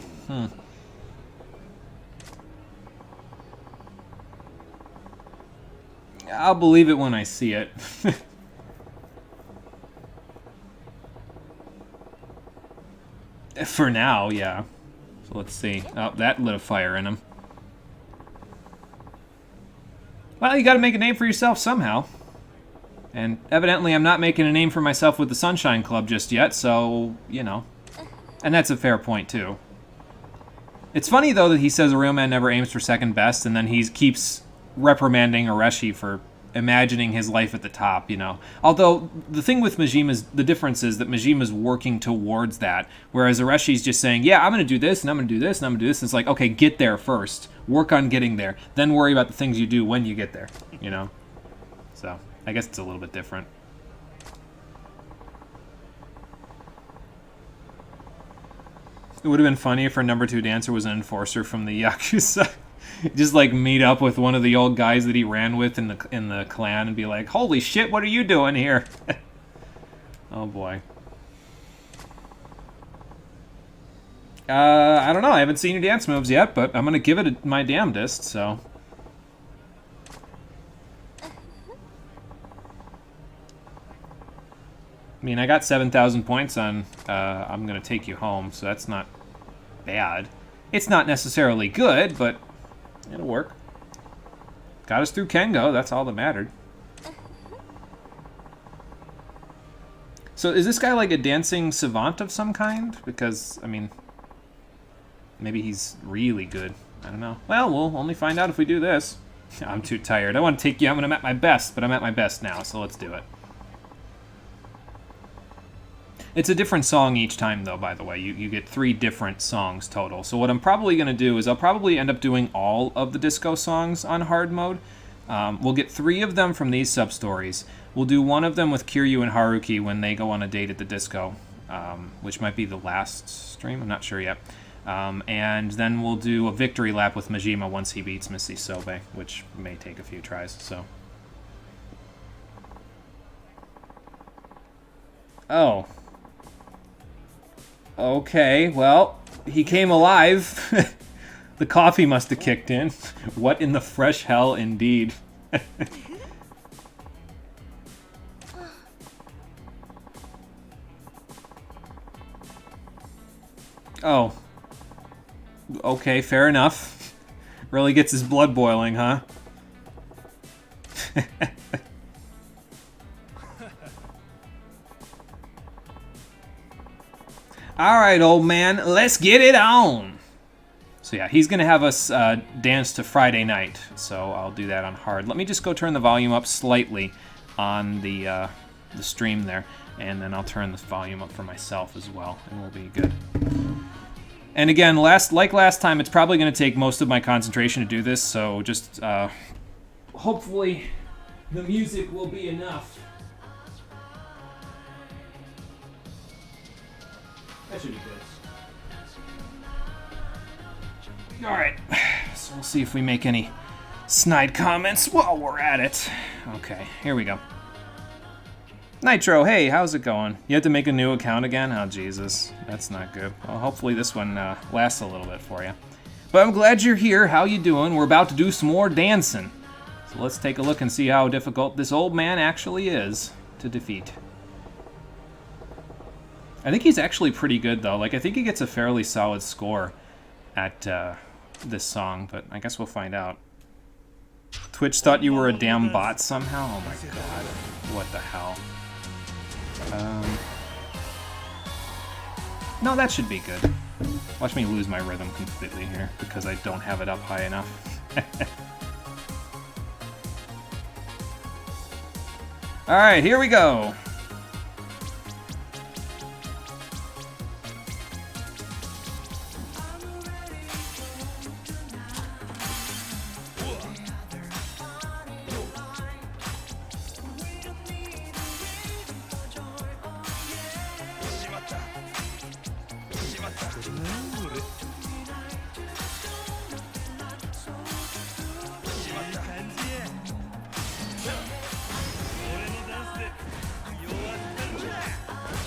I'll believe it when I see it. For now, yeah. So let's see. Oh, that lit a fire in him. Well, you gotta make a name for yourself somehow. And evidently I'm not making a name for myself with the Sunshine Club just yet, so, you know. And that's a fair point, too. It's funny, though, that he says a real man never aims for second best, and then he keeps reprimanding Areshi for imagining his life at the top, you know. Although, the thing with Majima's, the difference is that Majima's working towards that, whereas Areshi's just saying, yeah, I'm going to do this, and I'm going to do this, and I'm going to do this. And it's like, okay, get there first. Work on getting there. Then worry about the things you do when you get there, you know. So, I guess it's a little bit different. It would have been funny if her number 2 dancer was an enforcer from the Yakuza. Just like meet up with one of the old guys that he ran with in the clan and be like, holy shit, what are you doing here? Oh boy. I don't know, I haven't seen your dance moves yet, but I'm gonna give it my damnedest, so. I mean, I got 7,000 points on I'm gonna take you home, so that's not bad. It's not necessarily good, but it'll work. Got us through Kengo, that's all that mattered. So is this guy like a dancing savant of some kind? Because, I mean, maybe he's really good. I don't know. Well, we'll only find out if we do this. I'm too tired. I want to take you out when I'm at my best, but I'm at my best now, so let's do it. It's a different song each time, though, by the way. You get 3 different songs total. So what I'm probably going to do is I'll probably end up doing all of the disco songs on hard mode. We'll get 3 of them from these sub-stories. We'll do 1 of them with Kiryu and Haruki when they go on a date at the disco, which might be the last stream. I'm not sure yet. And then we'll do a victory lap with Majima once he beats Missy Sobe, which may take a few tries, so. Oh. Okay, well, he came alive. The coffee must have kicked in. What in the fresh hell, indeed. Oh. Okay, fair enough. Really gets his blood boiling, huh? All right, old man, let's get it on. So yeah, he's gonna have us dance to Friday Night. So I'll do that on hard. Let me just go turn the volume up slightly on the stream there, and then I'll turn the volume up for myself as well, and we'll be good. And again, like last time, it's probably going to take most of my concentration to do this, so just hopefully the music will be enough. That should be good. Alright, so we'll see if we make any snide comments while we're at it. Okay, here we go. Nitro, hey, how's it going? You have to make a new account again? Oh, Jesus. That's not good. Well, hopefully this one lasts a little bit for you. But I'm glad you're here. How you doing? We're about to do some more dancing. So let's take a look and see how difficult this old man actually is to defeat. I think he's actually pretty good, though. Like, I think he gets a fairly solid score at this song, but I guess we'll find out. Twitch thought you were a damn bot somehow? Oh my god. What the hell? No, that should be good. Watch me lose my rhythm completely here because I don't have it up high enough. Alright, here we go.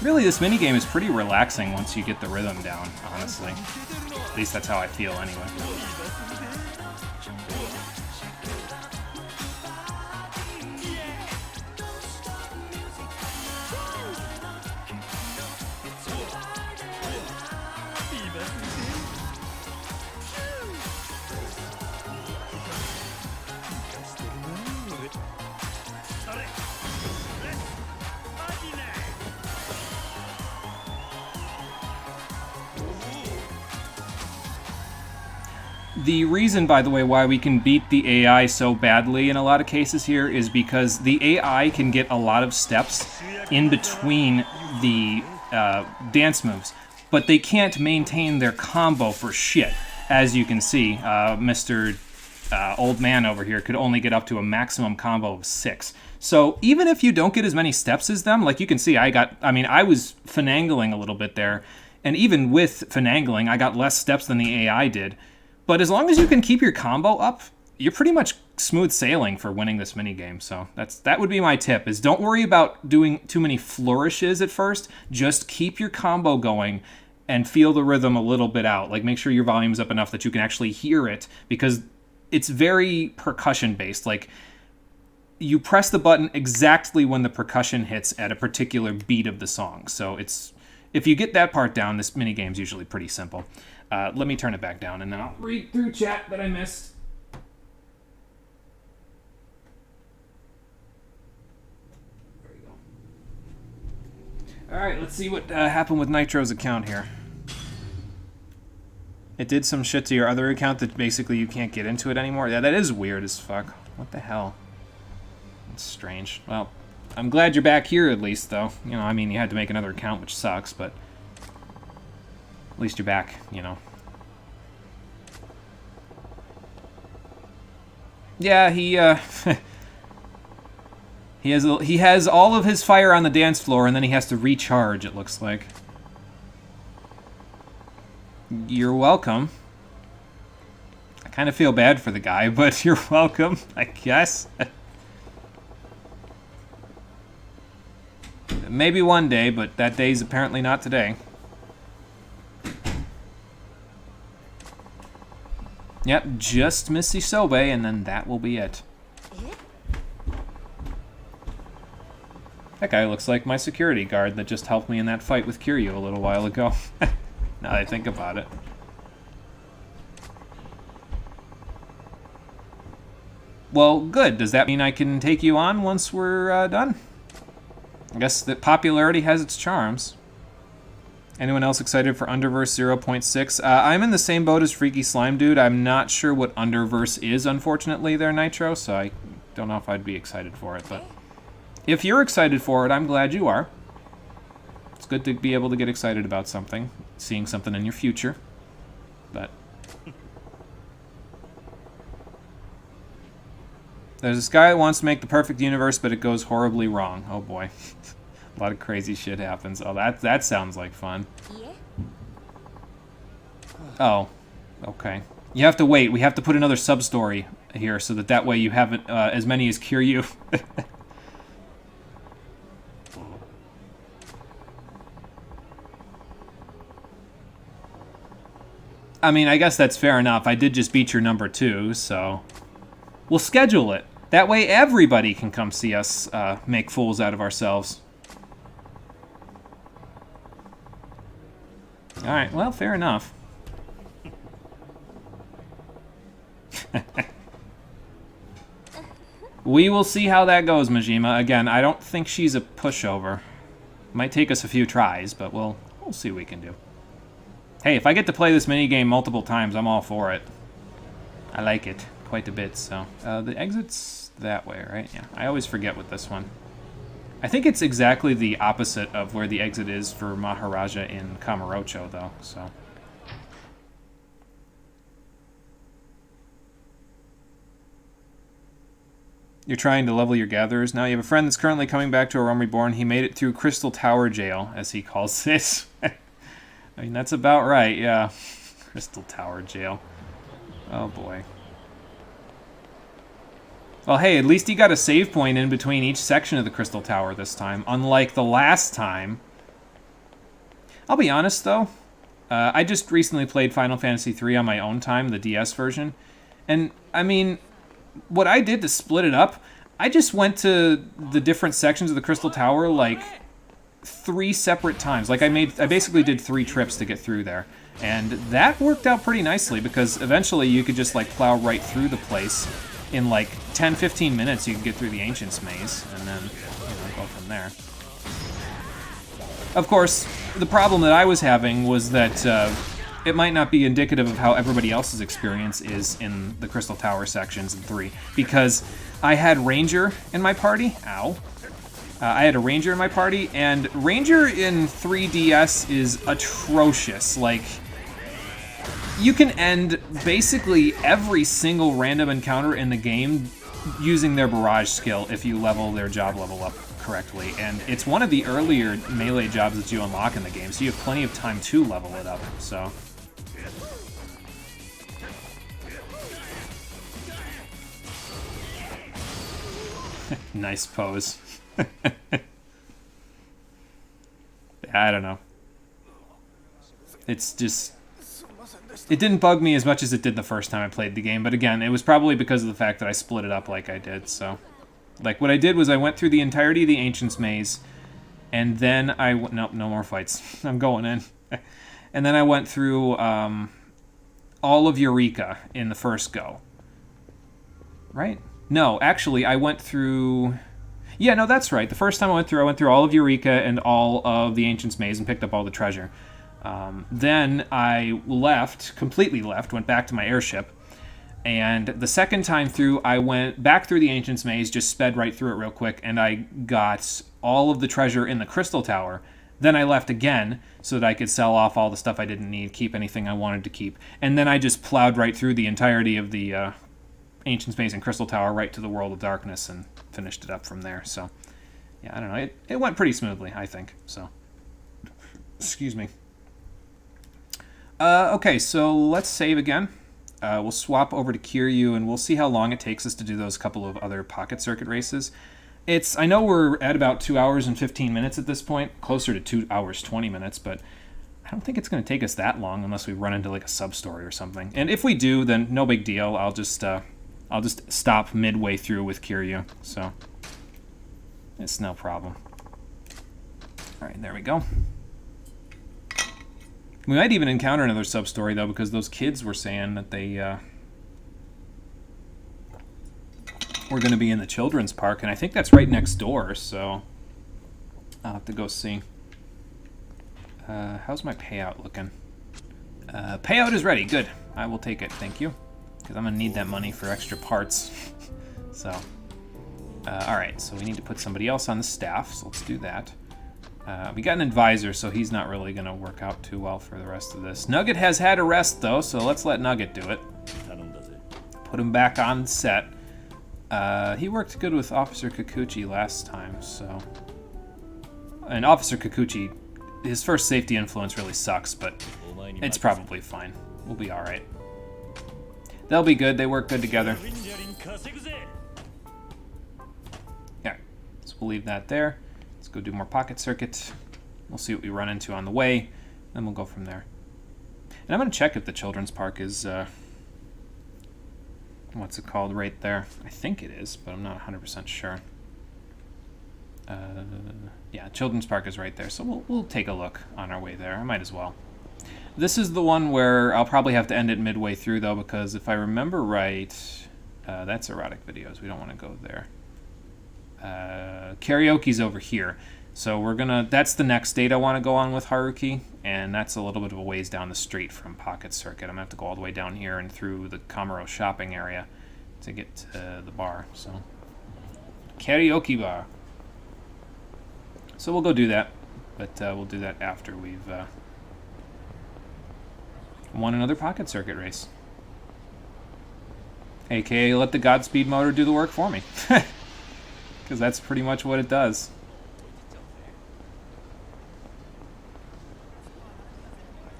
Really, this minigame is pretty relaxing once you get the rhythm down, honestly. At least that's how I feel anyway. The reason, by the way, why we can beat the AI so badly in a lot of cases here is because the AI can get a lot of steps in between the dance moves, but they can't maintain their combo for shit. As you can see, Mr. Old Man over here could only get up to a maximum combo of 6. So even if you don't get as many steps as them, like you can see, I was finagling a little bit there, and even with finagling, I got less steps than the AI did. But as long as you can keep your combo up, you're pretty much smooth sailing for winning this minigame. So that would be my tip, is don't worry about doing too many flourishes at first. Just keep your combo going and feel the rhythm a little bit out. Like, make sure your volume's up enough that you can actually hear it, because it's very percussion-based. Like, you press the button exactly when the percussion hits at a particular beat of the song. So if you get that part down, this minigame's usually pretty simple. Let me turn it back down, and then I'll read through chat that I missed. There you go. Alright, let's see what happened with Nitro's account here. It did some shit to your other account that basically you can't get into it anymore. Yeah, that is weird as fuck. What the hell? That's strange. Well, I'm glad you're back here at least, though. You know, I mean, you had to make another account, which sucks, but at least you're back, you know. Yeah, he has all of his fire on the dance floor, and then he has to recharge, it looks like. You're welcome. I kind of feel bad for the guy, but you're welcome, I guess. Maybe one day, but that day's apparently not today. Yep, just Missy Sobe, and then that will be it. That guy looks like my security guard that just helped me in that fight with Kiryu a little while ago. Now that I think about it. Well, good. Does that mean I can take you on once we're done? I guess that popularity has its charms. Anyone else excited for Underverse 0.6? I'm in the same boat as Freaky Slime Dude. I'm not sure what Underverse is, unfortunately, there, Nitro, so I don't know if I'd be excited for it. But if you're excited for it, I'm glad you are. It's good to be able to get excited about something, seeing something in your future. But there's this guy that wants to make the perfect universe, but it goes horribly wrong. Oh boy. A lot of crazy shit happens. Oh, that sounds like fun. Oh, okay. You have to wait. We have to put another sub-story here so that way you haven't as many as Kiryu. I mean, I guess that's fair enough. I did just beat your number 2, so we'll schedule it. That way everybody can come see us make fools out of ourselves. Alright, well, fair enough. We will see how that goes, Majima. Again, I don't think she's a pushover. Might take us a few tries, but we'll see what we can do. Hey, if I get to play this minigame multiple times, I'm all for it. I like it quite a bit, so... the exit's that way, right? Yeah, I always forget with this one. I think it's exactly the opposite of where the exit is for Maharaja in Kamurocho, though, so... You're trying to level your gatherers now. You have a friend that's currently coming back to A Realm Reborn. He made it through Crystal Tower Jail, as he calls it. I mean, that's about right, yeah. Crystal Tower Jail. Oh, boy. Well, hey, at least he got a save point in between each section of the Crystal Tower this time, unlike the last time. I'll be honest, though. I just recently played Final Fantasy III on my own time, the DS version. And, I mean, what I did to split it up, I just went to the different sections of the Crystal Tower, like, 3 separate times. Like, I basically did 3 trips to get through there. And that worked out pretty nicely, because eventually you could just, like, plow right through the place. In like 10-15 minutes, you can get through the Ancient's Maze, and then go from there. Of course, the problem that I was having was that it might not be indicative of how everybody else's experience is in the Crystal Tower sections in 3, because I had Ranger in my party. Ow. I had a Ranger in my party, and Ranger in 3DS is atrocious. Like, you can end basically every single random encounter in the game using their barrage skill if you level their job level up correctly. And it's one of the earlier melee jobs that you unlock in the game, so you have plenty of time to level it up, so... Nice pose. I don't know. It's just... It didn't bug me as much as it did the first time I played the game, but again, it was probably because of the fact that I split it up like I did, so... Like, what I did was I went through the entirety of the Ancient's Maze, and then I... Nope, no more fights. I'm going in. And then I went through all of Eureka in the first go. Right? No, actually, I went through... Yeah, no, that's right. The first time I went through all of Eureka and all of the Ancient's Maze and picked up all the treasure. Then I completely left, went back to my airship, and the second time through, I went back through the Ancient's Maze, just sped right through it real quick, and I got all of the treasure in the Crystal Tower. Then I left again, so that I could sell off all the stuff I didn't need, keep anything I wanted to keep, and then I just plowed right through the entirety of the Ancient's Maze and Crystal Tower right to the World of Darkness, and finished it up from there, so... Yeah, I don't know, it went pretty smoothly, I think, so... Excuse me. Okay, so let's save again. We'll swap over to Kiryu, and we'll see how long it takes us to do those couple of other pocket circuit races. I know we're at about 2 hours and 15 minutes at this point, closer to 2 hours 20 minutes, but I don't think it's going to take us that long unless we run into like a sub-story or something. And if we do, then no big deal. I'll just stop midway through with Kiryu, so it's no problem. All right, there we go. We might even encounter another sub-story, though, because those kids were saying that they were going to be in the children's park, and I think that's right next door, so I'll have to go see. How's my payout looking? Payout is ready. Good. I will take it. Thank you. Because I'm going to need that money for extra parts. So, alright. So we need to put somebody else on the staff. So let's do that. We got an advisor, so he's not really going to work out too well for the rest of this. Nugget has had a rest, though, so let's let Nugget do it. Put him back on set. He worked good with Officer Kikuchi last time, so... And Officer Kikuchi, his first safety influence really sucks, but it's probably fine. We'll be alright. They'll be good. They work good together. Yeah, so we'll leave that there. Let's go do more pocket circuit. We'll see what we run into on the way, then we'll go from there. And I'm going to check if the children's park is, what's it called right there? I think it is, but I'm not 100% sure. Yeah, children's park is right there, so we'll take a look on our way there. I might as well. This is the one where I'll probably have to end it midway through, though, because if I remember right, that's erotic videos. We don't want to go there. Karaoke's over here. So we're gonna, that's the next date I want to go on with Haruki, and that's a little bit of a ways down the street from Pocket Circuit. I'm gonna have to go all the way down here and through the Kamuro shopping area to get to the bar, so. Karaoke bar. So we'll go do that, but we'll do that after we've won another Pocket Circuit race. AKA let the Godspeed motor do the work for me. Because that's pretty much what it does.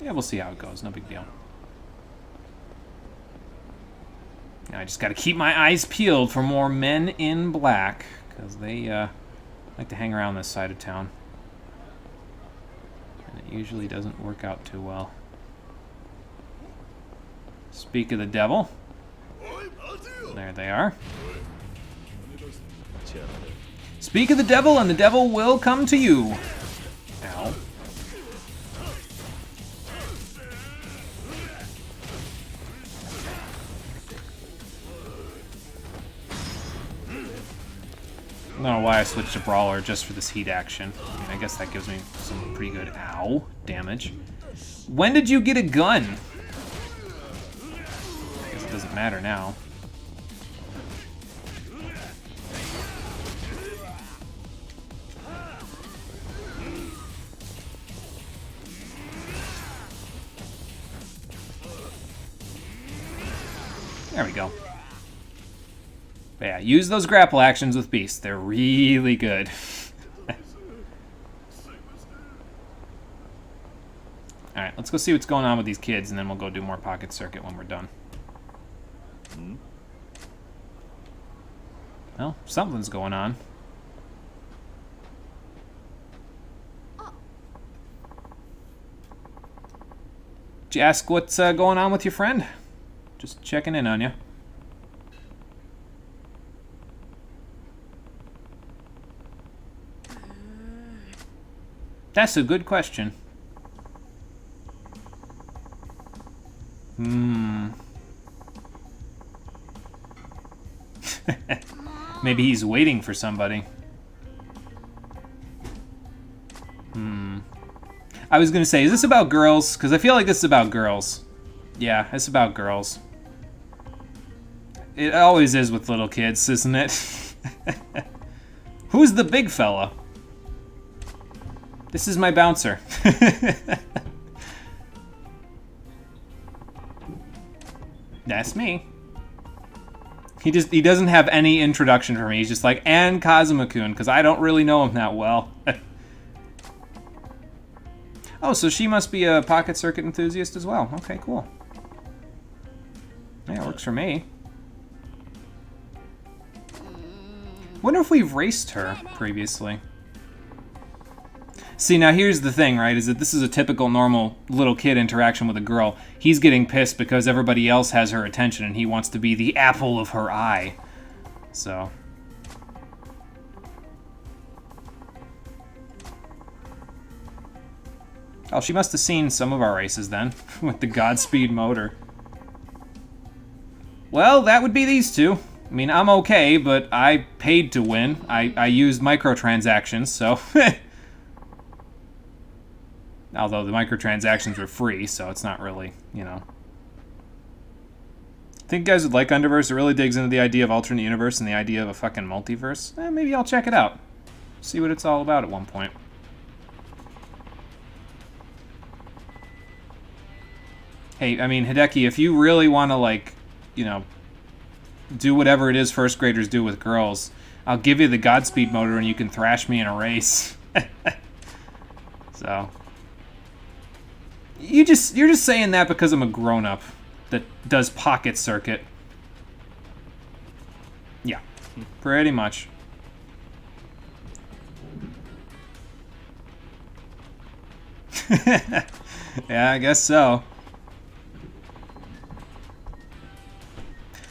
Yeah, we'll see how it goes. No big deal. Now I just got to keep my eyes peeled for more men in black, because they like to hang around this side of town. And it usually doesn't work out too well. Speak of the devil. There they are. Speak of the devil, and the devil will come to you. Ow. I don't know why I switched to Brawler just for this heat action. I mean, I guess that gives me some pretty good, ow, damage. When did you get a gun? I guess it doesn't matter now. There we go. But yeah, use those grapple actions with Beast. They're really good. Alright, let's go see what's going on with these kids, and then we'll go do more Pocket Circuit when we're done. Well, something's going on. Did you ask what's going on with your friend? Just checking in on you. That's a good question. Maybe he's waiting for somebody. I was gonna say, is this about girls? Because I feel like this is about girls. Yeah, it's about girls. It always is with little kids, isn't it? Who's the big fella? This is my bouncer. That's me. He doesn't have any introduction for me. He's just like, and Kazuma-kun, because I don't really know him that well. Oh, so she must be a Pocket Circuit enthusiast as well. Okay, cool. Yeah, it works for me. Wonder if we've raced her previously. See, now here's the thing, right, is that this is a typical normal little kid interaction with a girl. He's getting pissed because everybody else has her attention and he wants to be the apple of her eye. So. Oh, she must have seen some of our races then, with the Godspeed motor. Well, that would be these two. I mean, I'm okay, but I paid to win. I used microtransactions, so... Although the microtransactions were free, so it's not really, you know. Think you guys would like Underverse? It really digs into the idea of alternate universe and the idea of a fucking multiverse. Maybe I'll check it out. See what it's all about at one point. Hey, I mean, Hideki, if you really want to, like, you know, do whatever it is first graders do with girls, I'll give you the Godspeed motor and you can thrash me in a race. So. You're just saying that because I'm a grown-up that does pocket circuit. Yeah, pretty much. Yeah, I guess so.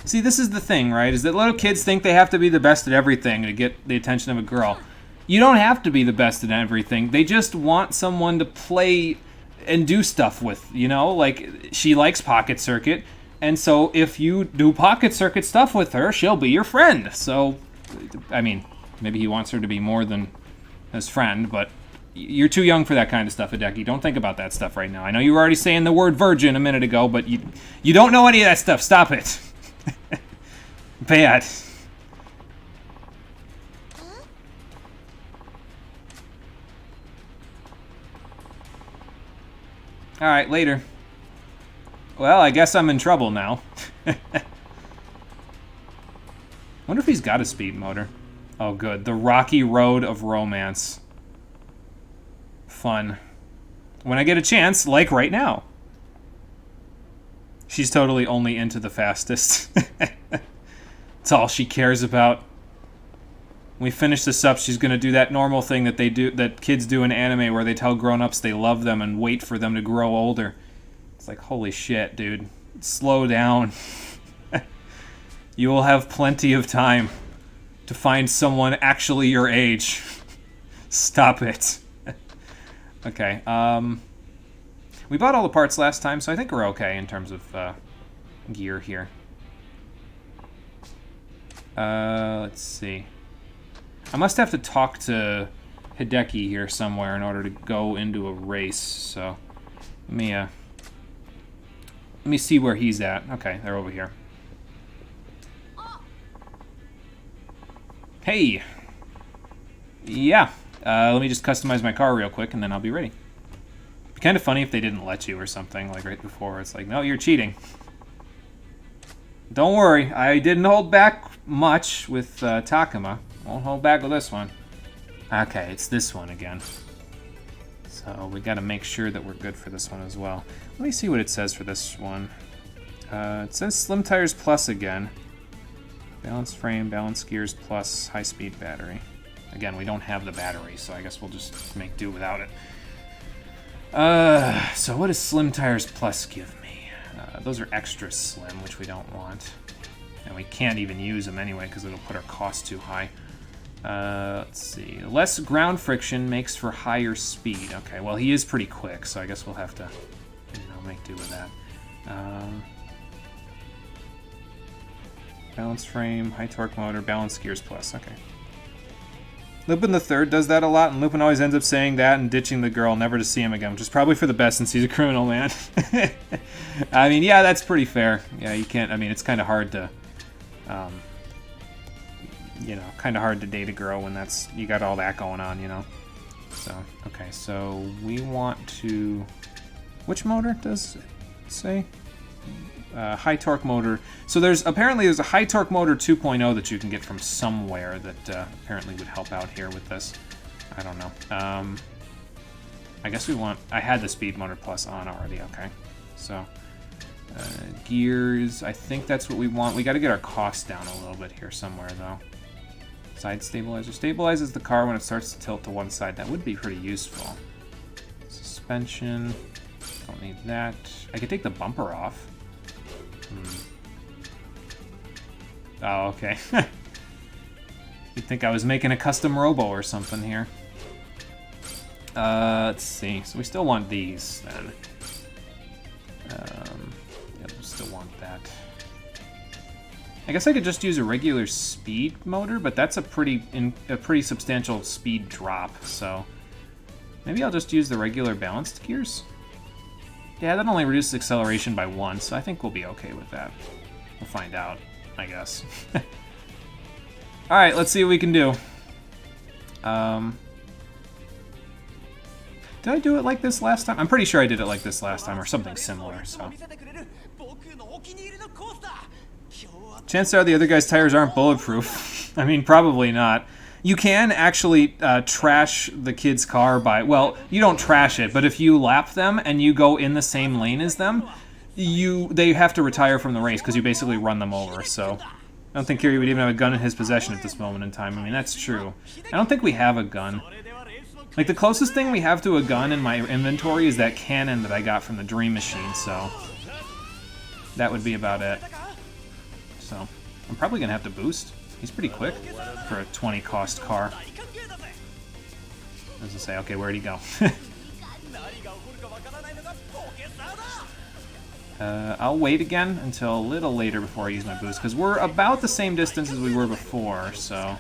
See, this is the thing, right? Is that little kids think they have to be the best at everything to get the attention of a girl. You don't have to be the best at everything. They just want someone to play and do stuff with, you know? Like, she likes Pocket Circuit, and so if you do Pocket Circuit stuff with her, she'll be your friend. So, I mean, maybe he wants her to be more than his friend, but you're too young for that kind of stuff, Hideki. Don't think about that stuff right now. I know you were already saying the word virgin a minute ago, but you don't know any of that stuff. Stop it. Bad. Alright, later. Well, I guess I'm in trouble now. Wonder if he's got a speed motor. Oh, good. The rocky road of romance. Fun. When I get a chance, like right now. She's totally only into the fastest. That's all she cares about. When we finish this up, she's gonna do that normal thing that kids do in anime where they tell grown-ups they love them and wait for them to grow older. It's like, holy shit, dude. Slow down. You will have plenty of time to find someone actually your age. Stop it. Okay, we bought all the parts last time, so I think we're okay in terms of gear here. Let's see. I must have to talk to Hideki here somewhere in order to go into a race, so let me see where he's at. Okay, they're over here. Hey! Yeah, let me just customize my car real quick and then I'll be ready. It'd be kind of funny if they didn't let you or something, like right before. It's like, no, you're cheating. Don't worry, I didn't hold back much with Takuma. Won't hold back with this one. Okay, it's this one again. So we gotta make sure that we're good for this one as well. Let me see what it says for this one. It says Slim Tires Plus again. Balance frame, balance gears plus high-speed battery. Again, we don't have the battery, so I guess we'll just make do without it. So what does Slim Tires Plus give me? Those are extra slim, which we don't want. And we can't even use them anyway, because it'll put our cost too high. Let's see. Less ground friction makes for higher speed. Okay, well, he is pretty quick, so I guess we'll have to, you know, make do with that. Balance frame, high torque motor, balance gears plus. Okay. Lupin the Third does that a lot, and Lupin always ends up saying that and ditching the girl, never to see him again, which is probably for the best since he's a criminal, man. I mean, yeah, that's pretty fair. Yeah, you can't, I mean, it's kind of hard to, you know, kind of hard to date a girl when you got all that going on, you know? So, okay, so we want to, which motor does it say? High torque motor. So apparently there's a high torque motor 2.0 that you can get from somewhere that apparently would help out here with this. I don't know. I guess I had the speed motor plus on already. Okay, so gears. I think that's what we want. We got to get our cost down a little bit here somewhere though. Side stabilizer stabilizes the car when it starts to tilt to one side. That would be pretty useful. Suspension. Don't need that. I could take the bumper off. Oh, okay. You'd think I was making a custom robo or something here. Let's see. So we still want these, then. Yeah, we still want that. I guess I could just use a regular speed motor, but that's a pretty substantial speed drop, so... Maybe I'll just use the regular balanced gears. Yeah, that only reduces acceleration by 1, so I think we'll be okay with that. We'll find out, I guess. Alright, let's see what we can do. Did I do it like this last time? I'm pretty sure I did it like this last time, or something similar, so. Chances are the other guy's tires aren't bulletproof. I mean, probably not. You can actually trash the kid's car by... Well, you don't trash it, but if you lap them and you go in the same lane as them, they have to retire from the race because you basically run them over, so... I don't think Kiri would even have a gun in his possession at this moment in time. I mean, that's true. I don't think we have a gun. Like, the closest thing we have to a gun in my inventory is that cannon that I got from the Dream Machine, so... That would be about it. So, I'm probably going to have to boost. He's pretty quick for a 20 cost car. As I say, okay, where'd he go? I'll wait again until a little later before I use my boost, because we're about the same distance as we were before, so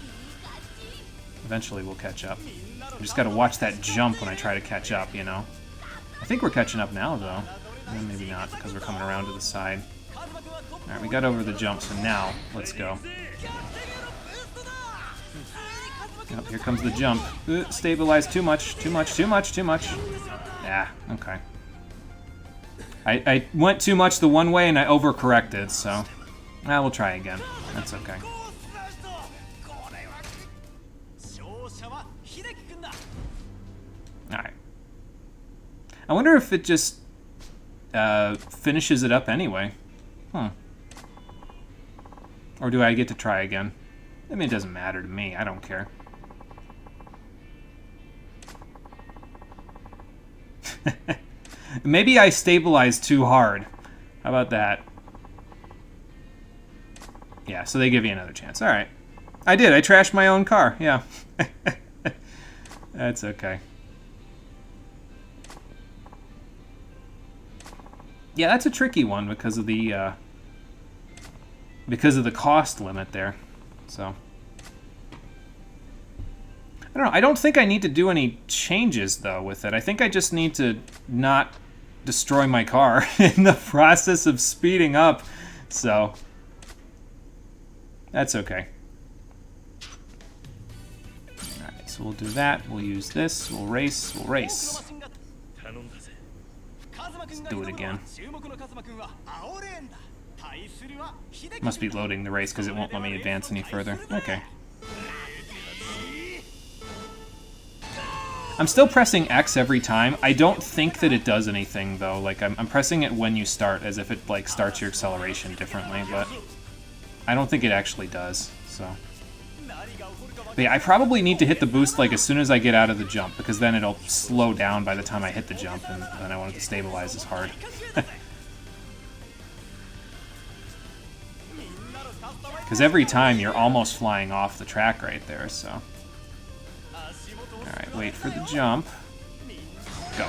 eventually we'll catch up. I just gotta watch that jump when I try to catch up, you know? I think we're catching up now, though. Well, maybe not, because we're coming around to the side. Alright, we got over the jump, so now, let's go. Oh, here comes the jump. Stabilize too much, too much, too much, too much. Yeah, okay. I went too much the one way and I overcorrected, so... we'll try again. That's okay. Alright. I wonder if it just finishes it up anyway. Or do I get to try again? I mean, it doesn't matter to me. I don't care. Maybe I stabilized too hard. How about that? Yeah, so they give you another chance. All right. I did. I trashed my own car. Yeah. That's okay. Yeah, that's a tricky one because of the cost limit there. So I don't know. I don't think I need to do any changes, though, with it. I think I just need to not destroy my car in the process of speeding up. So that's okay. Alright, so we'll do that. We'll use this. We'll race. We'll race. Let's do it again. Must be loading the race because it won't let me advance any further. Okay. I'm still pressing X every time. I don't think that it does anything, though. Like, I'm pressing it when you start, as if it, like, starts your acceleration differently, but I don't think it actually does, so. But yeah, I probably need to hit the boost, like, as soon as I get out of the jump, because then it'll slow down by the time I hit the jump, and then I want it to stabilize as hard. Because every time you're almost flying off the track right there, so. Alright, wait for the jump. Go.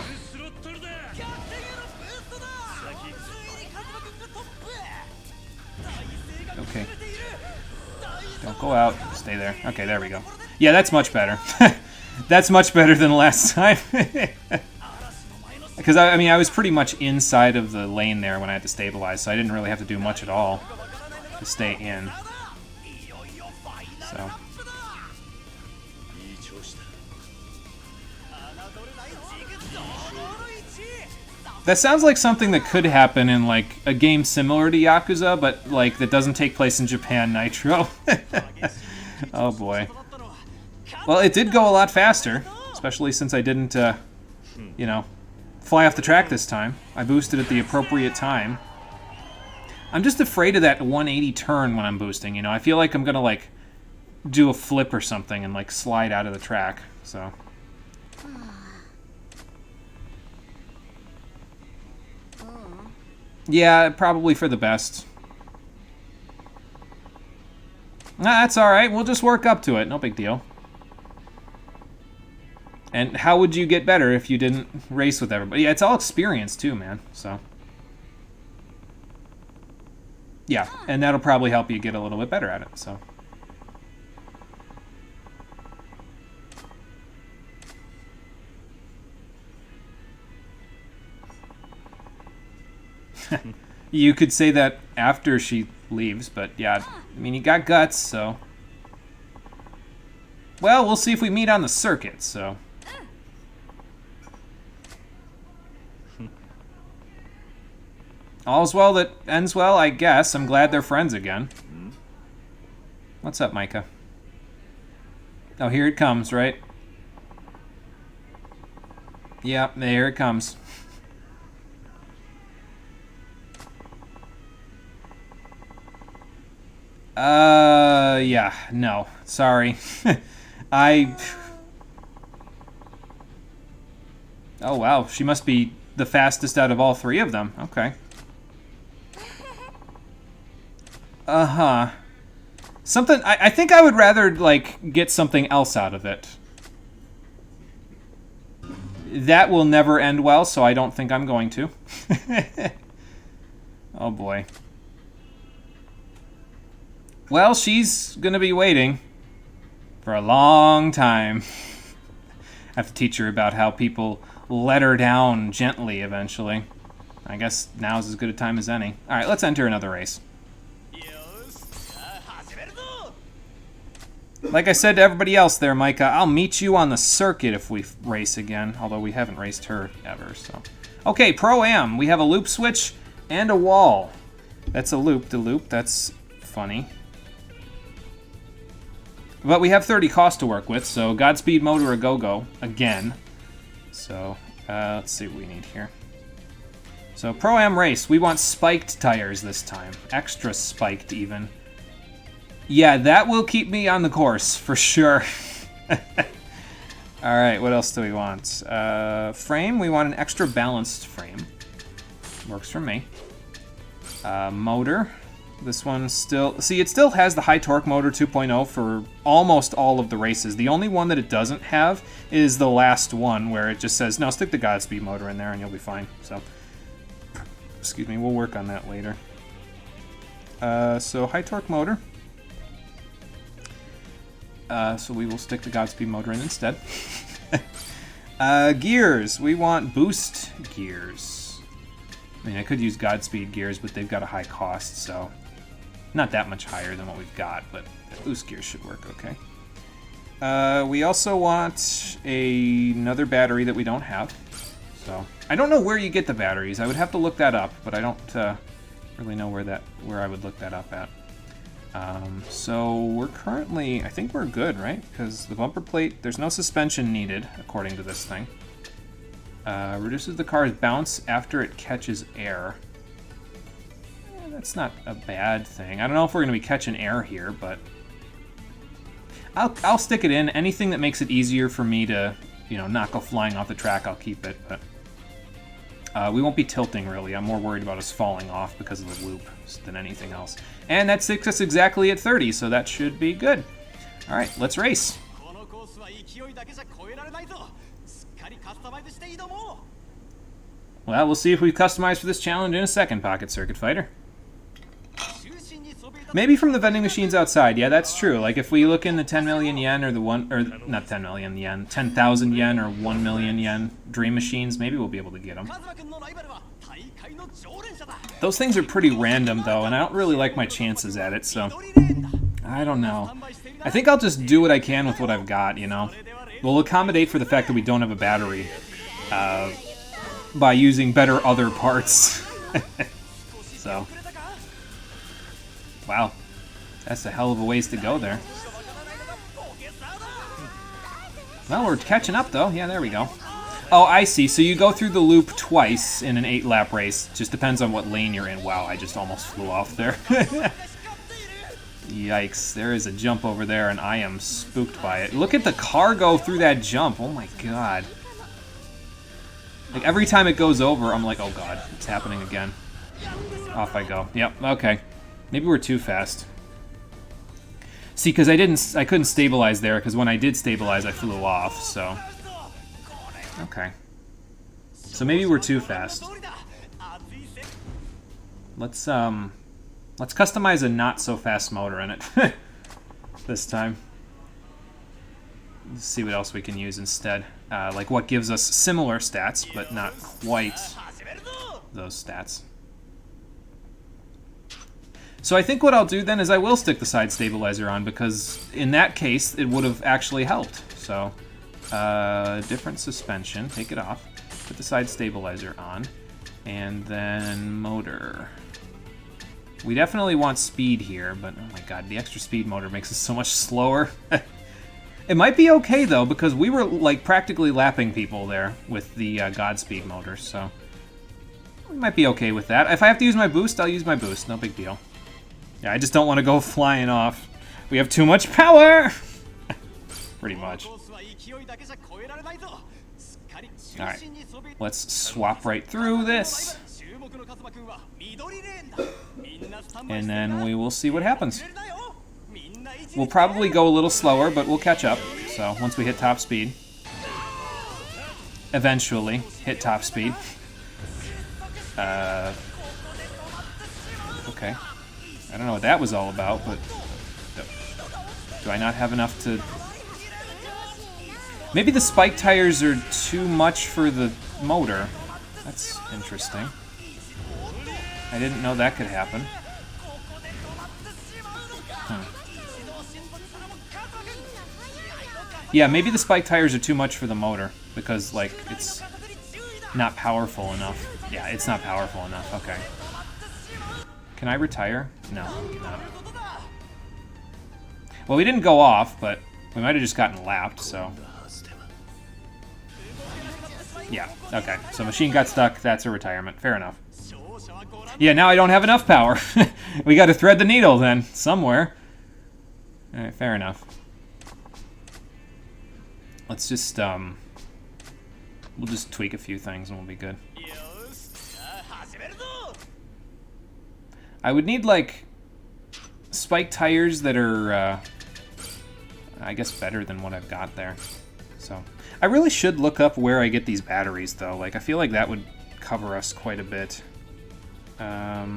Okay. Don't go out. Stay there. Okay, there we go. Yeah, that's much better. That's much better than last time. Because, I mean, I was pretty much inside of the lane there when I had to stabilize, so I didn't really have to do much at all to stay in. So... That sounds like something that could happen in, like, a game similar to Yakuza, but, like, that doesn't take place in Japan Nitro. Oh, boy. Well, it did go a lot faster, especially since I didn't, you know, fly off the track this time. I boosted at the appropriate time. I'm just afraid of that 180 turn when I'm boosting, you know. I feel like I'm gonna, like, do a flip or something and, like, slide out of the track, so... Yeah, probably for the best. Nah, that's alright. We'll just work up to it. No big deal. And how would you get better if you didn't race with everybody? Yeah, it's all experience too, man. So. Yeah, and that'll probably help you get a little bit better at it, so. You could say that after she leaves, but yeah, I mean, you got guts, so... Well, we'll see if we meet on the circuit, so... All's well that ends well, I guess. I'm glad they're friends again. What's up, Micah? Oh, here it comes, right? Yep, there it comes. Yeah, no. Sorry. Oh, wow. She must be the fastest out of all three of them. Okay. Uh-huh. Something... I think I would rather, like, get something else out of it. That will never end well, so I don't think I'm going to. Oh, boy. Well, she's gonna be waiting for a long time. I have to teach her about how people let her down gently eventually. I guess now's as good a time as any. Alright, let's enter another race. Like I said to everybody else there, Micah, I'll meet you on the circuit if we race again. Although we haven't raced her ever, so... Okay, Pro-Am. We have a loop switch and a wall. That's a loop-de-loop. That's funny. But we have 30 cost to work with, so Godspeed motor a go-go again. So, let's see what we need here. So, Pro-Am race. We want spiked tires this time. Extra spiked, even. Yeah, that will keep me on the course, for sure. Alright, what else do we want? Frame. We want an extra balanced frame. Works for me. Motor. This one still... See, it still has the high torque motor 2.0 for almost all of the races. The only one that it doesn't have is the last one, where it just says, no, stick the Godspeed motor in there and you'll be fine. So, excuse me, we'll work on that later. So, high torque motor. So we will stick the Godspeed motor in instead. Gears. We want boost gears. I mean, I could use Godspeed gears, but they've got a high cost, so... Not that much higher than what we've got, but boost gears should work okay. We also want another battery that we don't have. So, I don't know where you get the batteries. I would have to look that up, but I don't really know where I would look that up at. So we're currently, I think we're good, right? Because the bumper plate, there's no suspension needed, according to this thing. Reduces the car's bounce after it catches air. That's not a bad thing. I don't know if we're going to be catching air here, but I'll stick it in. Anything that makes it easier for me to, you know, not go flying off the track, I'll keep it. But we won't be tilting, really. I'm more worried about us falling off because of the loop than anything else. And that sticks us exactly at 30, so that should be good. All right, let's race. Well, we'll see if we've customized for this challenge in a second, Pocket Circuit Fighter. Maybe from the vending machines outside. Yeah, that's true. Like if we look in the 10 million yen or the not 10 million yen, 10,000 yen or 1 million yen dream machines, maybe we'll be able to get them. Those things are pretty random though, and I don't really like my chances at it, so I don't know. I think I'll just do what I can with what I've got, you know. We'll accommodate for the fact that we don't have a battery by using better other parts. So, wow, that's a hell of a ways to go there. Well, we're catching up though. Yeah, there we go. Oh, I see. So you go through the loop twice in an 8-lap race. Just depends on what lane you're in. Wow, I just almost flew off there. Yikes, there is a jump over there and I am spooked by it. Look at the car go through that jump. Oh my god. Like every time it goes over, I'm like, oh god, it's happening again. Off I go. Yep, okay. Maybe we're too fast. See, because I couldn't stabilize there, because when I did stabilize, I flew off, so... Okay. So maybe we're too fast. Let's customize a not-so-fast motor in it. This time. Let's see what else we can use instead. Like what gives us similar stats, but not quite those stats. So I think what I'll do then is I will stick the side stabilizer on, because in that case it would have actually helped. So, different suspension, take it off, put the side stabilizer on, and then motor. We definitely want speed here, but oh my god, the extra speed motor makes us so much slower. It might be okay though, because we were like practically lapping people there with the Godspeed motor, so we might be okay with that. If I have to use my boost, I'll use my boost, no big deal. Yeah, I just don't want to go flying off. We have too much power! Pretty much. Alright, let's swap right through this. And then we will see what happens. We'll probably go a little slower, but we'll catch up. So, once we hit top speed. Eventually, hit top speed. Okay. I don't know what that was all about, but... Do I not have enough to... Maybe the spike tires are too much for the motor. That's interesting. I didn't know that could happen. Yeah, maybe the spike tires are too much for the motor, because, like, it's not powerful enough. Yeah, it's not powerful enough. Okay. Can I retire? No, I cannot. Well, we didn't go off, but we might have just gotten lapped, so... Yeah, okay. So machine got stuck, that's a retirement. Fair enough. Yeah, now I don't have enough power. We gotta thread the needle, then, somewhere. Alright, fair enough. Let's just, we'll just tweak a few things and we'll be good. I would need, like, spike tires that are, I guess better than what I've got there. So, I really should look up where I get these batteries, though. Like, I feel like that would cover us quite a bit. Let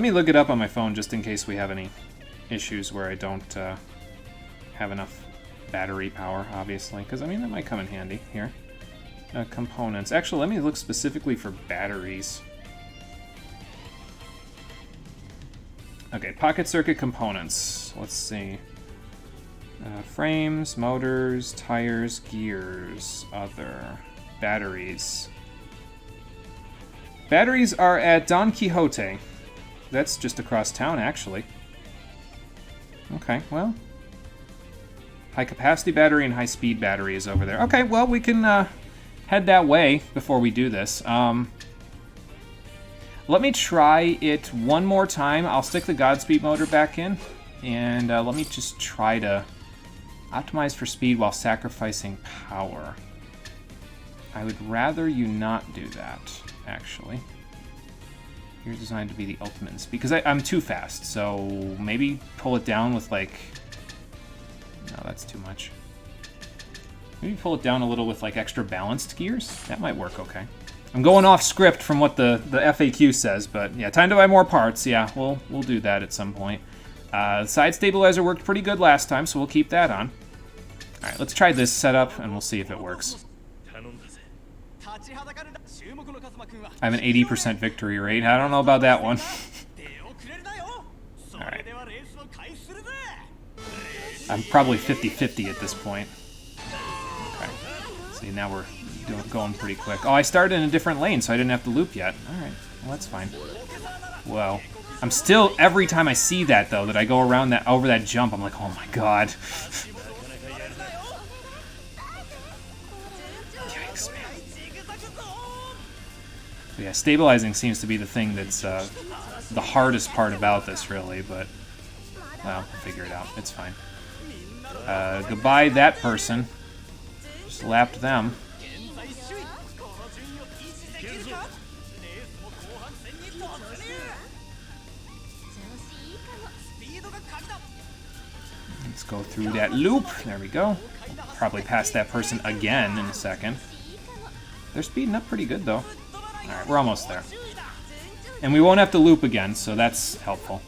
me look it up on my phone just in case we have any issues where I don't have enough battery power, obviously. Because, I mean, that might come in handy here. Components. Actually, let me look specifically for batteries. Okay, pocket circuit components. Let's see. Frames, motors, tires, gears, other. Batteries. Batteries are at Don Quixote. That's just across town, actually. Okay, well. High capacity battery and high speed battery is over there. Okay, well, we can head that way before we do this. Let me try it one more time. I'll stick the Godspeed motor back in. And let me just try to optimize for speed while sacrificing power. I would rather you not do that, actually. You're designed to be the ultimate in speed. Because I'm too fast, so maybe pull it down with, like... No, that's too much. Maybe pull it down a little with, like, extra balanced gears? That might work okay. I'm going off script from what the FAQ says, but yeah, time to buy more parts. Yeah, we'll do that at some point. Side stabilizer worked pretty good last time, so we'll keep that on. Alright, let's try this setup, and we'll see if it works. I have an 80% victory rate. I don't know about that one. Alright. I'm probably 50-50 at this point. Okay. See, now we're going pretty quick. Oh, I started in a different lane, so I didn't have to loop yet. Alright, well, that's fine. Well, I'm still, every time I see that, though, that I go around that, over that jump, I'm like, oh my god. Yikes, man. But yeah, stabilizing seems to be the thing that's the hardest part about this, really, but, well, we'll figure it out. It's fine. Goodbye, that person. Just lapped them. Let's go through that loop. There we go. We'll probably pass that person again in a second. They're speeding up pretty good, though. Alright, we're almost there. And we won't have to loop again, so that's helpful.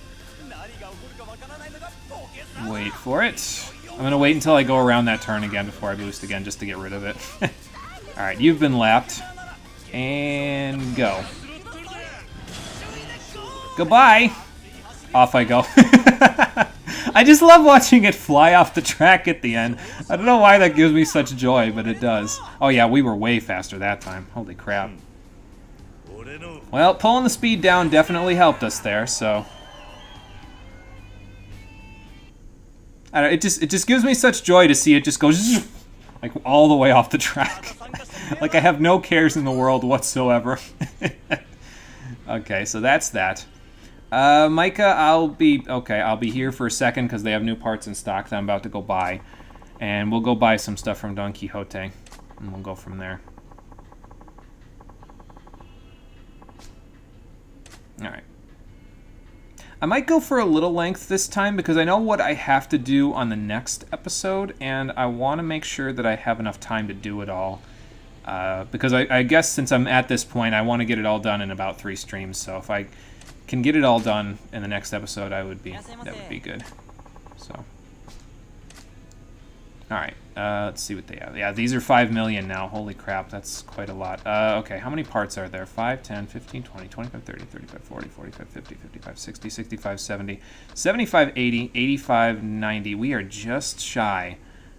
Wait for it. I'm going to wait until I go around that turn again before I boost again, just to get rid of it. Alright, you've been lapped. And go. Goodbye. Off I go. I just love watching it fly off the track at the end. I don't know why that gives me such joy, but it does. Oh yeah, we were way faster that time. Holy crap. Well, pulling the speed down definitely helped us there, so... I don't, it just gives me such joy to see it just go like all the way off the track. Like I have no cares in the world whatsoever. Okay, so that's that. Micah, I'll be here for a second because they have new parts in stock that I'm about to go buy. And we'll go buy some stuff from Don Quixote. And we'll go from there. Alright. I might go for a little length this time because I know what I have to do on the next episode. And I want to make sure that I have enough time to do it all. Because I guess since I'm at this point, I want to get it all done in about 3 streams. So if I can get it all done in the next episode, that would be good. So, all right, let's see what they have. Yeah, these are 5 million now. Holy crap, that's quite a lot. Okay, how many parts are there? 5, 10, 15, 20, 25, 30, 35, 40, 45, 50, 55, 60, 65, 70, 75, 80, 85, 90. We are just shy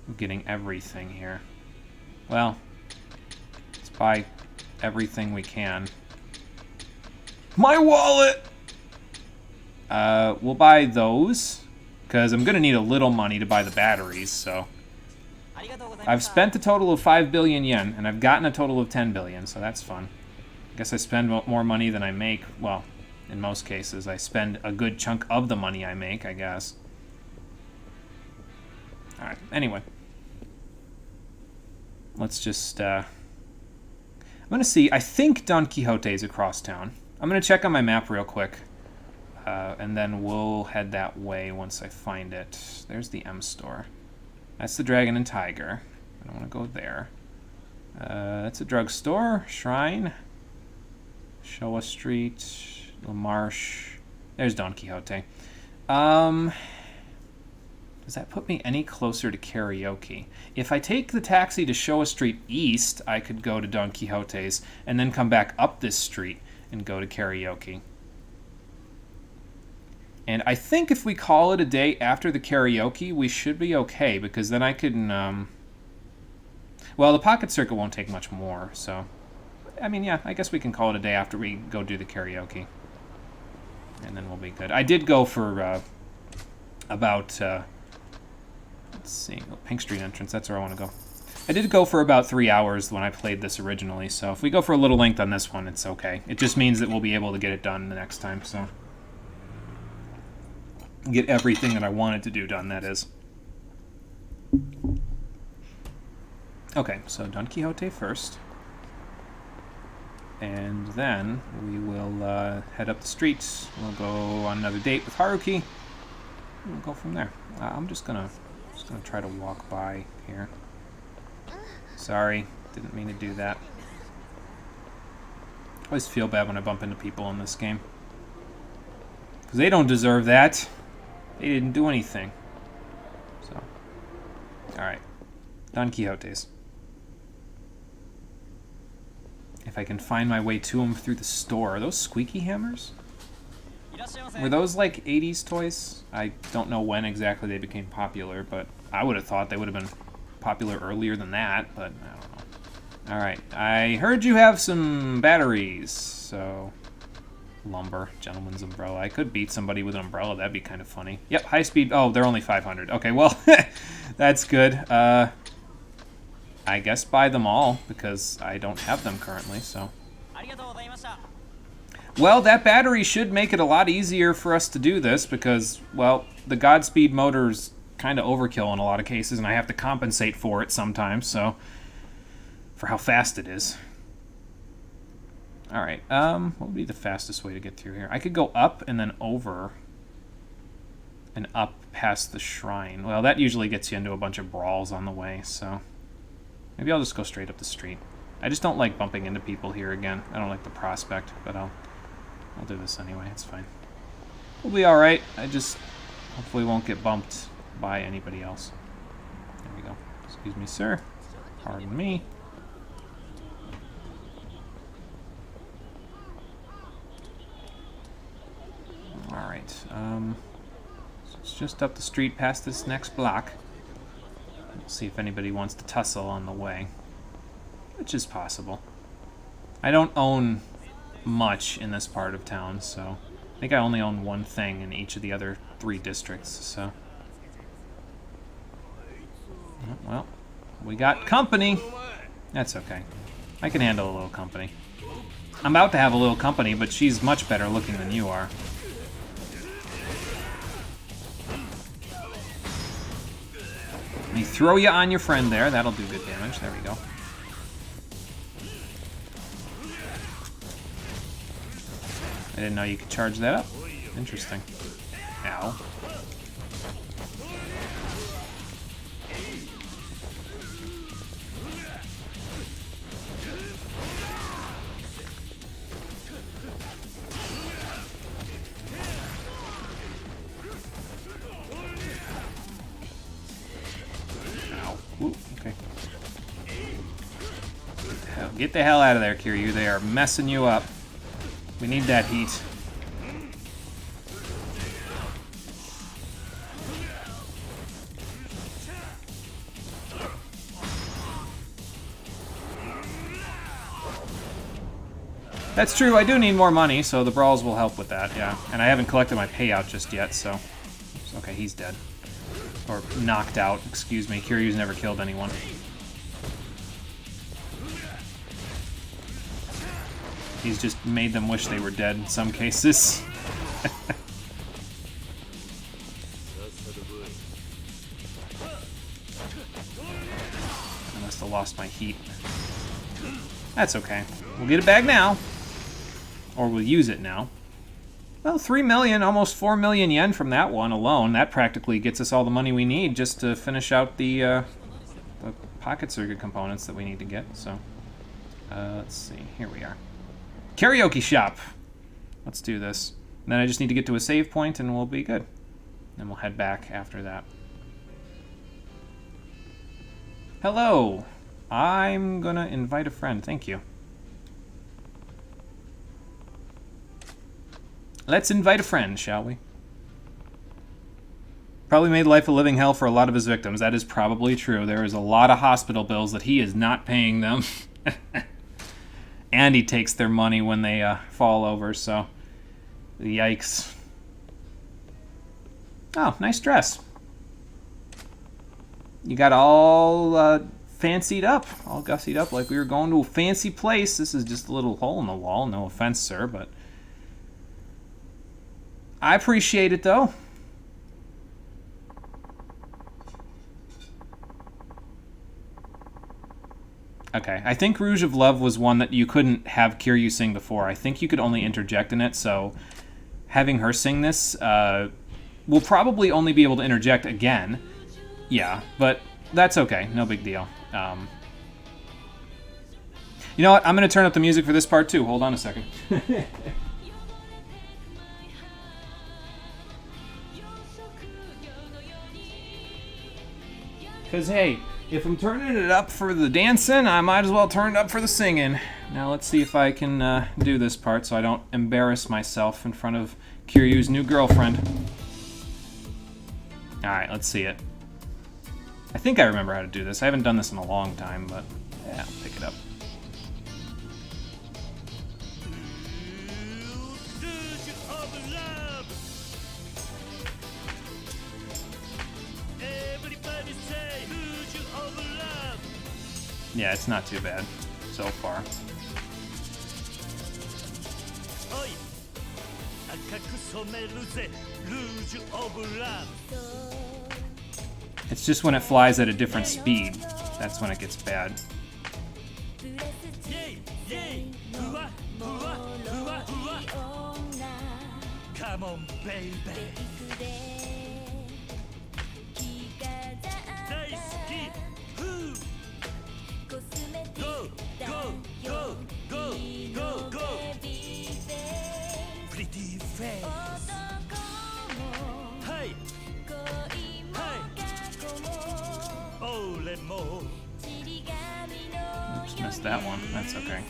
of getting everything here. Well, let's buy everything we can. My wallet! We'll buy those, because I'm going to need a little money to buy the batteries, so... I've spent a total of 5 billion yen, and I've gotten a total of 10 billion, so that's fun. I guess I spend more money than I make. Well, in most cases, I spend a good chunk of the money I make, I guess. Alright, anyway. Let's just, I'm going to see, I think Don Quixote is across town. I'm going to check on my map real quick. And then we'll head that way once I find it. There's the M store. That's the Dragon and Tiger. I don't want to go there. That's a drugstore. Shrine. Showa Street. La Marche. There's Don Quixote. Does that put me any closer to karaoke? If I take the taxi to Showa Street East, I could go to Don Quixote's and then come back up this street and go to karaoke. And I think if we call it a day after the karaoke, we should be okay, because then I can, well, the pocket circuit won't take much more, so... I mean, yeah, I guess we can call it a day after we go do the karaoke. And then we'll be good. I did go for, about, let's see, Pink Street entrance, that's where I want to go. I did go for about 3 hours when I played this originally, so if we go for a little length on this one, it's okay. It just means that we'll be able to get it done the next time, so... Get everything that I wanted to do done, that is. Okay, so Don Quixote first. And then we will head up the streets. We'll go on another date with Haruki. We'll go from there. I'm just gonna try to walk by here. Sorry, didn't mean to do that. I always feel bad when I bump into people in this game. Because they don't deserve that. They didn't do anything. So, alright. Don Quixote's. If I can find my way to them through the store. Are those squeaky hammers? Were those like 80s toys? I don't know when exactly they became popular, but I would have thought they would have been popular earlier than that, but I don't know. Alright, I heard you have some batteries, so... Lumber, gentleman's umbrella. I could beat somebody with an umbrella. That'd be kind of funny. Yep, high speed. Oh, they're only 500. Okay, well, that's good. I guess buy them all because I don't have them currently, so. Well, that battery should make it a lot easier for us to do this because, well, the Godspeed motor's kind of overkill in a lot of cases, and I have to compensate for it sometimes, so, for how fast it is. Alright, what would be the fastest way to get through here? I could go up and then over and up past the shrine. Well, that usually gets you into a bunch of brawls on the way, so maybe I'll just go straight up the street. I just don't like bumping into people here again. I don't like the prospect, but I'll do this anyway. It's fine. We'll be alright. I just hopefully won't get bumped by anybody else. There we go. Excuse me, sir. Pardon me. It's just up the street past this next block. We'll see if anybody wants to tussle on the way, which is possible. I don't own much in this part of town, so I think I only own one thing in each of the other 3 districts, so... Well, we got company. That's okay. I can handle a little company. I'm about to have a little company, but she's much better looking than you are. Let me throw you on your friend there. That'll do good damage. There we go. I didn't know you could charge that up. Interesting. Ow. Ooh, okay. Get the hell out of there, Kiryu. They are messing you up. We need that heat. That's true, I do need more money, so the brawls will help with that, yeah. And I haven't collected my payout just yet, so... Okay, he's dead. Or knocked out, excuse me. Kiryu's never killed anyone. He's just made them wish they were dead in some cases. I must have lost my heat. That's okay. We'll get it back now. Or we'll use it now. Well, 3 million, almost 4 million yen from that one alone. That practically gets us all the money we need just to finish out the pocket circuit components that we need to get. So, let's see. Here we are. Karaoke shop. Let's do this. And then I just need to get to a save point and we'll be good. Then we'll head back after that. Hello. I'm gonna invite a friend. Thank you. Let's invite a friend, shall we? Probably made life a living hell for a lot of his victims. That is probably true. There is a lot of hospital bills that he is not paying them. And he takes their money when they fall over, so... Yikes. Oh, nice dress. You got all fancied up, all gussied up like we were going to a fancy place. This is just a little hole in the wall. No offense, sir, but... I appreciate it, though. Okay, I think Rouge of Love was one that you couldn't have Kiryu sing before. I think you could only interject in it, so having her sing this, we'll probably only be able to interject again. Yeah, but that's okay. No big deal. You know what? I'm going to turn up the music for this part, too. Hold on a second. Because, hey, if I'm turning it up for the dancing, I might as well turn it up for the singing. Now let's see if I can do this part so I don't embarrass myself in front of Kiryu's new girlfriend. Alright, let's see it. I think I remember how to do this. I haven't done this in a long time, but yeah, I'll pick it up. Yeah, it's not too bad so far. It's just when it flies at a different speed, that's when it gets bad. Come on, baby. Go, go, go, go, go, go. Pretty face. Hey, hey. Oops, missed that one. That's okay.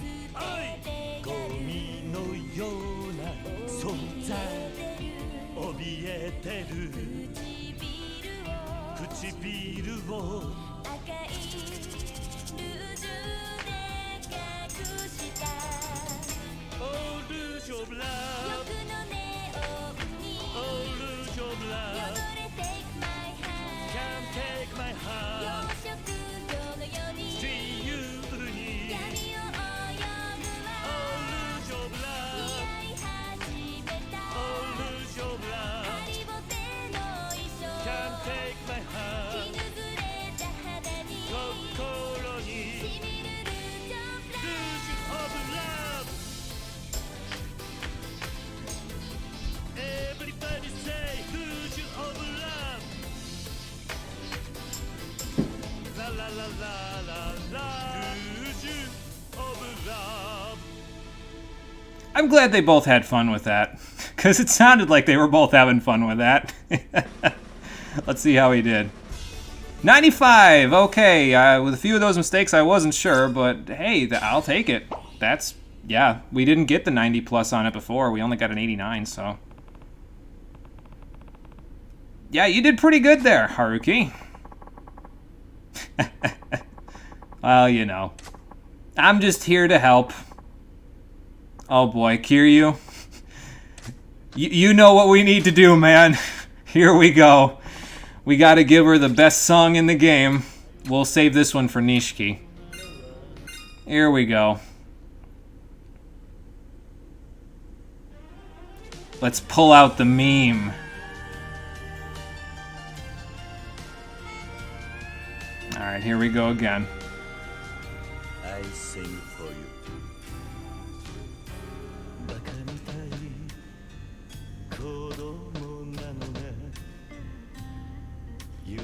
I'm glad they both had fun with that, because it sounded like they were both having fun with that. Let's see how he did. 95, okay. With a few of those mistakes, I wasn't sure, but hey, I'll take it. That's, yeah, we didn't get the 90 plus on it before. We only got an 89, so. Yeah, you did pretty good there, Haruki. Well, you know, I'm just here to help. Oh boy, Kiryu. You know what we need to do, man. Here we go. We gotta give her the best song in the game. We'll save this one for Nishiki. Here we go. Let's pull out the meme. Alright, here we go again. I sing for you. バカみたい子供なのね夢を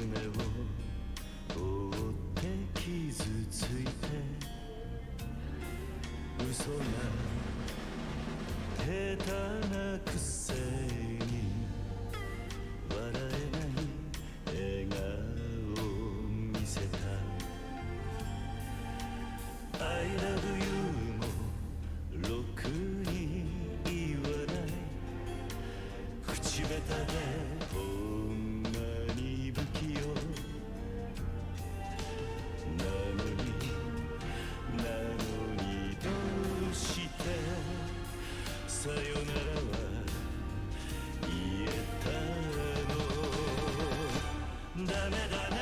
追って傷ついて嘘が下手なくせに笑えない笑顔を見せた I love you もろくに言わない口下手でほんまに不器用なのにどうしてさよならは言えたのダメだね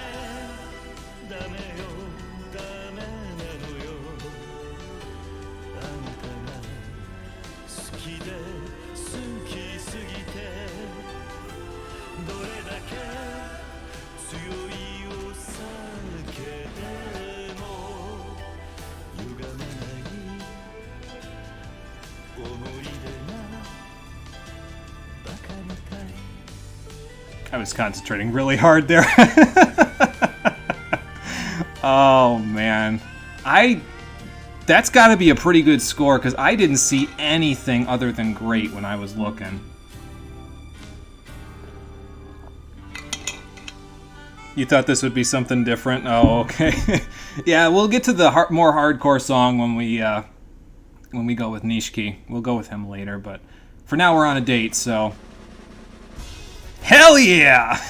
ダメよダメなのよあんたが好きで好きすぎてどれだけ強いお酒でも歪めない思い出がバカみたい I was concentrating really hard there. Oh man. That's got to be a pretty good score because I didn't see anything other than great when I was looking. You thought this would be something different? Oh, okay. Yeah, we'll get to the more hardcore song when we go with Nishiki. We'll go with him later, but for now we're on a date, so hell yeah!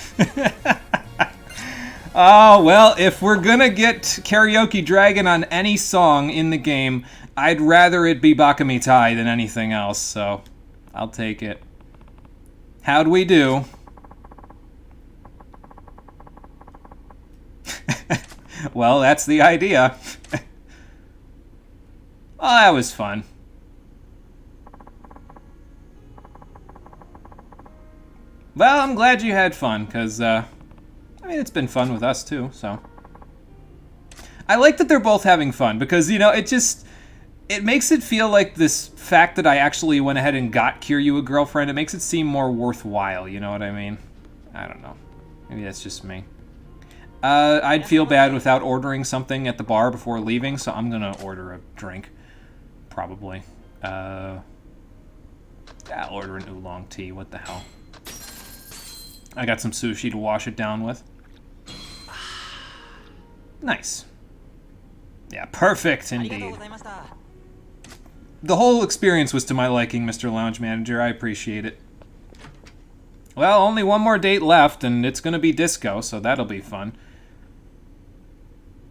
Oh, well, if we're gonna get Karaoke Dragon on any song in the game, I'd rather it be Bakamitai than anything else, so I'll take it. How'd we do? Well, that's the idea. Oh, that was fun. Well, I'm glad you had fun, because, I mean, it's been fun with us, too, so. I like that they're both having fun, because, you know, it makes it feel like this fact that I actually went ahead and got Kiryu a girlfriend, it makes it seem more worthwhile, you know what I mean? I don't know. Maybe that's just me. I'd feel bad without ordering something at the bar before leaving, so I'm gonna order a drink. Probably. I'll order an oolong tea, what the hell. I got some sushi to wash it down with. Nice. Yeah, perfect indeed. The whole experience was to my liking, Mr. Lounge Manager. I appreciate it. Well, only one more date left, and it's going to be disco, so that'll be fun.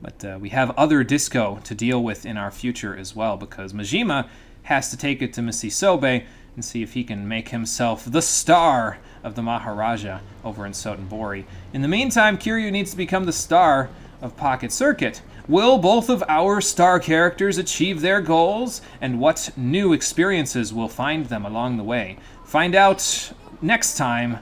But we have other disco to deal with in our future as well, because Majima has to take it to Missy Sobe and see if he can make himself the star of the Maharaja over in Sotenbori. In the meantime, Kiryu needs to become the star of Pocket Circuit. Will both of our star characters achieve their goals, and what new experiences will find them along the way? Find out next time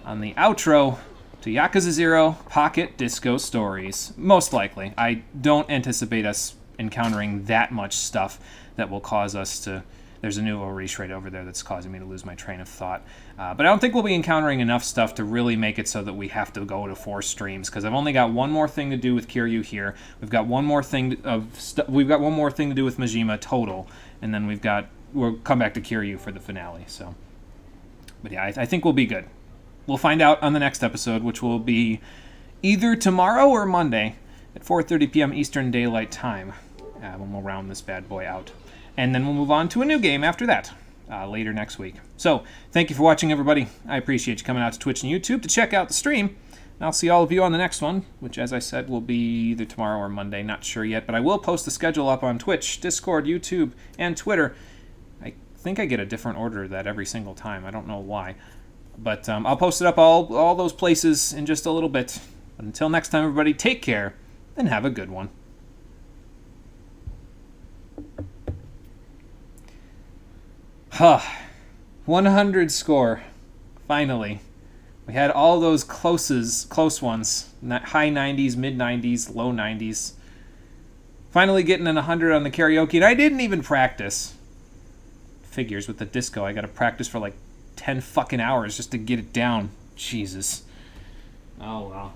on the outro to Yakuza 0 Pocket Disco Stories. Most likely. I don't anticipate us encountering that much stuff that will cause us to... There's a new Orish right over there that's causing me to lose my train of thought. But I don't think we'll be encountering enough stuff to really make it so that we have to go to 4 streams, because I've only got one more thing to do with Kiryu here. We've got one more thing to do with Majima total, and then we'll come back to Kiryu for the finale. So, but yeah, I think we'll be good. We'll find out on the next episode, which will be either tomorrow or Monday at 4:30 p.m. Eastern Daylight Time, when we'll round this bad boy out. And then we'll move on to a new game after that, later next week. So, thank you for watching, everybody. I appreciate you coming out to Twitch and YouTube to check out the stream. And I'll see all of you on the next one, which, as I said, will be either tomorrow or Monday. Not sure yet, but I will post the schedule up on Twitch, Discord, YouTube, and Twitter. I think I get a different order of that every single time. I don't know why. But I'll post it up all those places in just a little bit. But until next time, everybody, take care and have a good one. Huh. 100 score. Finally. We had all those close ones. High 90s, mid 90s, low 90s. Finally getting an 100 on the karaoke, and I didn't even practice. Figures with the disco. I gotta practice for like 10 fucking hours just to get it down. Jesus. Oh, well.